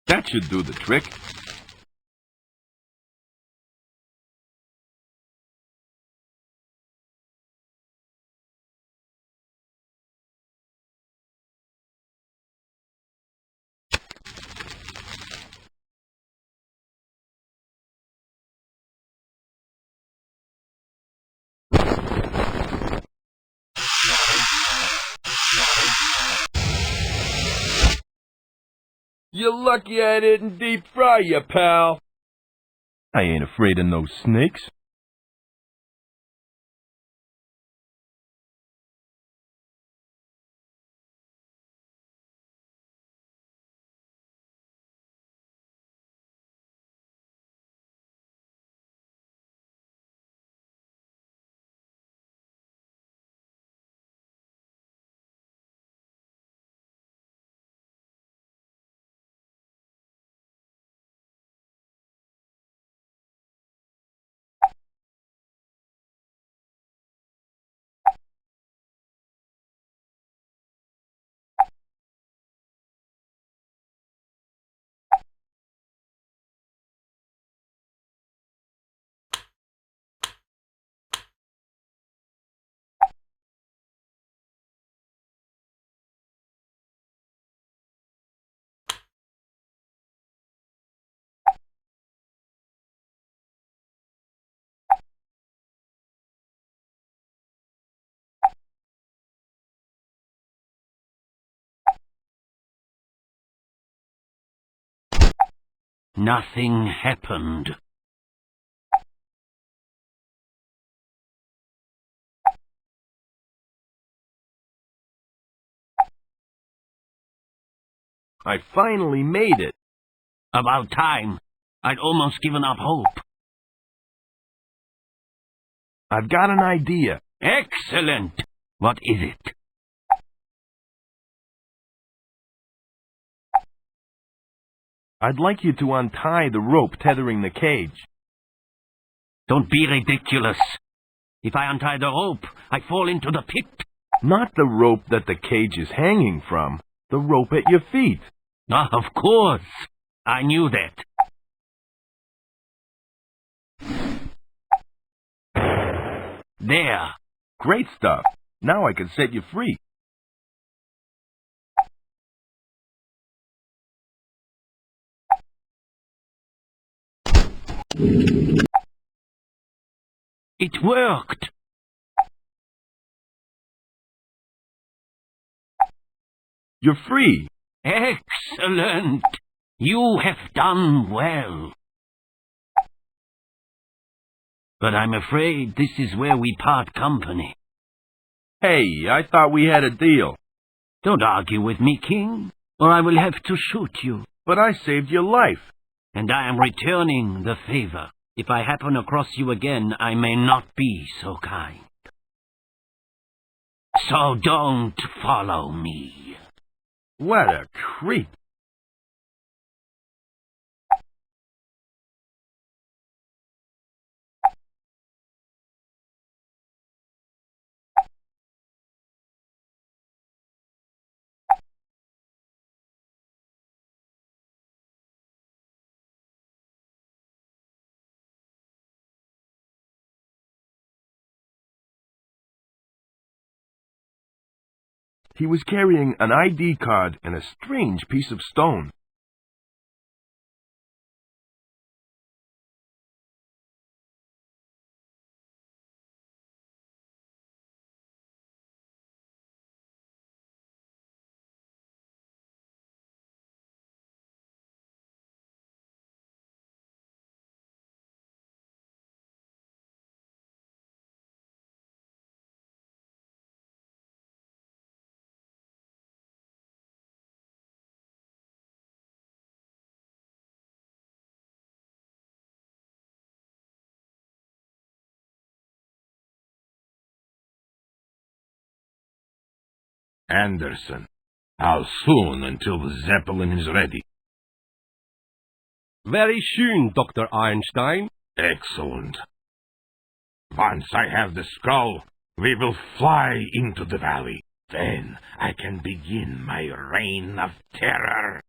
Speaker 2: That should do the trick. You're lucky I didn't deep fry you, pal. I ain't afraid of no snakes.
Speaker 4: Nothing happened.
Speaker 2: I finally made it.
Speaker 4: About time. I'd almost given up hope.
Speaker 2: I've got an idea.
Speaker 4: Excellent! What is it?
Speaker 2: I'd like you to untie the rope tethering the cage.
Speaker 4: Don't be ridiculous. If I untie the rope, I fall into the pit.
Speaker 2: Not the rope that the cage is hanging from. The rope at your feet.
Speaker 4: Ah, of course. I knew that. There.
Speaker 2: Great stuff. Now I can set you free.
Speaker 4: It worked.
Speaker 2: You're free.
Speaker 4: Excellent. You have done well. But I'm afraid this is where we part company.
Speaker 2: Hey, I thought we had a deal.
Speaker 4: Don't argue with me, King, or I will have to shoot you.
Speaker 2: But I saved your life.
Speaker 4: And I am returning the favor. If I happen across you again, I may not be so kind. So don't follow me.
Speaker 2: What a creep. He was carrying an ID card and a strange piece of stone.
Speaker 5: Anderson, how soon until the Zeppelin is ready?
Speaker 11: Very soon, Dr. Einstein.
Speaker 5: Excellent. Once I have the skull, we will fly into the valley. Then I can begin my reign of terror.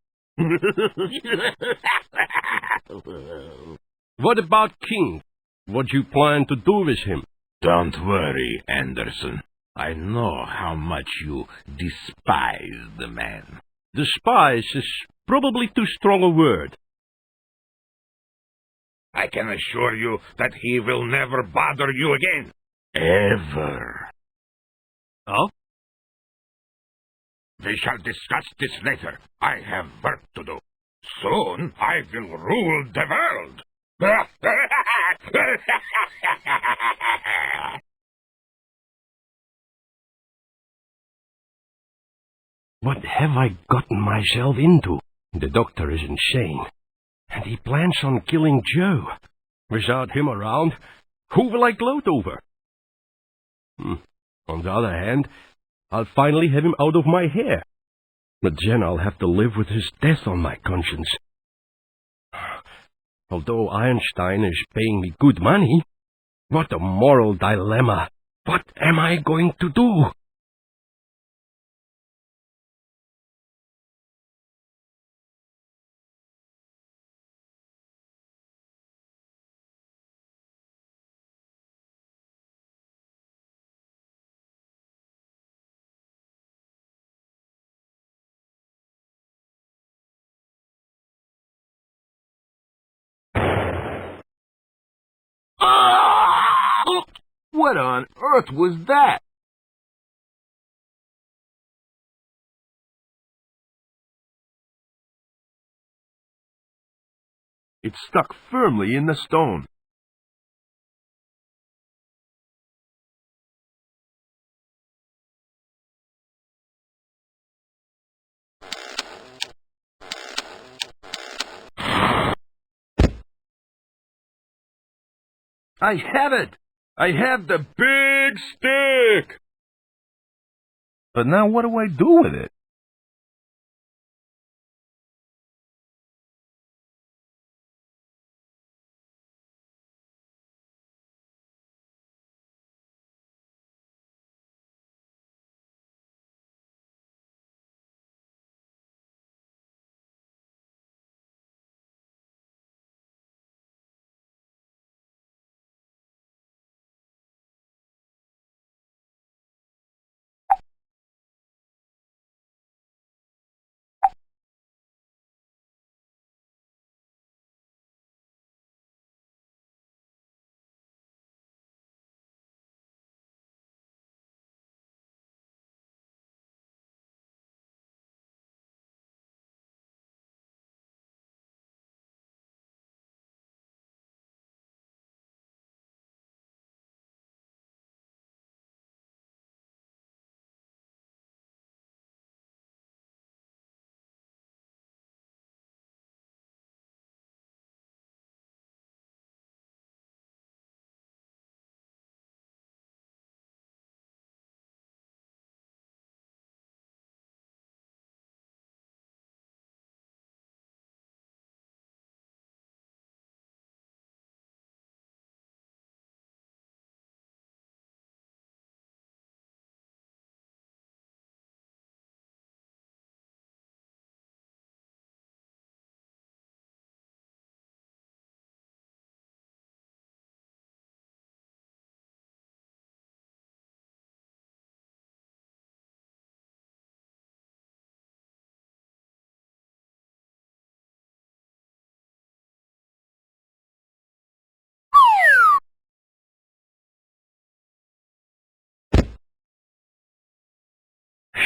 Speaker 11: What about King? What you plan to do with him?
Speaker 5: Don't worry, Anderson. I know how much you despise the man.
Speaker 11: Despise is probably too strong a word.
Speaker 5: I can assure you that he will never bother you again. Ever.
Speaker 11: Oh?
Speaker 5: We shall discuss this later. I have work to do. Soon I will rule the world.
Speaker 11: What have I gotten myself into? The doctor is insane, and he plans on killing Joe. Without him around, who will I gloat over? On the other hand, I'll finally have him out of my hair. But then I'll have to live with his death on my conscience. Although Einstein is paying me good money, what a moral dilemma. What am I going to do?
Speaker 2: What on earth was that? It stuck firmly in the stone. I have it! I have the big stick! But now what do I do with it?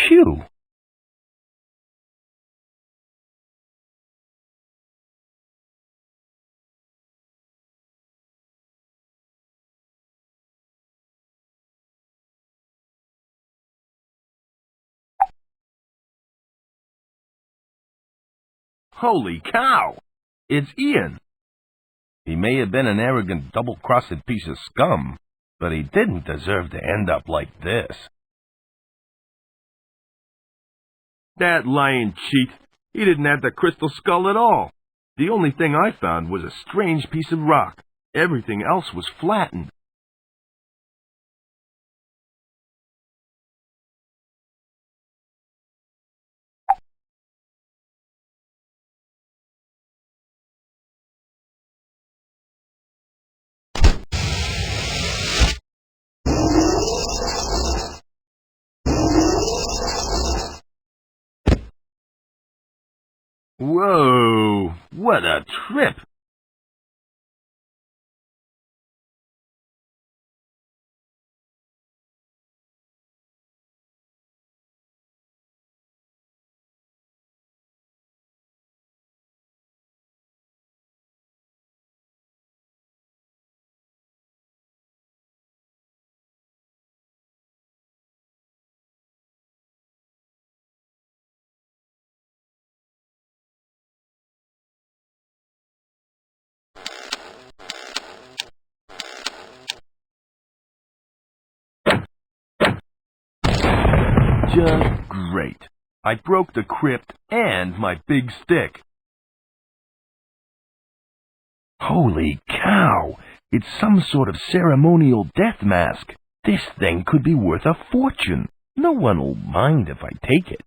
Speaker 2: Phew! Holy cow! It's Ian! He may have been an arrogant, double-crossed piece of scum, but he didn't deserve to end up like this. That lying cheat! He didn't have the crystal skull at all. The only thing I found was a strange piece of rock. Everything else was flattened. Whoa! What a trip! Just great. I broke the crypt and my big stick. Holy cow! It's some sort of ceremonial death mask. This thing could be worth a fortune. No one'll mind if I take it.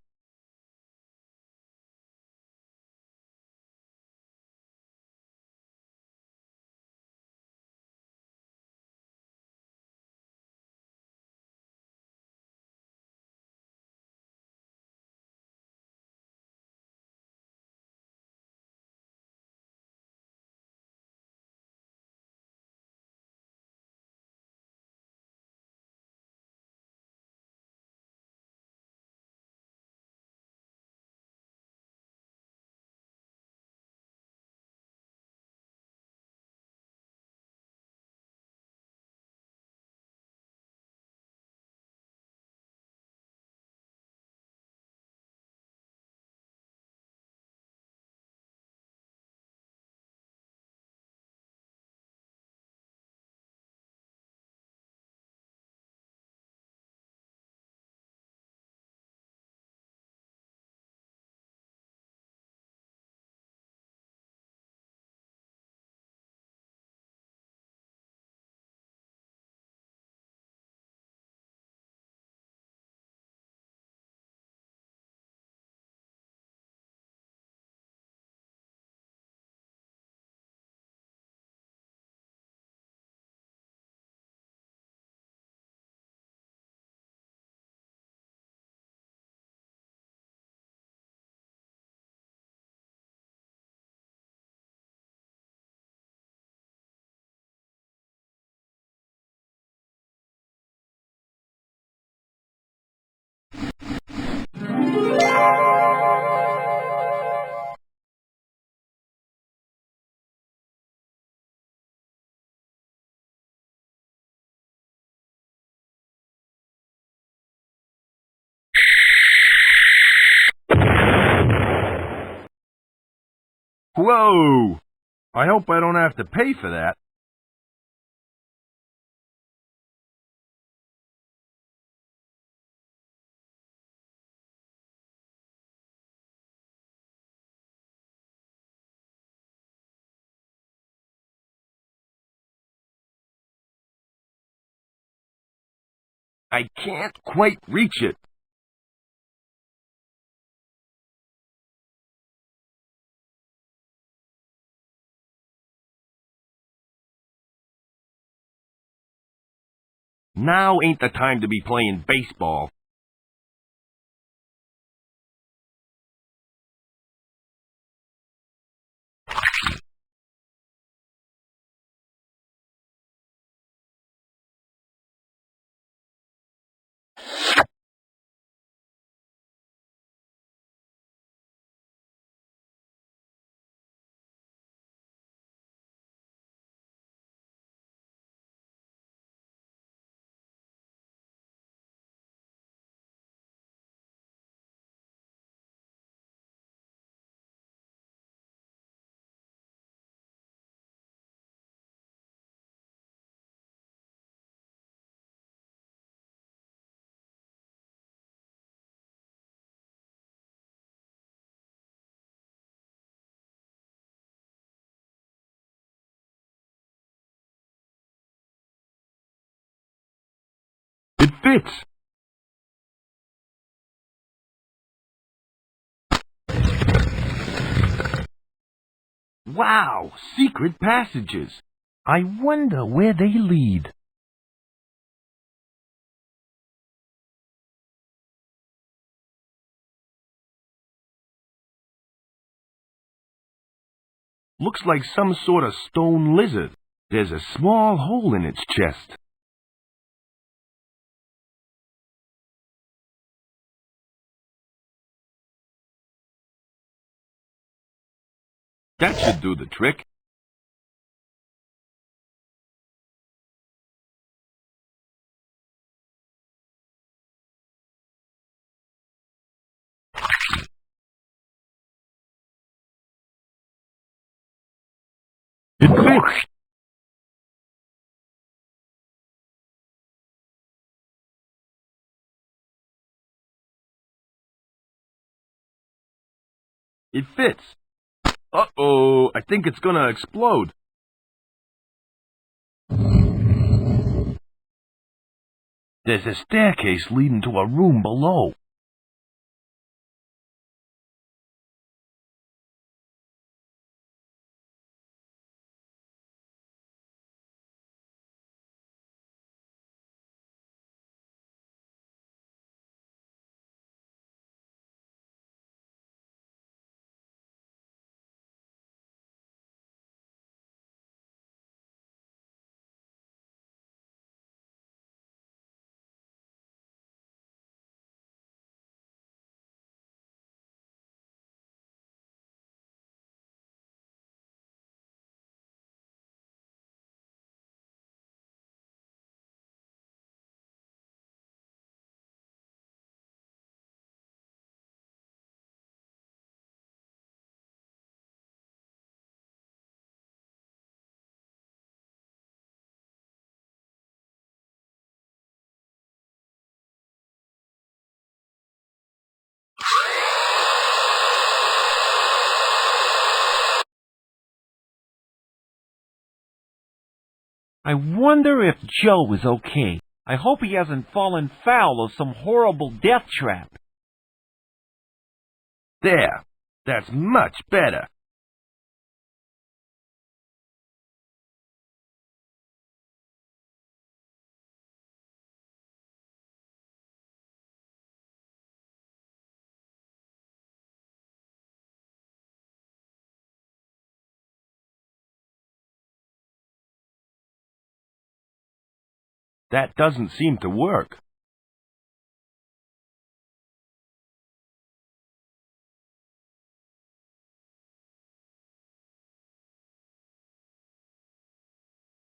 Speaker 2: Whoa! I hope I don't have to pay for that. I can't quite reach it. Now ain't the time to be playing baseball. It fits. Wow, secret passages. I wonder where they lead. Looks like some sort of stone lizard. There's a small hole in its chest. That should do the trick. It fits. It fits. Uh-oh, I think it's gonna explode. There's a staircase leading to a room below.
Speaker 3: I wonder if Joe is okay. I hope he hasn't fallen foul of some horrible death trap.
Speaker 2: There. That's much better. That doesn't seem to work.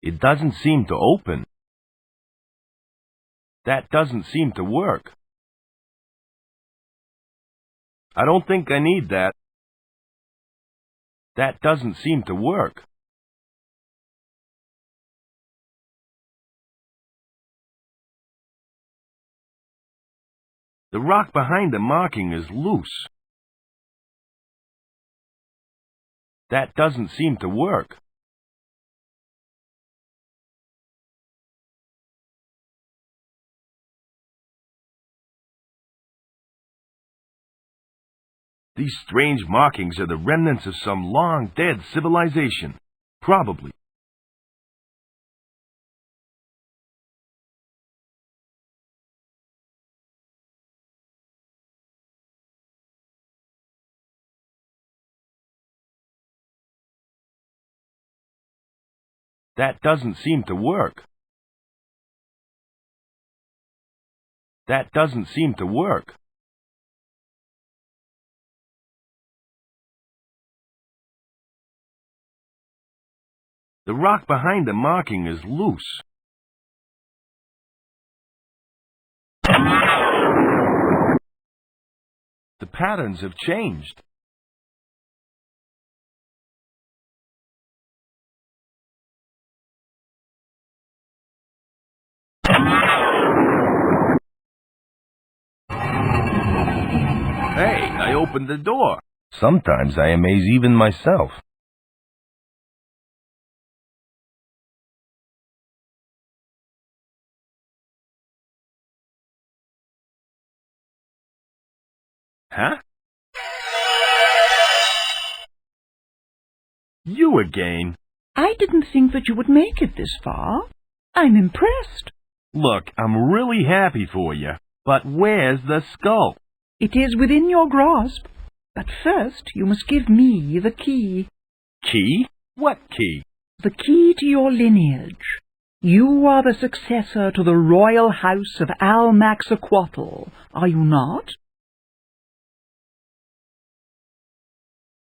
Speaker 2: It doesn't seem to open. That doesn't seem to work. I don't think I need that. That doesn't seem to work. The rock behind the marking is loose. That doesn't seem to work. These strange markings are the remnants of some long-dead civilization. Probably. That doesn't seem to work. That doesn't seem to work. The rock behind the marking is loose. The patterns have changed. Hey, I opened the door. Sometimes I amaze even myself. Huh? You again?
Speaker 13: I didn't think that you would make it this far. I'm impressed.
Speaker 2: Look, I'm really happy for you. But where's the skull?
Speaker 13: It is within your grasp. But first you must give me the key.
Speaker 2: Key? What key?
Speaker 13: The key to your lineage. You are the successor to the royal house of Almaxaquatl, are you not?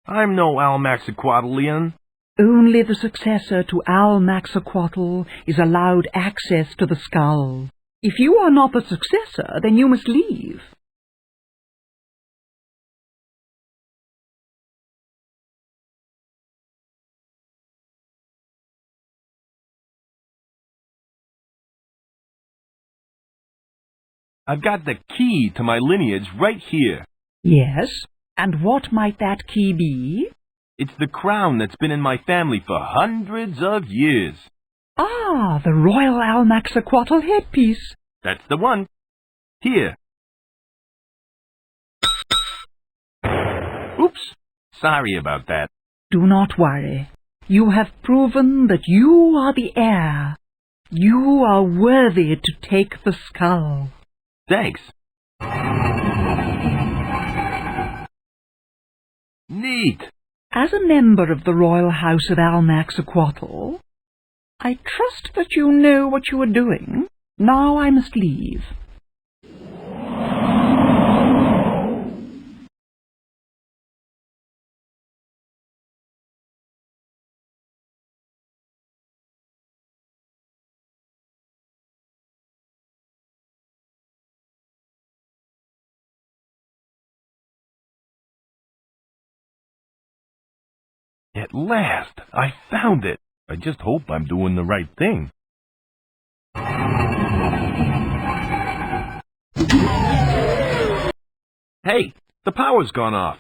Speaker 2: I'm no Almaxaquatlian.
Speaker 13: Only the successor to Almaxaquatl is allowed access to the skull. If you are not the successor, then you must leave.
Speaker 2: I've got the key to my lineage right here.
Speaker 13: Yes, and what might that key be?
Speaker 2: It's the crown that's been in my family for hundreds of years.
Speaker 13: Ah, the royal Almaxaquatl headpiece.
Speaker 2: That's the one. Here. Oops. Sorry about that.
Speaker 13: Do not worry. You have proven that you are the heir. You are worthy to take the skull.
Speaker 2: Thanks. Neat.
Speaker 13: As a member of the royal house of Almaxaquatl, I trust that you know what you are doing. Now I must leave.
Speaker 2: At last, I found it. I just hope I'm doing the right thing. Hey, the power's gone off.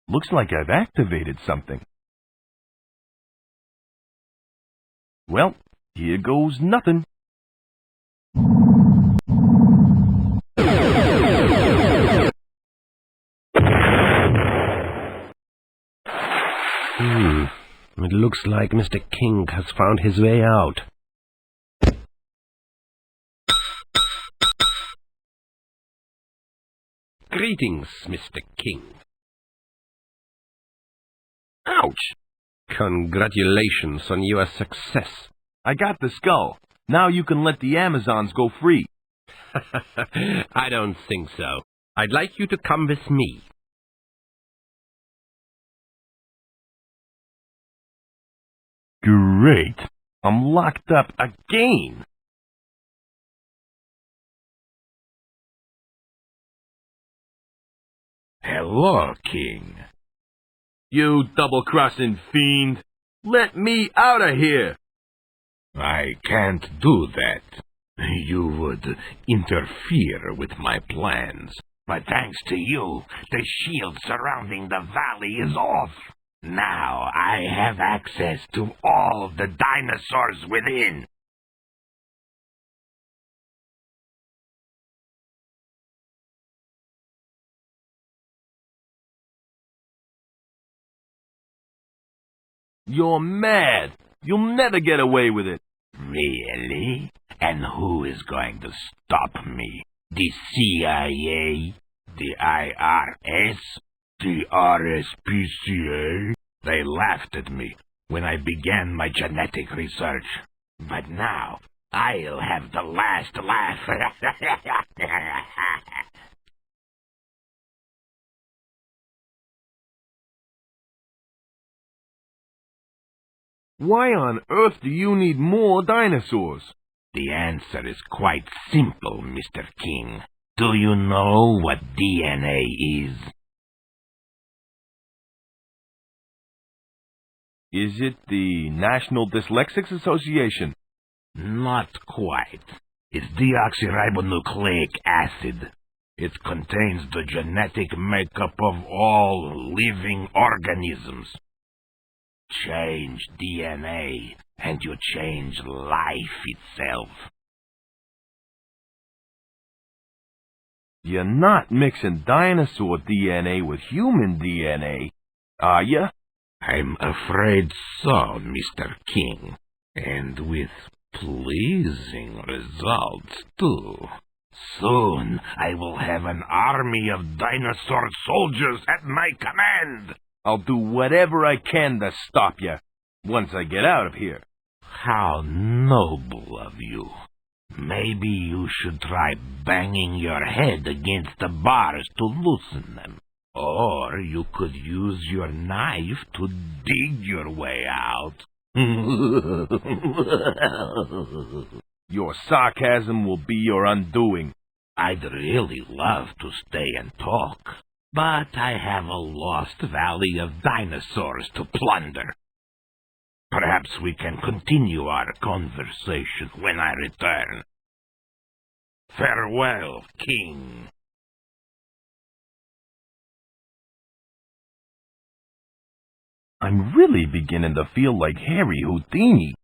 Speaker 2: Looks like I've activated something. Well, here goes nothing.
Speaker 11: It looks like Mr. King has found his way out. Greetings, Mr. King.
Speaker 2: Ouch!
Speaker 11: Congratulations on your success.
Speaker 2: I got the skull. Now you can let the Amazons go free.
Speaker 11: I don't think so. I'd like you to come with me.
Speaker 2: Great. I'm locked up again.
Speaker 5: Hello, King.
Speaker 2: You double-crossing fiend. Let me out of here.
Speaker 5: I can't do that. You would interfere with my plans. But thanks to you, the shield surrounding the valley is off. Now I have access to all the dinosaurs within.
Speaker 2: You're mad. You'll never get away with it.
Speaker 5: Really? And who is going to stop me? The CIA? The IRS? The RSPCA? They laughed at me when I began my genetic research. But now, I'll have the last laugh.
Speaker 2: Why on earth do you need more dinosaurs?
Speaker 5: The answer is quite simple, Mr. King. Do you know what DNA is?
Speaker 2: Is it the National Dyslexics Association?
Speaker 5: Not quite. It's deoxyribonucleic acid. It contains the genetic makeup of all living organisms. Change DNA, and you change life itself.
Speaker 2: You're not mixing dinosaur DNA with human DNA, are you?
Speaker 5: I'm afraid so, Mr. King. And with pleasing results, too. Soon I will have an army of dinosaur soldiers at my command.
Speaker 2: I'll do whatever I can to stop you, once I get out of here.
Speaker 5: How noble of you. Maybe you should try banging your head against the bars to loosen them. Or you could use your knife to dig your way out.
Speaker 2: Your sarcasm will be your undoing.
Speaker 5: I'd really love to stay and talk, but I have a lost valley of dinosaurs to plunder. Perhaps we can continue our conversation when I return. Farewell, King.
Speaker 2: I'm really beginning to feel like Harry Houdini.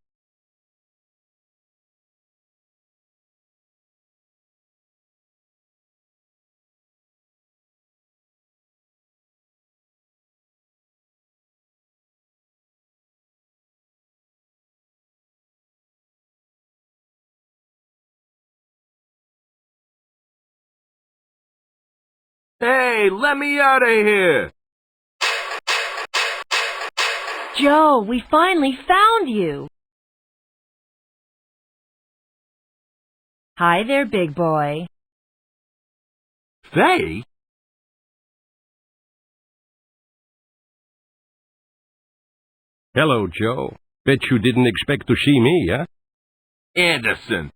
Speaker 2: Hey, let me out of here!
Speaker 12: Joe, we finally found you. Hi there, big boy.
Speaker 2: Faye?
Speaker 11: Hello, Joe. Bet you didn't expect to see me, huh?
Speaker 2: Anderson,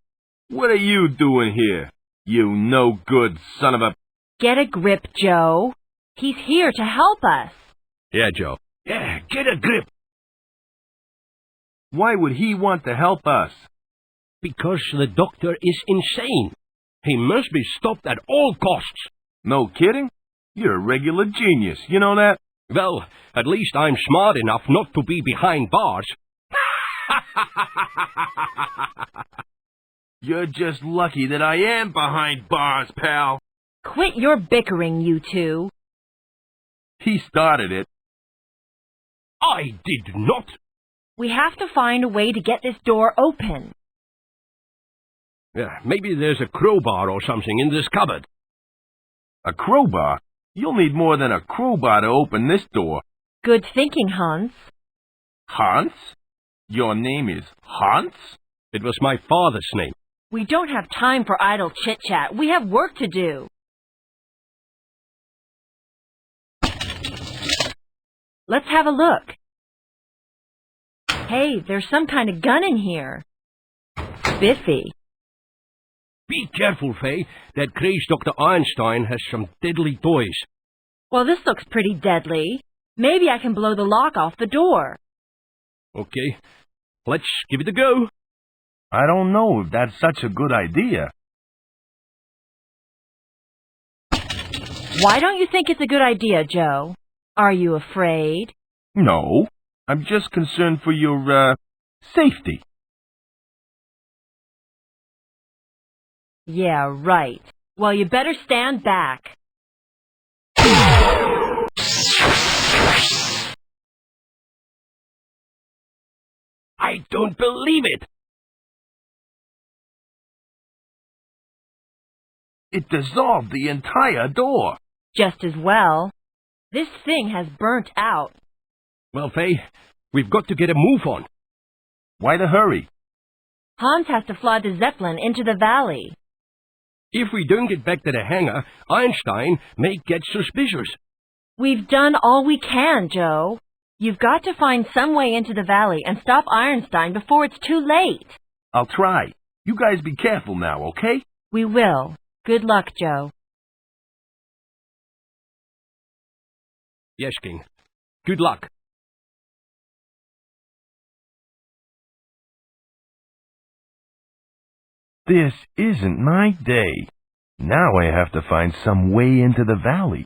Speaker 2: what are you doing here? You no-good son of a...
Speaker 12: Get a grip, Joe. He's here to help us.
Speaker 11: Yeah, Joe.
Speaker 5: Yeah, get a grip.
Speaker 2: Why would he want to help us?
Speaker 11: Because the doctor is insane. He must be stopped at all costs.
Speaker 2: No kidding? You're a regular genius, you know that?
Speaker 11: Well, at least I'm smart enough not to be behind bars.
Speaker 2: You're just lucky that I am behind bars, pal.
Speaker 12: Quit your bickering, you two.
Speaker 2: He started it.
Speaker 11: I did not.
Speaker 12: We have to find a way to get this door open.
Speaker 11: Yeah, maybe there's a crowbar or something in this cupboard.
Speaker 2: A crowbar? You'll need more than a crowbar to open this door.
Speaker 12: Good thinking, Hans.
Speaker 2: Hans? Your name is Hans?
Speaker 11: It was my father's name.
Speaker 12: We don't have time for idle chit-chat. We have work to do. Let's have a look. Hey, there's some kind of gun in here. Spiffy.
Speaker 11: Be careful, Faye. That crazed Dr. Einstein has some deadly toys.
Speaker 12: Well, this looks pretty deadly. Maybe I can blow the lock off the door.
Speaker 11: Okay, let's give it a go.
Speaker 2: I don't know if that's such a good idea.
Speaker 12: Why don't you think it's a good idea, Joe? Are you afraid?
Speaker 2: No, I'm just concerned for your, safety.
Speaker 12: Yeah, right. Well, you better stand back.
Speaker 11: I don't believe it!
Speaker 2: It dissolved the entire door.
Speaker 12: Just as well. This thing has burnt out.
Speaker 11: Well, Faye, we've got to get a move on.
Speaker 2: Why the hurry?
Speaker 12: Hans has to fly the Zeppelin into the valley.
Speaker 11: If we don't get back to the hangar, Einstein may get suspicious.
Speaker 12: We've done all we can, Joe. You've got to find some way into the valley and stop Einstein before it's too late.
Speaker 2: I'll try. You guys be careful now, okay?
Speaker 12: We will. Good luck, Joe.
Speaker 11: Yes, King. Good luck.
Speaker 2: This isn't my day. Now I have to find some way into the valley.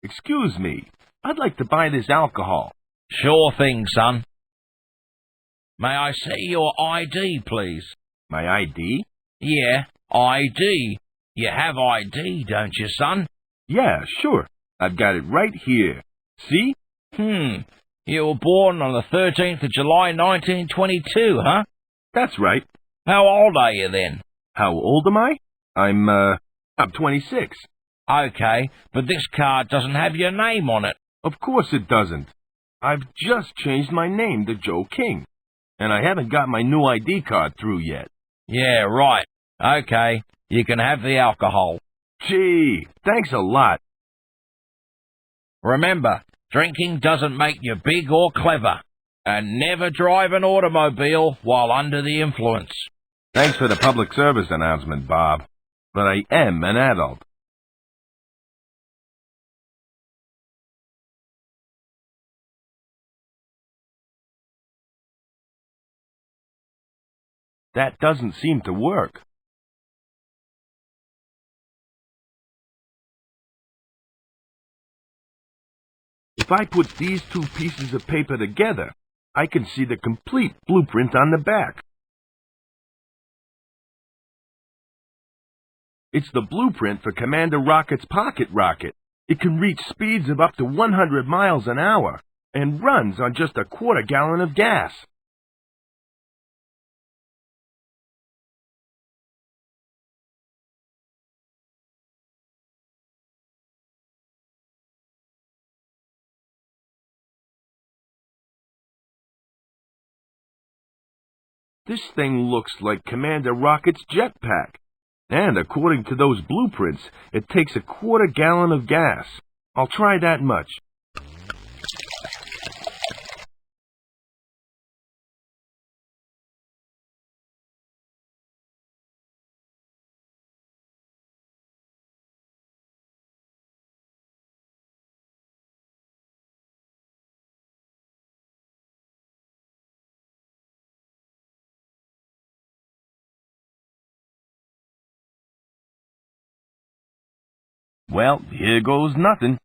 Speaker 2: Excuse me. I'd like to buy this alcohol.
Speaker 7: Sure thing, son. May I see your ID, please?
Speaker 2: My ID?
Speaker 7: Yeah, ID. You have ID, don't you, son?
Speaker 2: Yeah, sure. I've got it right here. See?
Speaker 7: You were born on the 13th of July, 1922, huh?
Speaker 2: That's right.
Speaker 7: How old are you then?
Speaker 2: How old am I? I'm 26.
Speaker 7: Okay, but this card doesn't have your name on it.
Speaker 2: Of course it doesn't. I've just changed my name to Joe King. And I haven't got my new ID card through yet.
Speaker 7: Yeah, right. Okay, you can have the alcohol.
Speaker 2: Gee, thanks a lot.
Speaker 7: Remember, drinking doesn't make you big or clever. And never drive an automobile while under the influence.
Speaker 2: Thanks for the public service announcement, Bob. But I am an adult. That doesn't seem to work. If I put these two pieces of paper together, I can see the complete blueprint on the back. It's the blueprint for Commander Rocket's pocket rocket. It can reach speeds of up to 100 miles an hour and runs on just a quarter gallon of gas. This thing looks like Commander Rocket's jetpack. And according to those blueprints, it takes a quarter gallon of gas. I'll try that much. Well, here goes nothing.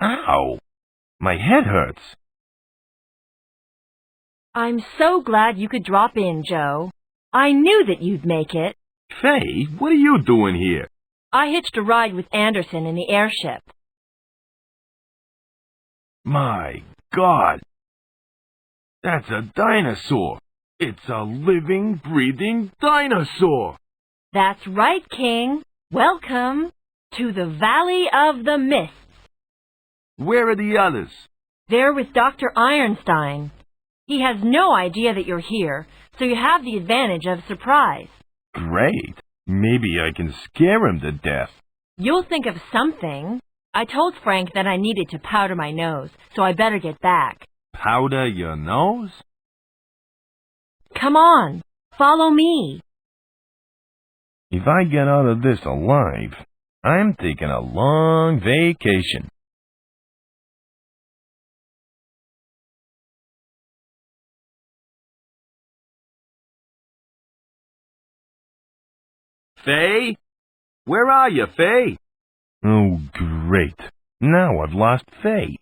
Speaker 2: Ow! My head hurts.
Speaker 12: I'm so glad you could drop in, Joe. I knew that you'd make it.
Speaker 2: Faye, what are you doing here?
Speaker 12: I hitched a ride with Anderson in the airship.
Speaker 2: My God! That's a dinosaur! It's a living, breathing dinosaur!
Speaker 12: That's right, King. Welcome to the Valley of the Mists.
Speaker 2: Where are the others?
Speaker 12: They're with Dr. Einstein. He has no idea that you're here, so you have the advantage of surprise.
Speaker 2: Great. Maybe I can scare him to death.
Speaker 12: You'll think of something. I told Frank that I needed to powder my nose, so I better get back.
Speaker 2: Powder your nose?
Speaker 12: Come on, follow me.
Speaker 2: If I get out of this alive, I'm taking a long vacation. Faye? Where are you, Faye? Oh, great. Now I've lost Faye.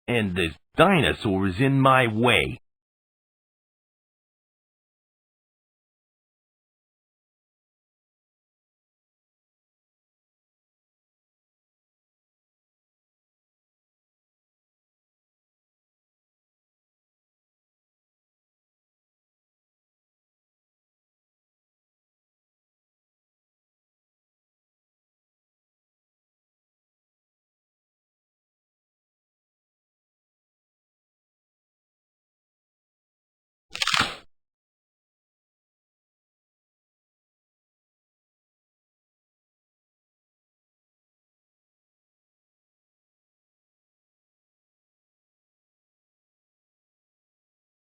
Speaker 2: And this dinosaur is in my way.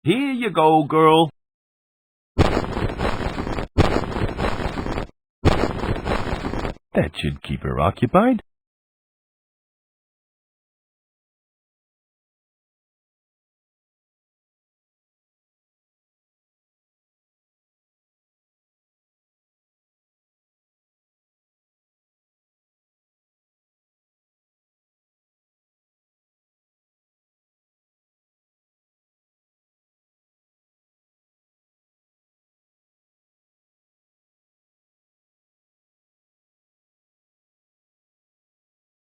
Speaker 2: Here you go, girl. That should keep her occupied.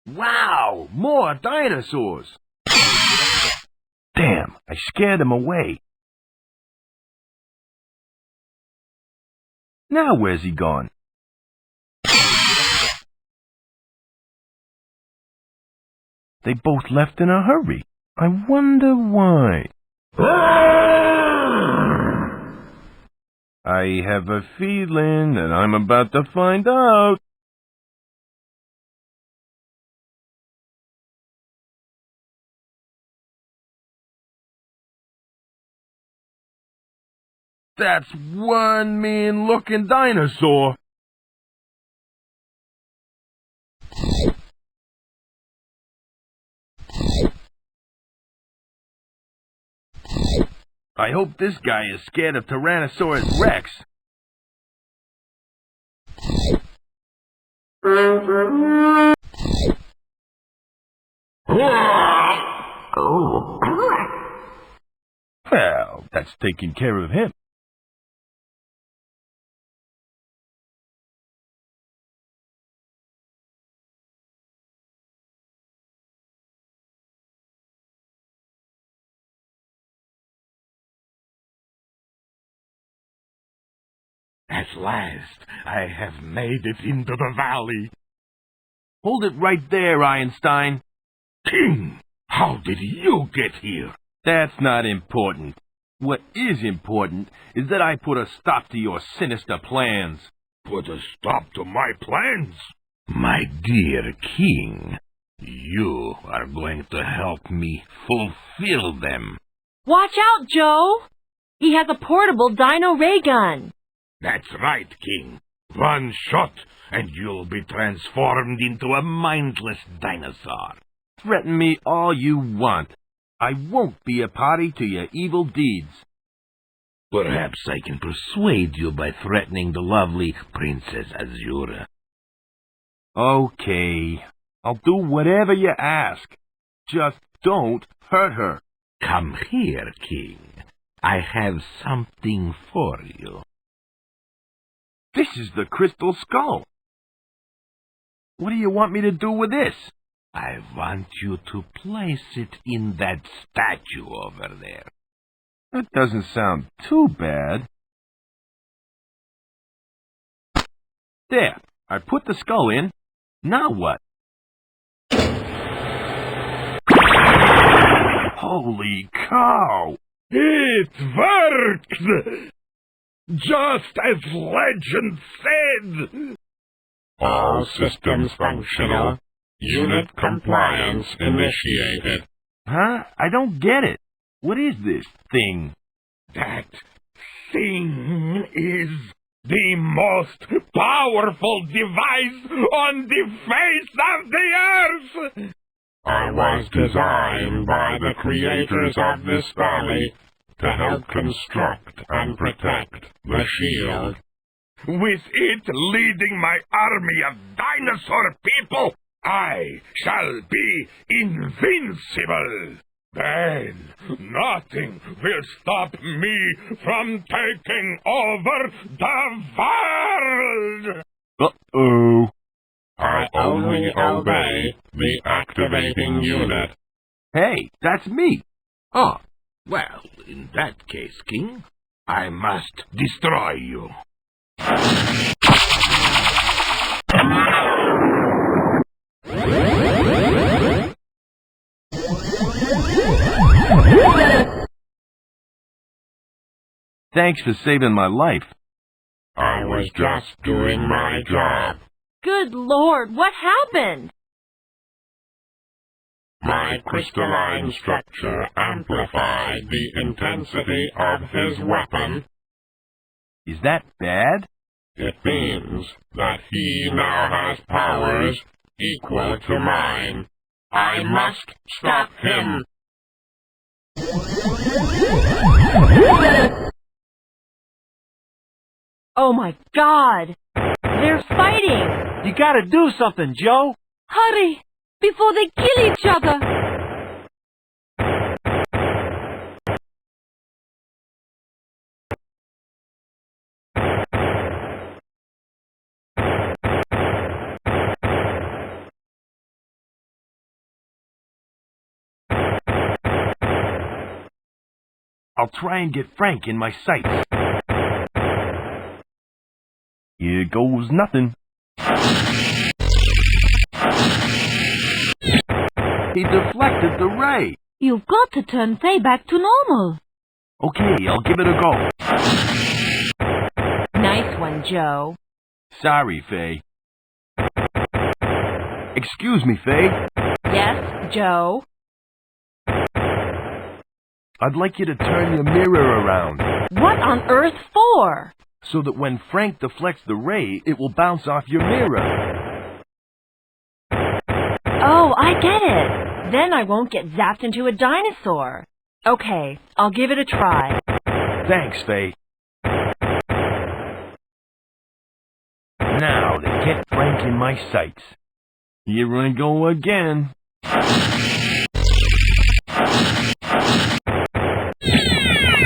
Speaker 2: Wow, more dinosaurs! Damn, I scared them away. Now where's he gone? They both left in a hurry. I wonder why. I have a feeling that I'm about to find out. That's one mean-looking dinosaur. I hope this guy is scared of Tyrannosaurus Rex. Well, that's taking care of him.
Speaker 5: At last, I have made it into the valley.
Speaker 2: Hold it right there, Einstein.
Speaker 5: King, how did you get here?
Speaker 2: That's not important. What is important is that I put a stop to your sinister plans.
Speaker 5: Put a stop to my plans?
Speaker 4: My dear king, you are going to help me fulfill them.
Speaker 12: Watch out, Joe! He has a portable dino ray gun.
Speaker 5: That's right, King. One shot, and you'll be transformed into a mindless dinosaur.
Speaker 2: Threaten me all you want. I won't be a party to your evil deeds.
Speaker 4: Perhaps I can persuade you by threatening the lovely Princess Azura.
Speaker 2: Okay, I'll do whatever you ask. Just don't hurt her.
Speaker 4: Come here, King. I have something for you.
Speaker 2: This is the crystal skull. What do you want me to do with this?
Speaker 4: I want you to place it in that statue over there.
Speaker 2: That doesn't sound too bad. There, I put the skull in. Now what? Holy cow!
Speaker 5: It worked! Just as legend said!
Speaker 9: All systems functional. Unit compliance initiated.
Speaker 2: Huh? I don't get it. What is this thing?
Speaker 5: That thing is the most powerful device on the face of the earth!
Speaker 9: I was designed by the creators of this valley to help construct and protect the shield.
Speaker 5: With it leading my army of dinosaur people, I shall be invincible. Then nothing will stop me from taking over the world.
Speaker 2: Uh-oh.
Speaker 9: I only obey the activating unit.
Speaker 2: Hey, that's me.
Speaker 4: Oh, well, in that case, King, I must destroy you.
Speaker 2: Thanks for saving my life.
Speaker 9: I was just doing my job.
Speaker 12: Good Lord, what happened?
Speaker 9: My crystalline structure amplified the intensity of his weapon.
Speaker 2: Is that bad?
Speaker 9: It means that he now has powers equal to mine. I must stop him.
Speaker 12: Oh my God! They're fighting!
Speaker 3: You gotta do something, Joe.
Speaker 12: Hurry! Before they kill each other!
Speaker 2: I'll try and get Frank in my sights. Here goes nothing. He deflected the ray.
Speaker 12: You've got to turn Faye back to normal.
Speaker 2: Okay, I'll give it a go.
Speaker 12: Nice one, Joe.
Speaker 2: Sorry, Faye. Excuse me, Faye.
Speaker 12: Yes, Joe?
Speaker 2: I'd like you to turn your mirror around.
Speaker 12: What on earth for?
Speaker 2: So that when Frank deflects the ray, it will bounce off your mirror.
Speaker 12: Oh, I get it. Then I won't get zapped into a dinosaur. Okay, I'll give it a try.
Speaker 2: Thanks, Faye. Now to get Frank in my sights. Here I go again.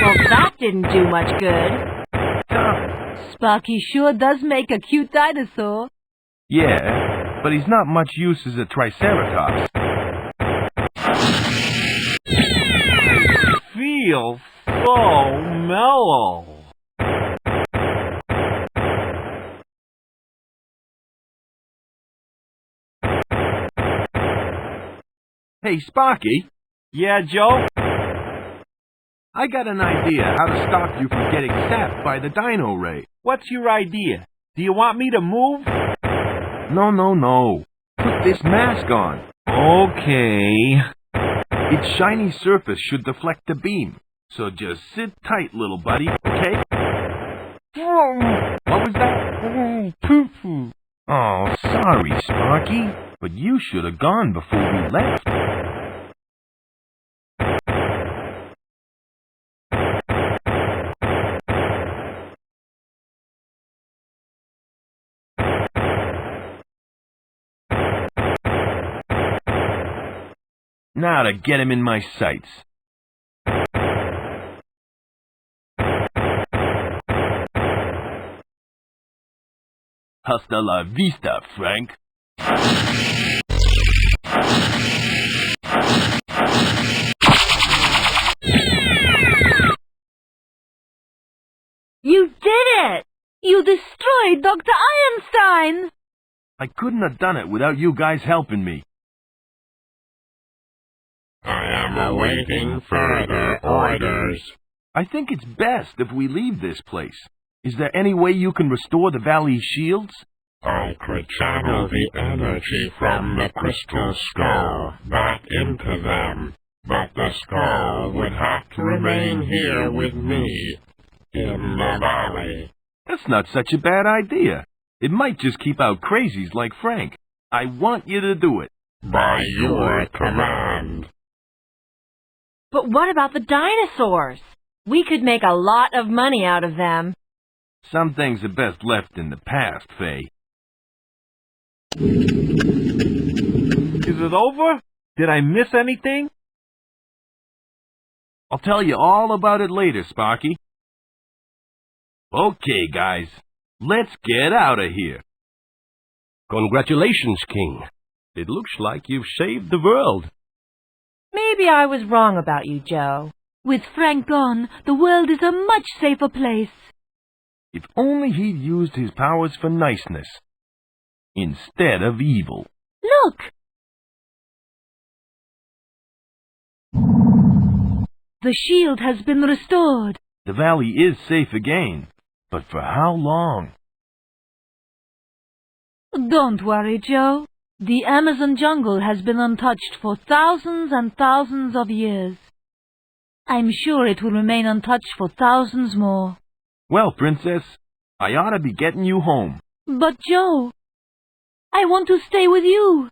Speaker 12: Well, that didn't do much good.
Speaker 1: Sparky sure does make a cute dinosaur.
Speaker 2: Yeah, but he's not much use as a triceratops.
Speaker 3: I feel so mellow.
Speaker 2: Hey, Sparky.
Speaker 3: Yeah, Joe?
Speaker 2: I got an idea how to stop you from getting zapped by the dino ray.
Speaker 3: What's your idea? Do you want me to move?
Speaker 2: No. Put this mask on.
Speaker 3: Okay.
Speaker 2: Its shiny surface should deflect the beam. So just sit tight, little buddy, okay? What was that? Poo-poo. Oh, sorry, Sparky. But you should have gone before we left. Now to get him in my sights. Hasta la vista, Frank.
Speaker 1: You did it! You destroyed Dr. Einstein!
Speaker 2: I couldn't have done it without you guys helping me.
Speaker 5: I am awaiting further orders.
Speaker 2: I think it's best if we leave this place. Is there any way you can restore the valley's shields?
Speaker 5: I could channel the energy from the crystal skull back into them, but the skull would have to remain here with me, in the valley.
Speaker 2: That's not such a bad idea. It might just keep out crazies like Frank. I want you to do it.
Speaker 5: By your command.
Speaker 12: But what about the dinosaurs? We could make a lot of money out of them.
Speaker 2: Some things are best left in the past, Faye.
Speaker 3: Is it over? Did I miss anything?
Speaker 2: I'll tell you all about it later, Sparky. Okay, guys. Let's get out of here.
Speaker 11: Congratulations, King. It looks like you've saved the world.
Speaker 12: Maybe I was wrong about you, Joe.
Speaker 1: With Frank gone, the world is a much safer place.
Speaker 2: If only he'd used his powers for niceness, instead of evil.
Speaker 1: Look! The shield has been restored.
Speaker 2: The valley is safe again, but for how long?
Speaker 1: Don't worry, Joe. The Amazon jungle has been untouched for thousands and thousands of years. I'm sure it will remain untouched for thousands more.
Speaker 2: Well, Princess, I ought to be getting you home.
Speaker 1: But Joe, I want to stay with you.